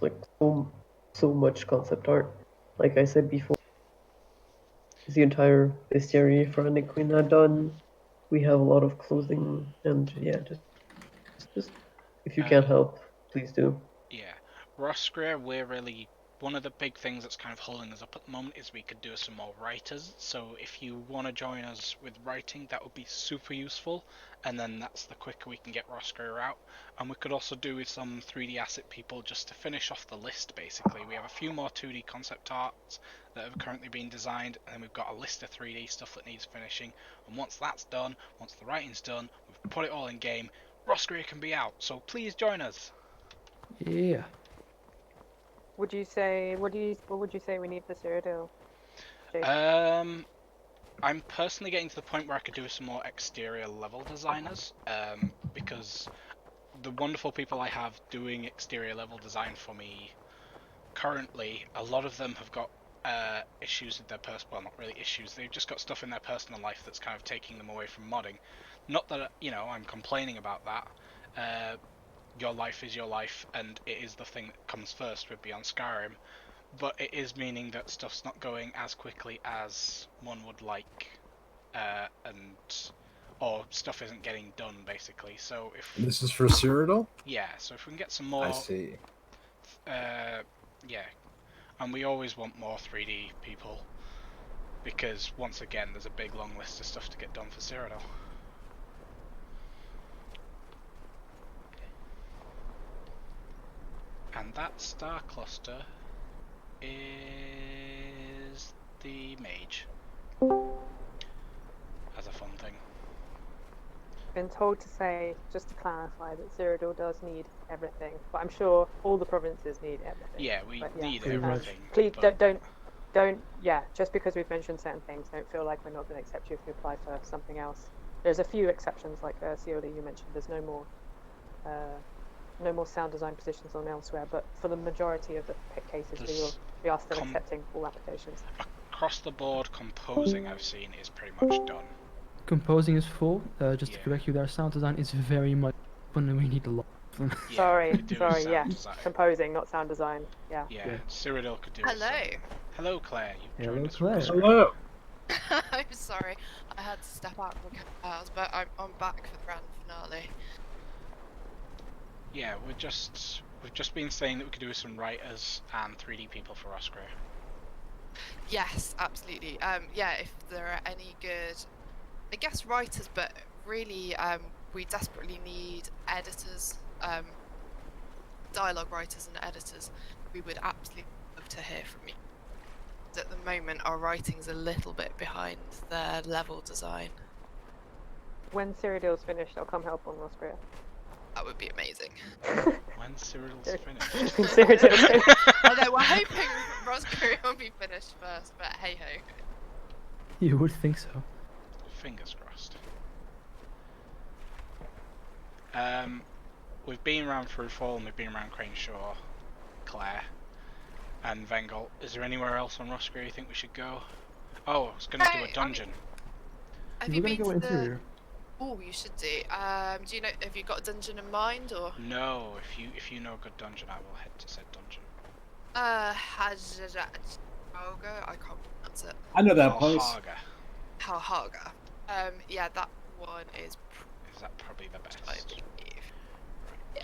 like so much concept art. Like I said before, the entire bestiary for Nick Queen not done. We have a lot of clothing, and yeah, just if you can't help, please do. Yeah, Roscrea, we're really one of the big things that's kind of holding us up at the moment is we could do some more writers. So if you want to join us with writing, that would be super useful, and then that's the quicker we can get Roscrea out. And we could also do with some 3D asset people just to finish off the list. Basically, we have a few more 2D concept arts that have currently been designed, and then we've got a list of 3D stuff that needs finishing. And once that's done, once the writing's done, we've put it all in game. Roscrea can be out. So please join us. Yeah. What would you say we need for Cyrodiil? I'm personally getting to the point where I could do some more exterior level designers, because the wonderful people I have doing exterior level design for me currently, a lot of them have got issues with their well, not really issues, they've just got stuff in their personal life that's kind of taking them away from modding. Not that, I'm complaining about that. Your life is your life, and it is the thing that comes first with Beyond Skyrim, but it is meaning that stuff's not going as quickly as one would like, or stuff isn't getting done, basically. So if This is for Cyrodiil? yeah, so if we can get some more, I see. Yeah, and we always want more 3D people, because once again, there's a big long list of stuff to get done for Cyrodiil. And that star cluster is the mage, as a fun thing. Been told to say, just to clarify, that Cyrodiil does need everything, but I'm sure all the provinces need everything. Yeah, we need pretty much. everything. Please but don't. Yeah, just because we've mentioned certain things, don't feel like we're not going to accept you if you apply for something else. There's a few exceptions, like Cioli, you mentioned. There's no more sound design positions on elsewhere, but for the majority of the cases, we are still accepting all applications. Across the board, composing I've seen is pretty much done. Composing is full. Just to Yeah. correct you there, sound design is very much open and we need a lot of them. Yeah, Sorry, we could do yeah. sound design. Composing, not sound design. Yeah. Yeah, Yeah. Cyrodiil could do Hello. some. Hello, Claire. You've Hello, joined us. Claire. From Hello. I'm sorry, I had to step out for a couple of hours, but I'm back for the grand finale. Yeah, we've just been saying that we could do with some writers and 3D people for Oscar. Yes, absolutely. Yeah, if there are any good, I guess, writers, but really, we desperately need editors, dialogue writers and editors. We would absolutely love to hear from you. At the moment, our writing's a little bit behind their level design. When Cyrodiil's finished, I'll come help on Roscrea. That would be amazing. When Cyril's finished. Cyrodiil's finished. Although we're hoping Roscrea will be finished first, but hey ho. You would think so. Fingers crossed. We've been around through Fall and we've been around Craneshaw, Claire, and Vengel. Is there anywhere else on Roscrea you think we should go? Oh, I was going to do a dungeon. Have We're you gonna been go to interior. Oh, you should do. Do you know? Have you got a dungeon in mind, or? No, if you know a good dungeon, I will head to said dungeon. Halhaga? I can't pronounce it. I know that place. Halhaga. Halhaga. Yeah, that one is. Is that probably the best? I believe. Yeah.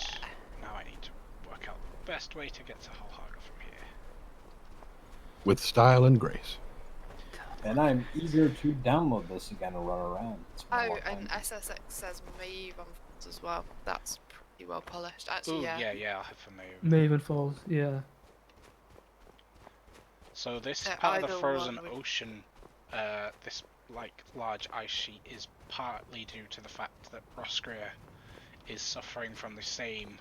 Now I need to work out the best way to get to Halhaga from here. With style and grace. And I'm eager to download this again and run around. It's been a Oh, long and time. SSX says Maeve on Falls as well. That's pretty well polished. Actually, Ooh, yeah. yeah, I'll head for Maeve. Maven Falls, yeah. So this So part of the either frozen one would- ocean, this like large ice sheet is partly due to the fact that Roscrea is suffering from the same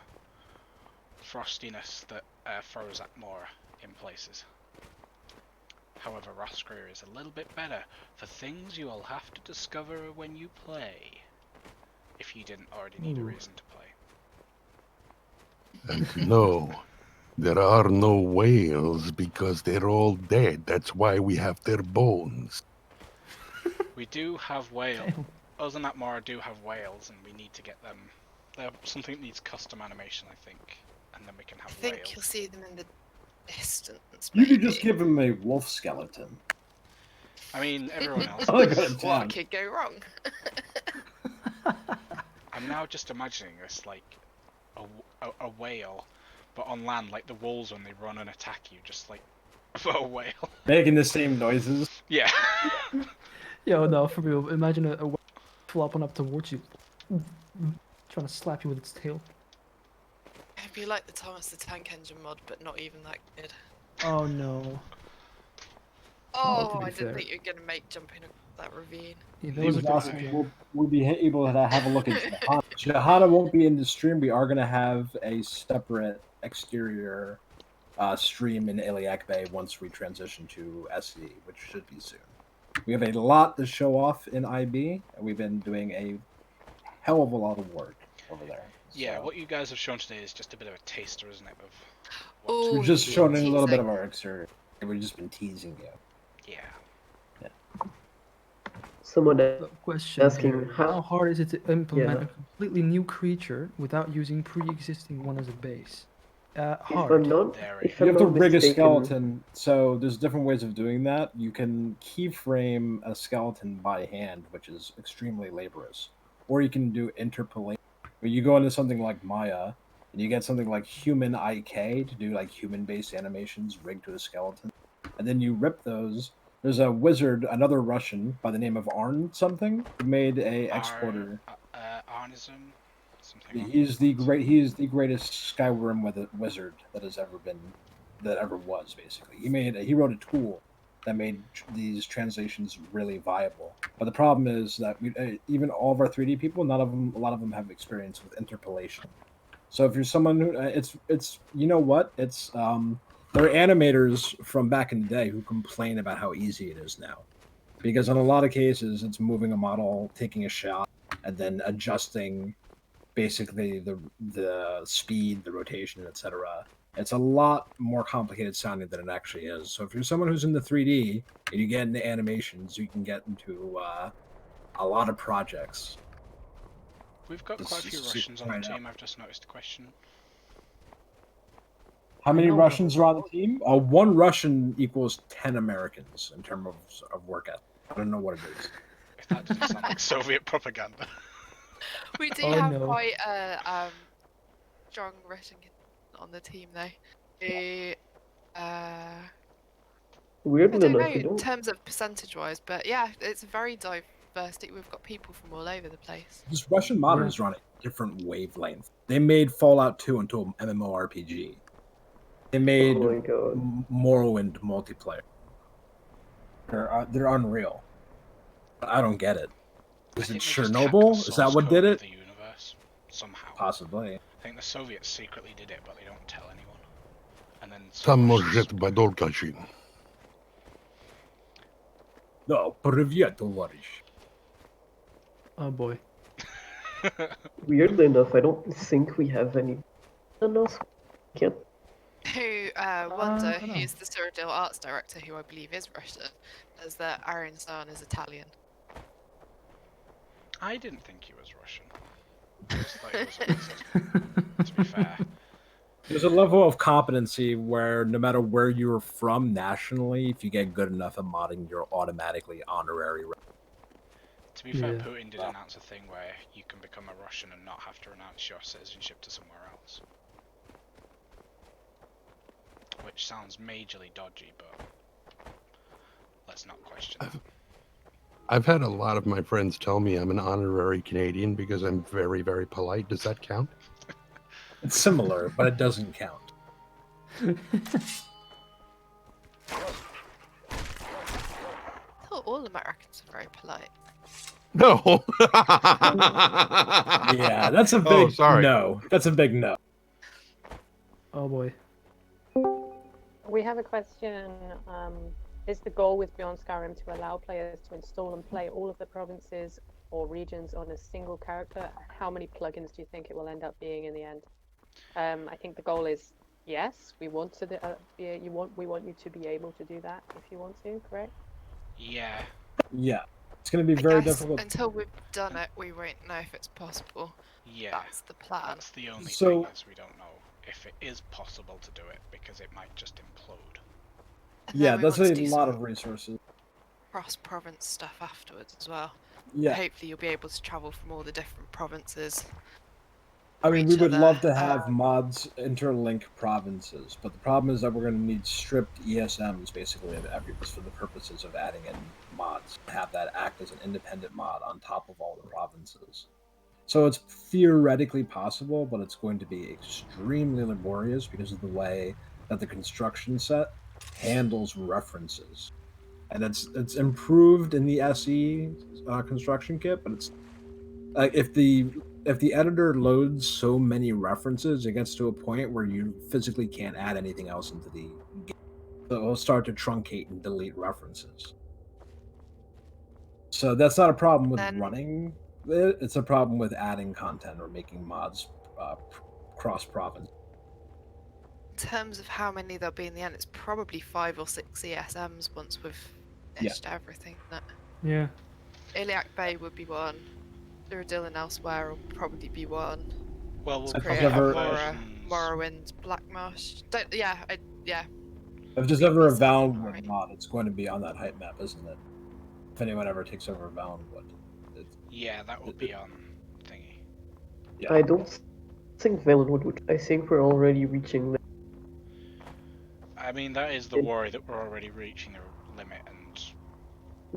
frostiness that froze Atmora in places. However, Roscrea is a little bit better for things you will have to discover when you play, if you didn't already need a Ooh. reason to play. And no, there are no whales because they're all dead. That's why we have their bones. We do have whales. Damn. Us and Atmora do have whales, and we need to get them. They're something that needs custom animation, I think, and then we can I have think whales. you'll see them in the distance. You could maybe. just give him a wolf skeleton. I mean, everyone else. Oh, good does. job. What could go wrong? I'm now just imagining this like a whale, but on land, like the wolves when they run and attack you, just like a whale. Making the same noises. Yeah. Yo, no, for real. Imagine a whale flopping up towards you, trying to slap you with its tail. It'd be like the Thomas the Tank Engine mod, but not even that good. Oh no. Oh, to be I fair. didn't think you were gonna make jumping across that ravine. Yeah, that was a These good also idea. we'll be able to have a look at Shahada. Shahada won't be in the stream. We are going to have a separate exterior stream in Iliac Bay once we transition to SE, which should be soon. We have a lot to show off in IB, and we've been doing a hell of a lot of work over there. Yeah, So, what you guys have shown today is just a bit of a taster, isn't it? Of Oh, we've just shown a little bit teasing. of our exterior. We've just been teasing you. Yeah. Someone Question asking here. How hard is it to implement Yeah. a completely new creature without using pre-existing one as a base? If Hard. I'm not, Very. if You I'm have to not rig a mistaken, skeleton, so there's different ways of doing that. You can keyframe a skeleton by hand, which is extremely laborious. Or you can do interpolation, where you go into something like Maya, and you get something like human IK to do like human-based animations rigged to a skeleton. And then you rip those. There's a wizard, another Russian, by the name of Arn something, who made a exporter. Arnism? Something like He's the greatest Skyrim wizard that ever was. Basically, he wrote a tool that made these translations really viable. But the problem is that even all of our 3D people, a lot of them have experience with interpolation. So if you're someone who it's you know what it's there are animators from back in the day who complain about how easy it is now, because in a lot of cases it's moving a model, taking a shot, and then adjusting basically the speed, the rotation, etc. It's a lot more complicated sounding than it actually is. So if you're someone who's into 3D and you get into animations, you can get into a lot of projects. We've got quite a few Russians on the team. I've just noticed a question. How many Russians are on the team? One Russian equals 10 Americans in terms of work ethic. I don't know what it is. If that doesn't sound like Soviet propaganda. We do Oh, have no. quite a strong Russian on the team, though. Who, weirdly I don't know enough, we in don't. terms of percentage-wise, but yeah, it's very diverse. We've got people from all over the place. This Russian modders are on a different wavelength. They made Fallout 2 into an MMORPG. They made Oh my god. Morrowind multiplayer. They're unreal. I don't get it. Is it I think they just hacked Chernobyl? the Is that source what code did of it? The universe, somehow. Possibly. I think the Soviets secretly did it, but they don't tell anyone. And then Там Russians- может подолго жить. No, привет, товарищ. Oh boy. Weirdly enough, I don't think we have any. Can't. Who I Wanda, don't know. who's the Cyrodiil arts director, who I believe is Russian, as that Aaron San is Italian. I didn't think he was Russian. I just thought he was a wizard, to be fair. There's a level of competency where no matter where you're from nationally, if you get good enough at modding, you're automatically honorary. To be fair, Yeah. Putin did announce a thing where you can become a Russian and not have to renounce your citizenship to somewhere else. Which sounds majorly dodgy, but let's not question it. I've had a lot of my friends tell me I'm an honorary Canadian because I'm very, very polite. Does that count? It's similar, but it doesn't count. I thought all Americans are very polite. No. Yeah, that's a big Oh, sorry. no. That's a big no. Oh boy. We have a question. Is the goal with Beyond Skyrim to allow players to install and play all of the provinces or regions on a single character? How many plugins do you think it will end up being in the end? I think the goal is yes. We want to. We want you to be able to do that if you want to. Correct? Yeah. Yeah, it's going to be I very guess difficult. until we've done it, we won't know if it's possible. Yeah. That's the plan. That's the only So- thing is we don't know if it is possible to do it because it might just implode. And Yeah, then we that's want a to do lot some of resources. cross-province stuff afterwards as well. Yeah, Hopefully, you'll be able to travel from all the different provinces. I mean, we each would other, love to have mods interlink provinces, but the problem is that we're going to need stripped ESMs basically of every for the purposes of adding in mods. Have that act as an independent mod on top of all the provinces. So it's theoretically possible, but it's going to be extremely laborious because of the way that the construction set handles references. And it's improved in the SE construction kit, but it's like if if the editor loads so many references, it gets to a point where you physically can't add anything else into the game. So it'll start to truncate and delete references. So that's not a problem with running it. It's a problem with adding content or making mods cross-province. In terms of how many there'll be in the end, it's probably 5 or 6 ESMs once we've finished everything. Yeah. Iliac Bay would be one. Cyrodiil and Elsewhere will probably be one. Well, we'll create have Morrowind, Blackmarsh. Yeah. If there's ever a Valenwood mod, it's going to be on that hype map, isn't it? If anyone ever takes over Valenwood. Yeah, that will be on thingy. Yeah. I don't think Valenwood would. I think we're already reaching the... I mean, that is the worry, that we're already reaching the limit, and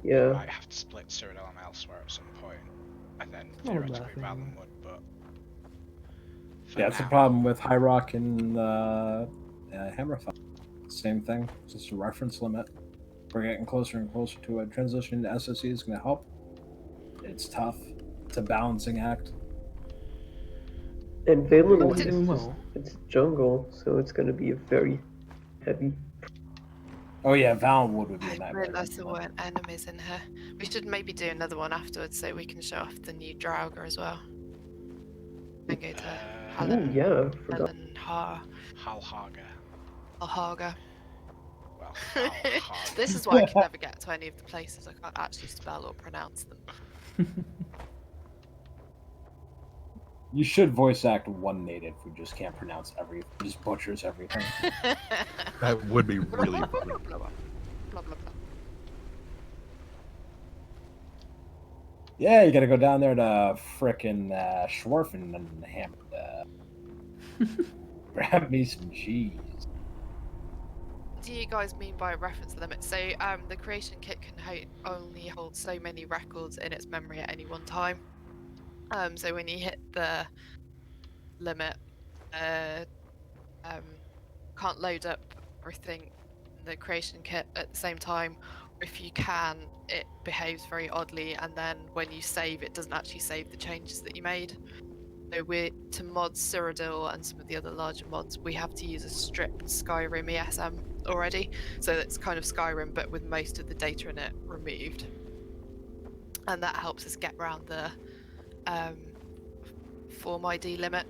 we Yeah. might have to split Cyrodiil and Elsewhere at some point, and then theoretically Valenwood, but... Yeah, it's a problem with High Rock and Hammerfell. Same thing, it's just a reference limit. We're getting closer and closer to it. Transitioning to SSE is going to help. It's tough. It's a balancing act. And Valenwood it's jungle, so it's going to be a very heavy... Oh yeah, Valenwood would be a I nightmare. realised there weren't enemies in here. We should maybe do another one afterwards so we can show off the new Draugr as well. And go to Helen. yeah, forgot. Helen Har. Halhaga. Halhaga. Well, This is why I can never get to any of the places. I can't actually spell or pronounce them. You should voice act one native who just can't pronounce everything, just butchers everything. That would be really funny. Blah, blah, blah. Yeah, you gotta go down there to frickin' Schwarfen and grab me some cheese. What do you guys mean by reference limit? So the creation kit can only hold so many records in its memory at any one time. So when you hit the limit, can't load up everything in the creation kit at the same time. Or if you can, it behaves very oddly, and then when you save, it doesn't actually save the changes that you made. So to mod Cyrodiil and some of the other larger mods, we have to use a stripped Skyrim ESM already. So that's kind of Skyrim, but with most of the data in it removed. And that helps us get around the form ID limit.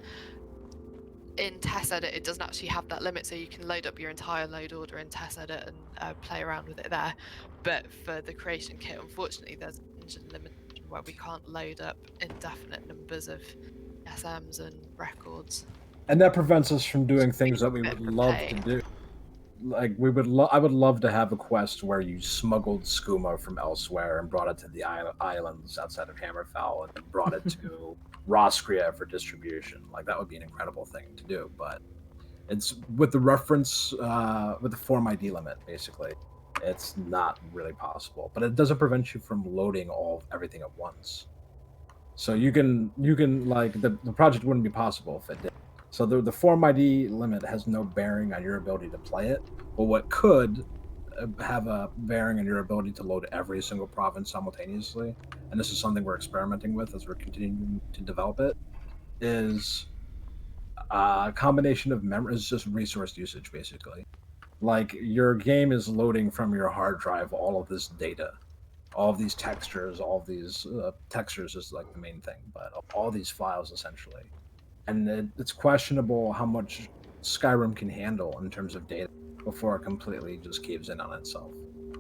In TestEdit, it doesn't actually have that limit, so you can load up your entire load order in TestEdit and play around with it there. But for the creation kit, unfortunately, there's an engine limit where we can't load up indefinite numbers of SMs and records. And that prevents us from doing things that we would love to do. Like I would love to have a quest where you smuggled skooma from elsewhere and brought it to the islands outside of Hammerfell and brought it to Roskria for distribution. Like that would be an incredible thing to do, but it's with the reference with the form ID limit, basically. It's not really possible, but it doesn't prevent you from loading everything at once. So you can like the project wouldn't be possible if it did. So the form ID limit has no bearing on your ability to play it, but what could have a bearing on your ability to load every single province simultaneously, and this is something we're experimenting with as we're continuing to develop it, is a combination of memory, is just resource usage, basically. Like your game is loading from your hard drive all of this data, all of these textures, all of these textures is like the main thing, but all these files essentially. And it's questionable how much Skyrim can handle in terms of data before it completely just caves in on itself.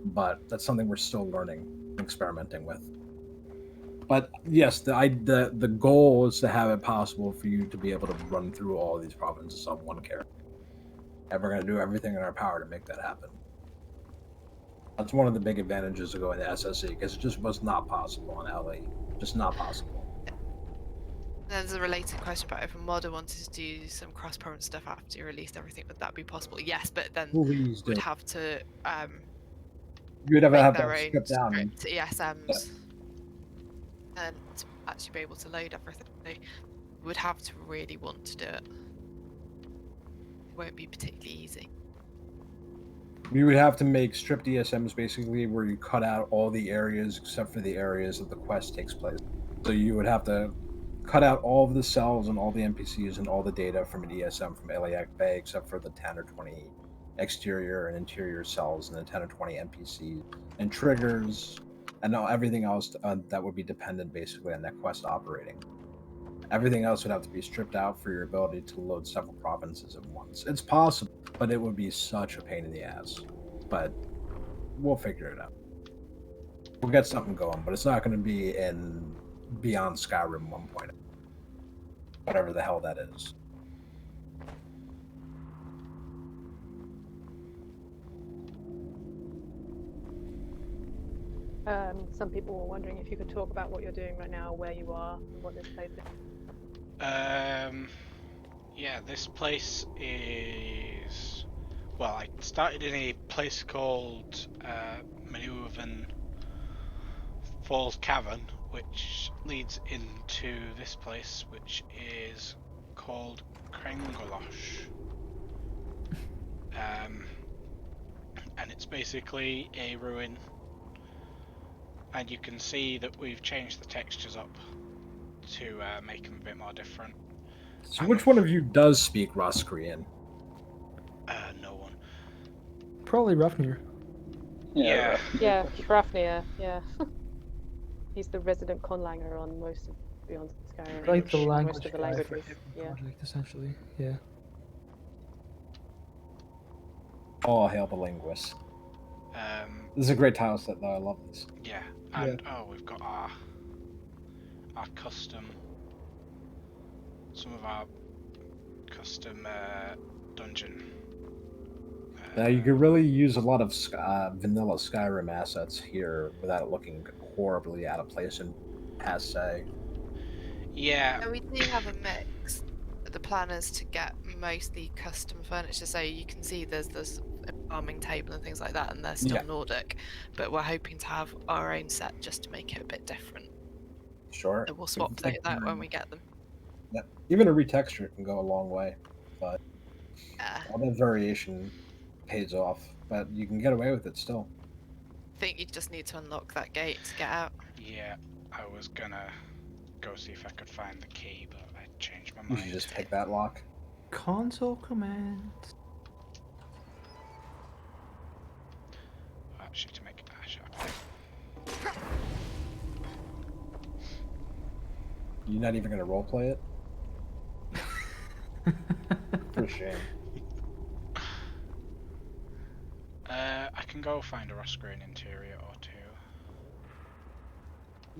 But that's something we're still learning and experimenting with. But yes, the goal is to have it possible for you to be able to run through all of these provinces on one character. And we're going to do everything in our power to make that happen. That's one of the big advantages of going to SSE, because it just was not possible on LE. Just not possible. There's a related question about if a modder wanted to do some cross-province stuff after you released everything, would that be possible? Yes, but then we'd have to you'd have make to their own strip down script ESMs and to actually be able to load everything. So we'd have to really want to do it. It won't be particularly easy. You would have to make stripped ESMs basically where you cut out all the areas except for the areas that the quest takes place. So you would have to cut out all of the cells and all the NPCs and all the data from an ESM from Iliac Bay, except for the 10 or 20 exterior and interior cells and the 10 or 20 NPCs and triggers and everything else that would be dependent basically on that quest operating. Everything else would have to be stripped out for your ability to load several provinces at once. It's possible, but it would be such a pain in the ass. But we'll figure it out. We'll get something going, but it's not going to be in Beyond Skyrim 1.0. Whatever the hell that is. Some people were wondering if you could talk about what you're doing right now, where you are, and what this place is. Yeah, this place is... Well, I started in a place called Maneuver Falls Cavern, which leads into this place, which is called Krengolosh. And it's basically a ruin, and you can see that we've changed the textures up to make them a bit more different. So which one of you does speak Ruskian? No one. Probably Rafnir. Yeah. Yeah, Hrafnir, yeah. He's the resident conlanger on most of Beyond Skyrim. Like the most language of the guy for languages. every Yeah. project, essentially. Yeah. All hail the linguist. This is a great tile set, though. I love this. Yeah, and oh, we've got our custom, some of our custom dungeon. Now you could really use a lot of vanilla Skyrim assets here without it looking horribly out of place and passe. Yeah, we do have a mix. The plan is to get mostly custom furniture, so you can see there's this farming table and things like that, and they're still Nordic, but we're hoping to have our own set just to make it a bit different. Sure. So we'll swap that when we get them. Yeah, even a retexture can go a long way, but all that variation pays off. But you can get away with it still. I think you just need to unlock that gate to get out. Yeah, I was gonna go see if I could find the key, but I changed my You mind. should just pick that lock. Console commands. Actually, to make it You're not even gonna roleplay it? For shame. I can go find a Ruskian interior or two.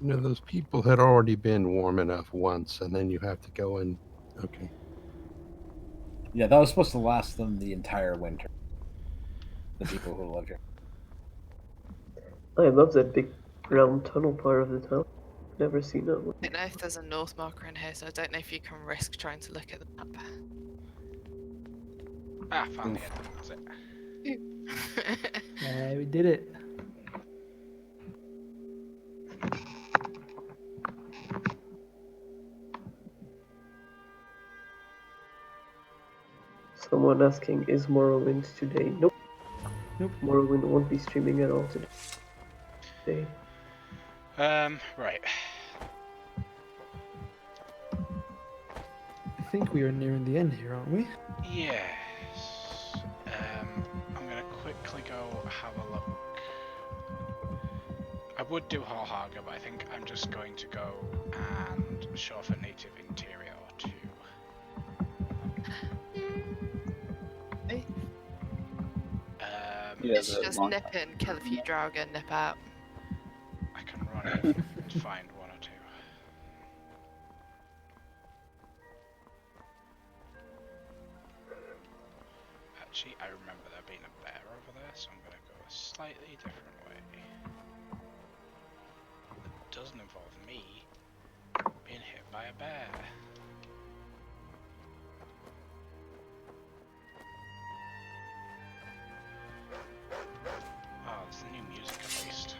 You know, those people had already been warm enough once, and then you have to go and... Okay. Yeah, that was supposed to last them the entire winter. The people who live here. I love that big round tunnel part of the town. Never seen that one. I don't know if there's a north marker in here, so I don't know if you can risk trying to look at the map. Ah, found it. That's it. Yeah, we did it. Someone asking, is Morrowind today? Nope. Nope. Morrowind won't be streaming at all today. Right. I think we are nearing the end here, aren't we? Yes. I'm gonna quickly go have a look. I would do Horhaga, but I think I'm just going to go and show off a native interior or two. It's just nip in, kill a few Draugr, nip out. I can run and find one or two. Actually, I remember there being a bear over there, so I'm going to go a slightly different way. That doesn't involve me being hit by a bear. Oh, it's the new music at least.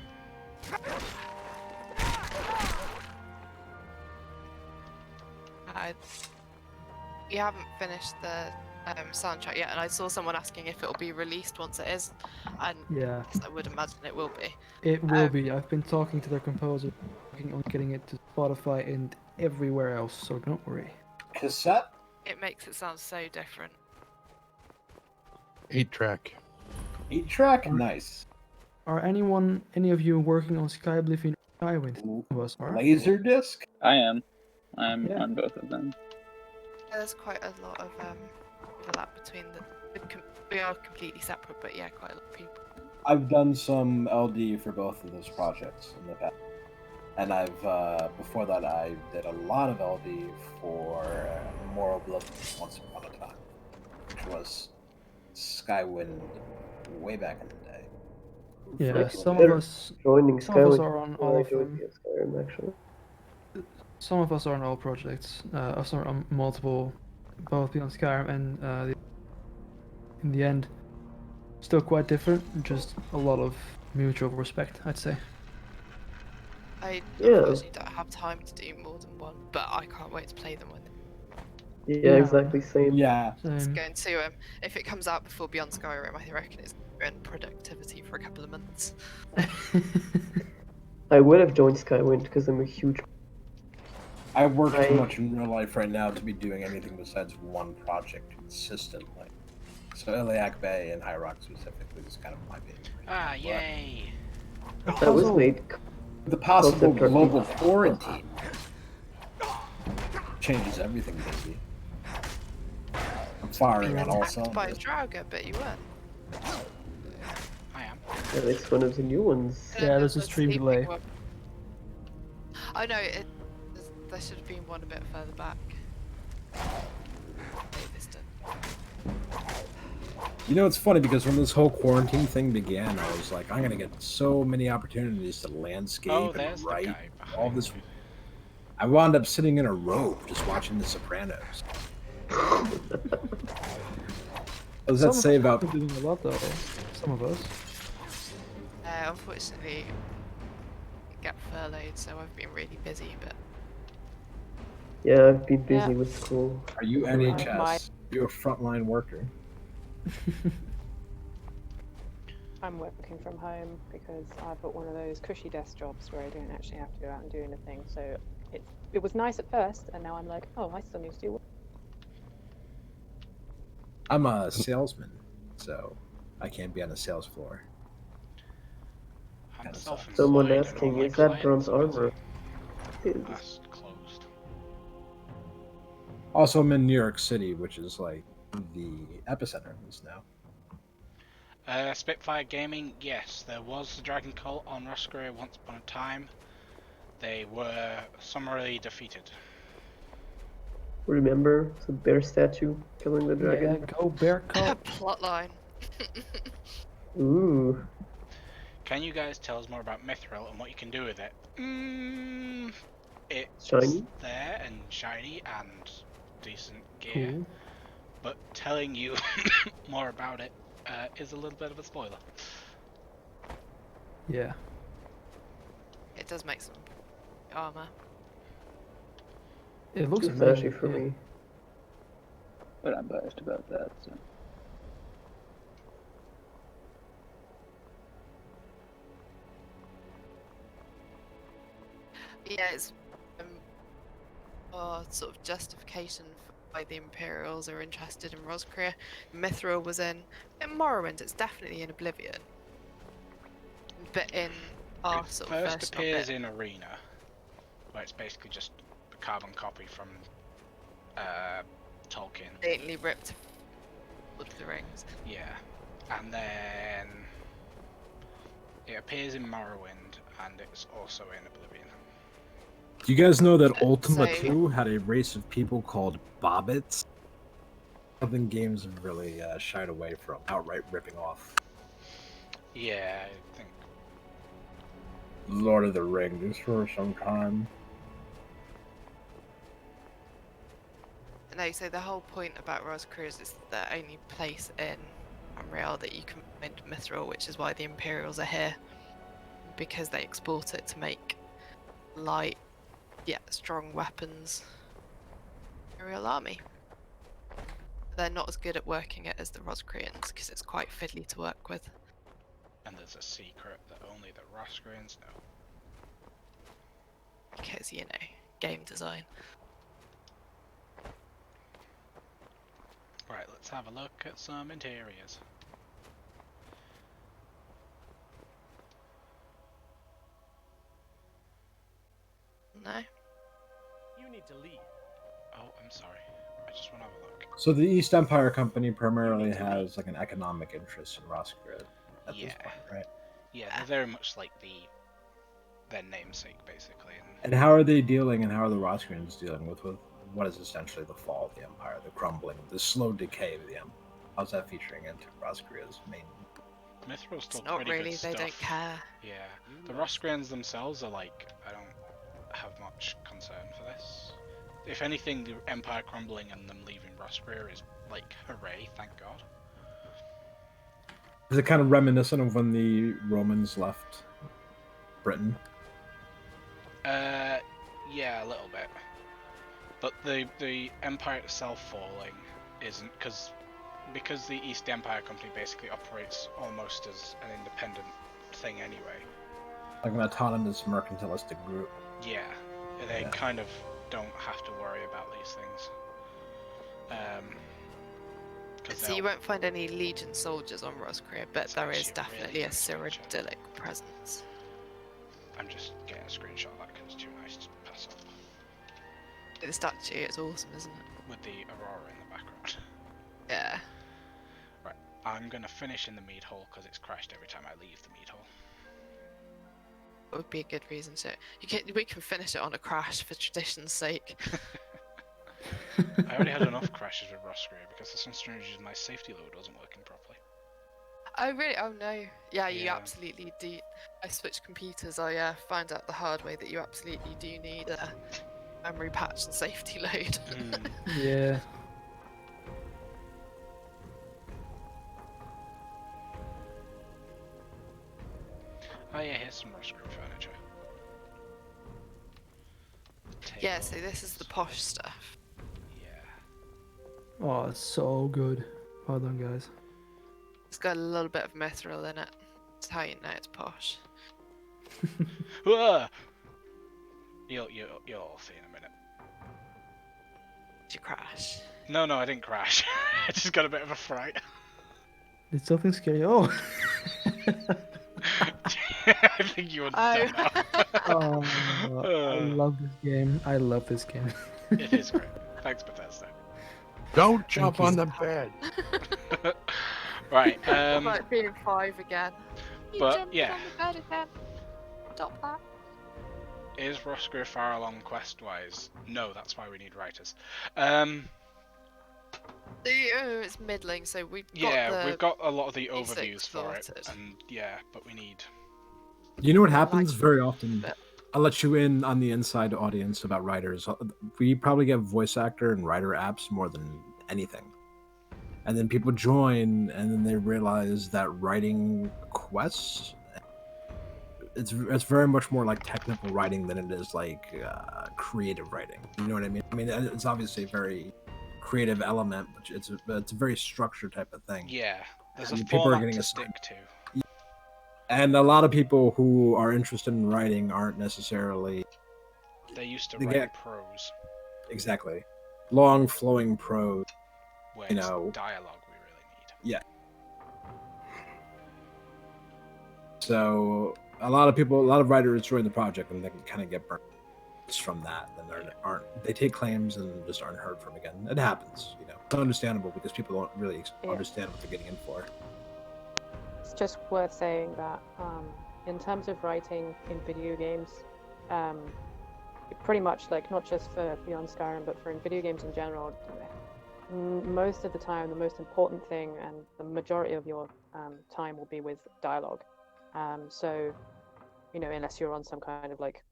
You haven't finished the soundtrack yet, and I saw someone asking if it'll be released once it is, and Yeah. yes, I would imagine it will be. It will be. I've been talking to their composer, working on getting it to Spotify and everywhere else, so don't worry. Cassette? It makes it sound so different. 8-track. 8-track? Nice. Are any of you working on Sky Oblivion or Skywind? Some of us are. Laserdisc? I am. I'm Yeah. on both of them. There's quite a lot of overlap between we are completely separate, but yeah, quite a lot of people. I've done some LD for both of those projects in the past. And I've, before that, I did a lot of LD for Movable once upon a time, which was Skywind way back in the day. Yeah, some of Better us joining some of us Skyrim are on before all I of joined them. Skyrim, actually. Some of us are on all projects. Us are on multiple, both Beyond Skyrim and in the end, still quite different. Just a lot of mutual respect, I'd say. I Yeah. unfortunately don't have time to do more than one, but I can't wait to play them with. Yeah, exactly, same. Yeah. It's Same. going to if it comes out before Beyond Skyrim, I reckon it's going to productivity for a couple of months. I would have joined Skywind because I'm a huge. I work too much in real life right now to be doing anything besides one project consistently. So Iliac Bay and High Rock specifically is kind of my baby. Ah, yay! That was made. The possible Concept global art. quarantine changes everything, baby. I'm firing on all Attacked by a cylinders. Draugr, but you weren't. I am. Yeah, it's one of the new ones. Yeah, there's a The stream sleeping delay. one. I know there should have been one a bit further back. You know, it's funny because when this whole quarantine thing began, I was like, I'm going to get so many opportunities to landscape and there's the write guy all this. I wound up sitting in a robe just watching The Sopranos. What does that say about... doing a lot though. Some of us. Unfortunately, I get furloughed, so I've been really busy, but Yeah, I've been busy with school. Are you NHS? My- You're a frontline worker. I'm working from home because I've got one of those cushy desk jobs where I don't actually have to go out and do anything. So it was nice at first, and now I'm like, oh, I still need to do work. I'm a salesman, so I can't be on the sales floor. I'm Someone self-employed and all asking, my is that bronze clients are busy. armor? That's closed. Also, I'm in New York City, which is like the epicenter of this now. Spitfire Gaming, yes, there was the Dragon Cult on Rusk once upon a time. They were summarily defeated. Remember the bear statue killing the dragon? Yeah, go bear cult. plotline. Ooh. Can you guys tell us more about Mithril and what you can do with it? It's Shiny? there and shiny and decent gear, Cool. but telling you more about it is a little bit of a spoiler. Yeah. It does make some armor. It looks Too amazing. flashy for yeah. me. But I'm biased about that, so. Yeah, it's sort of justification for why the Imperials are interested in Roscrea. Mithril was in Morrowind. It's definitely in Oblivion, but in our It sort of first version appears of it, in Arena, where it's basically just a carbon copy from Tolkien. lately ripped Lord of the Rings. Yeah, and then it appears in Morrowind, and it's also in Oblivion. Do you guys know that Ultima So- 2 had a race of people called Bobbits? Something games have really shied away from outright ripping off Yeah, I think. Lord of the Rings for some time. No, so the whole point about Roscrea is it's the only place in Unreal that you can find Mithril, which is why the Imperials are here, because they export it to make light, yet strong weapons. Imperial army. They're not as good at working it as the Roscreans because it's quite fiddly to work with. And there's a secret that only the Roscreans know. Because, you know, game design. Right, let's have a look at some interiors. No. You need to leave. Oh, I'm sorry. I just want to have a look. So the East Empire Company primarily has like an economic interest in Rosgrid at this point, right? Yeah, they're very much like their namesake, basically. And how are they dealing, and how are the Rosgrians dealing with what is essentially the fall of the Empire, the crumbling, the slow decay of the Empire? How's that featuring into Rosgria's main? Mithril's still It's not pretty really, good they stuff. don't care. Yeah, the Rosgrians themselves are like, I don't have much concern for this. If anything, the Empire crumbling and them leaving Rosgria is like, hooray, thank God. Is it kind of reminiscent of when the Romans left Britain? Yeah, a little bit. But the Empire itself falling isn't because the East Empire Company basically operates almost as an independent thing anyway. Like an autonomous mercantilistic group. Yeah, they kind of don't have to worry about these things. So you won't find any Legion soldiers on Rosgria, but there is definitely a Cyrodiilic presence. I'm just getting a screenshot of that because it's too nice to pass up. The statue is awesome, isn't it? With the Aurora in the background. Yeah. Right, I'm gonna finish in the mead hall because it's crashed every time I leave the mead hall. That would be a good reason to. We can finish it on a crash for tradition's sake. I already had enough crashes with Rosgria because for some strange reason my safety load wasn't working properly. Oh really? Oh no. Yeah, you absolutely do. I switched computers. I found out the hard way that you absolutely do need a memory patch and safety load. Yeah. Oh yeah, here's some Rosgria furniture. Yeah, so this is the posh stuff. Oh, it's so good. Well done, guys. It's got a little bit of mithril in it. That's how you know it's posh. You'll all see in a minute. Did you crash? No, I didn't crash. I just got a bit of a fright. Did something scary? Oh! I think you understand now. I love this game. I love this game. It is great. Thanks, Bethesda. Don't jump on the bed. Right. It's like being 5 again. You But, jumped yeah. on the bed again. Stop that. Is Rosgria far along quest-wise? No, that's why we need writers. It's middling, so we've got we've got a lot of the basics overviews for it, sorted. and but we need. You know what happens very often? I'll let you in on the inside audience about writers. We probably get voice actor and writer apps more than anything. And then people join, and then they realize that writing quests, it's very much more like technical writing than it is like creative writing. You know what I mean? I mean, it's obviously a very creative element, but it's a very structured type of thing. Yeah, there's a And people are format getting to assigned. stick to. And a lot of people who are interested in writing aren't necessarily. They're used to They writing get- prose, Exactly. Long flowing prose. where You it's know. dialogue we really need. Yeah. So a lot of writers join the project and they can kind of get burnt from that. Then they take claims and just aren't heard from again. It happens, you know. It's understandable because people don't really understand what they're getting in for. It's just worth saying that in terms of writing in video games, pretty much like not just for Beyond Skyrim, but for in video games in general, most of the time the most important thing and the majority of your time will be with dialogue. So, you know, unless you're on some kind of like,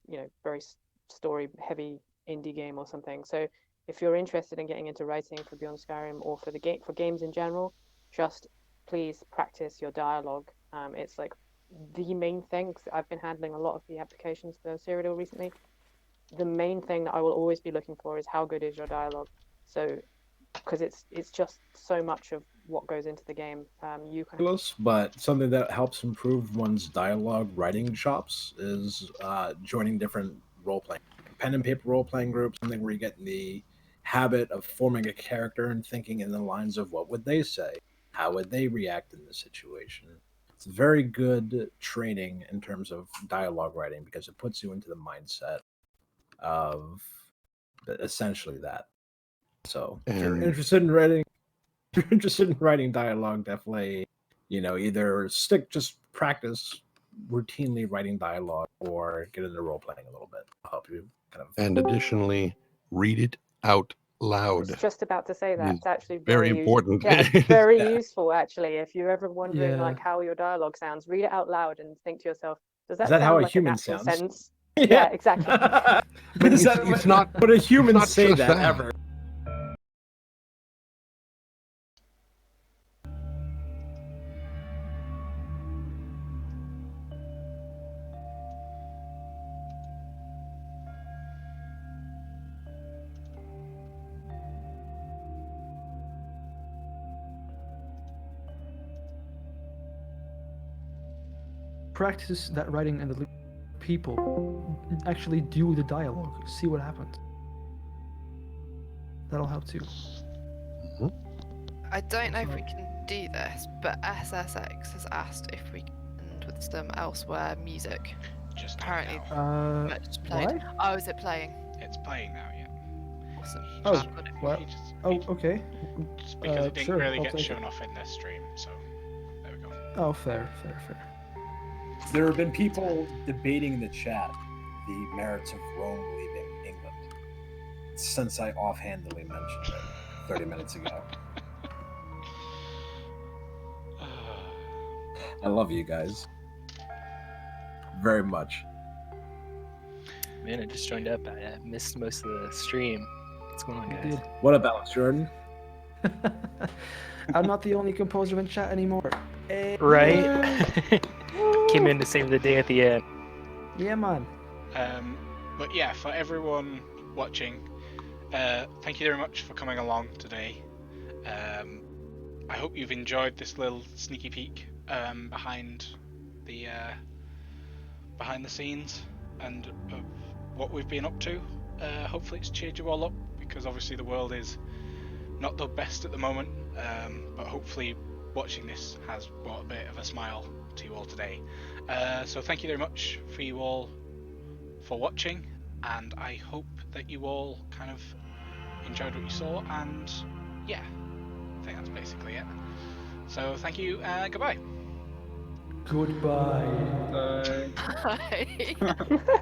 you know, very story heavy indie game or something. So if you're interested in getting into writing for Beyond Skyrim or for for games in general, just please practice your dialogue. It's like the main thing. 'Cause I've been handling a lot of the applications for Cyrodiil recently. The main thing that I will always be looking for is how good is your dialogue. So, because it's just so much of what goes into the game. You can. But something that helps improve one's dialogue writing chops is joining different role playing pen and paper role playing group, something where you get in the habit of forming a character and thinking in the lines of what would they say, how would they react in this situation. It's very good training in terms of dialogue writing because it puts you into the mindset of essentially that. So if you're interested in writing dialogue, definitely, either just practice routinely writing dialogue or get into role playing a little bit. I'll help you kind of. And additionally, read it out I loud. was just about to say that. It's actually very very important. Yeah, it's very Yeah. useful actually. If you're ever wondering Yeah. like how your dialogue sounds, read it out loud and think to yourself, does that Is that sound how a like human a natural sounds? sentence? Yeah, exactly. But it's not. But a human not say just that that. ever. Practice that writing and the people actually do the dialogue. See what happens. That'll help too. I don't know if we can do this, but SSX has asked if we can end with some elsewhere music. Just Apparently, now. it's played. Why? Oh, is it playing? It's playing now, yeah. Awesome. Oh, I've got it. what? He just- Oh, he- okay. Just because it didn't sure, really I'll get take shown it. off in the stream, so there we go. Oh, fair. There have been people debating in the chat the merits of Rome leaving England since I offhandedly mentioned it 30 minutes ago. I love you guys very much. Man, I just joined up. I missed most of the stream. What's going on, guys? What up, Alex Jordan? I'm not the only composer in chat anymore. Right? Came in to save the day at the end. Yeah, man. But yeah, for everyone watching, thank you very much for coming along today. I hope you've enjoyed this little sneaky peek behind the scenes and of what we've been up to. Hopefully it's cheered you all up, because obviously the world is not the best at the moment, but hopefully watching this has brought a bit of a smile to you all today. So thank you very much for you all for watching, and I hope that you all kind of enjoyed what you saw, and yeah, I think that's basically it. So thank you, goodbye. Goodbye. Bye.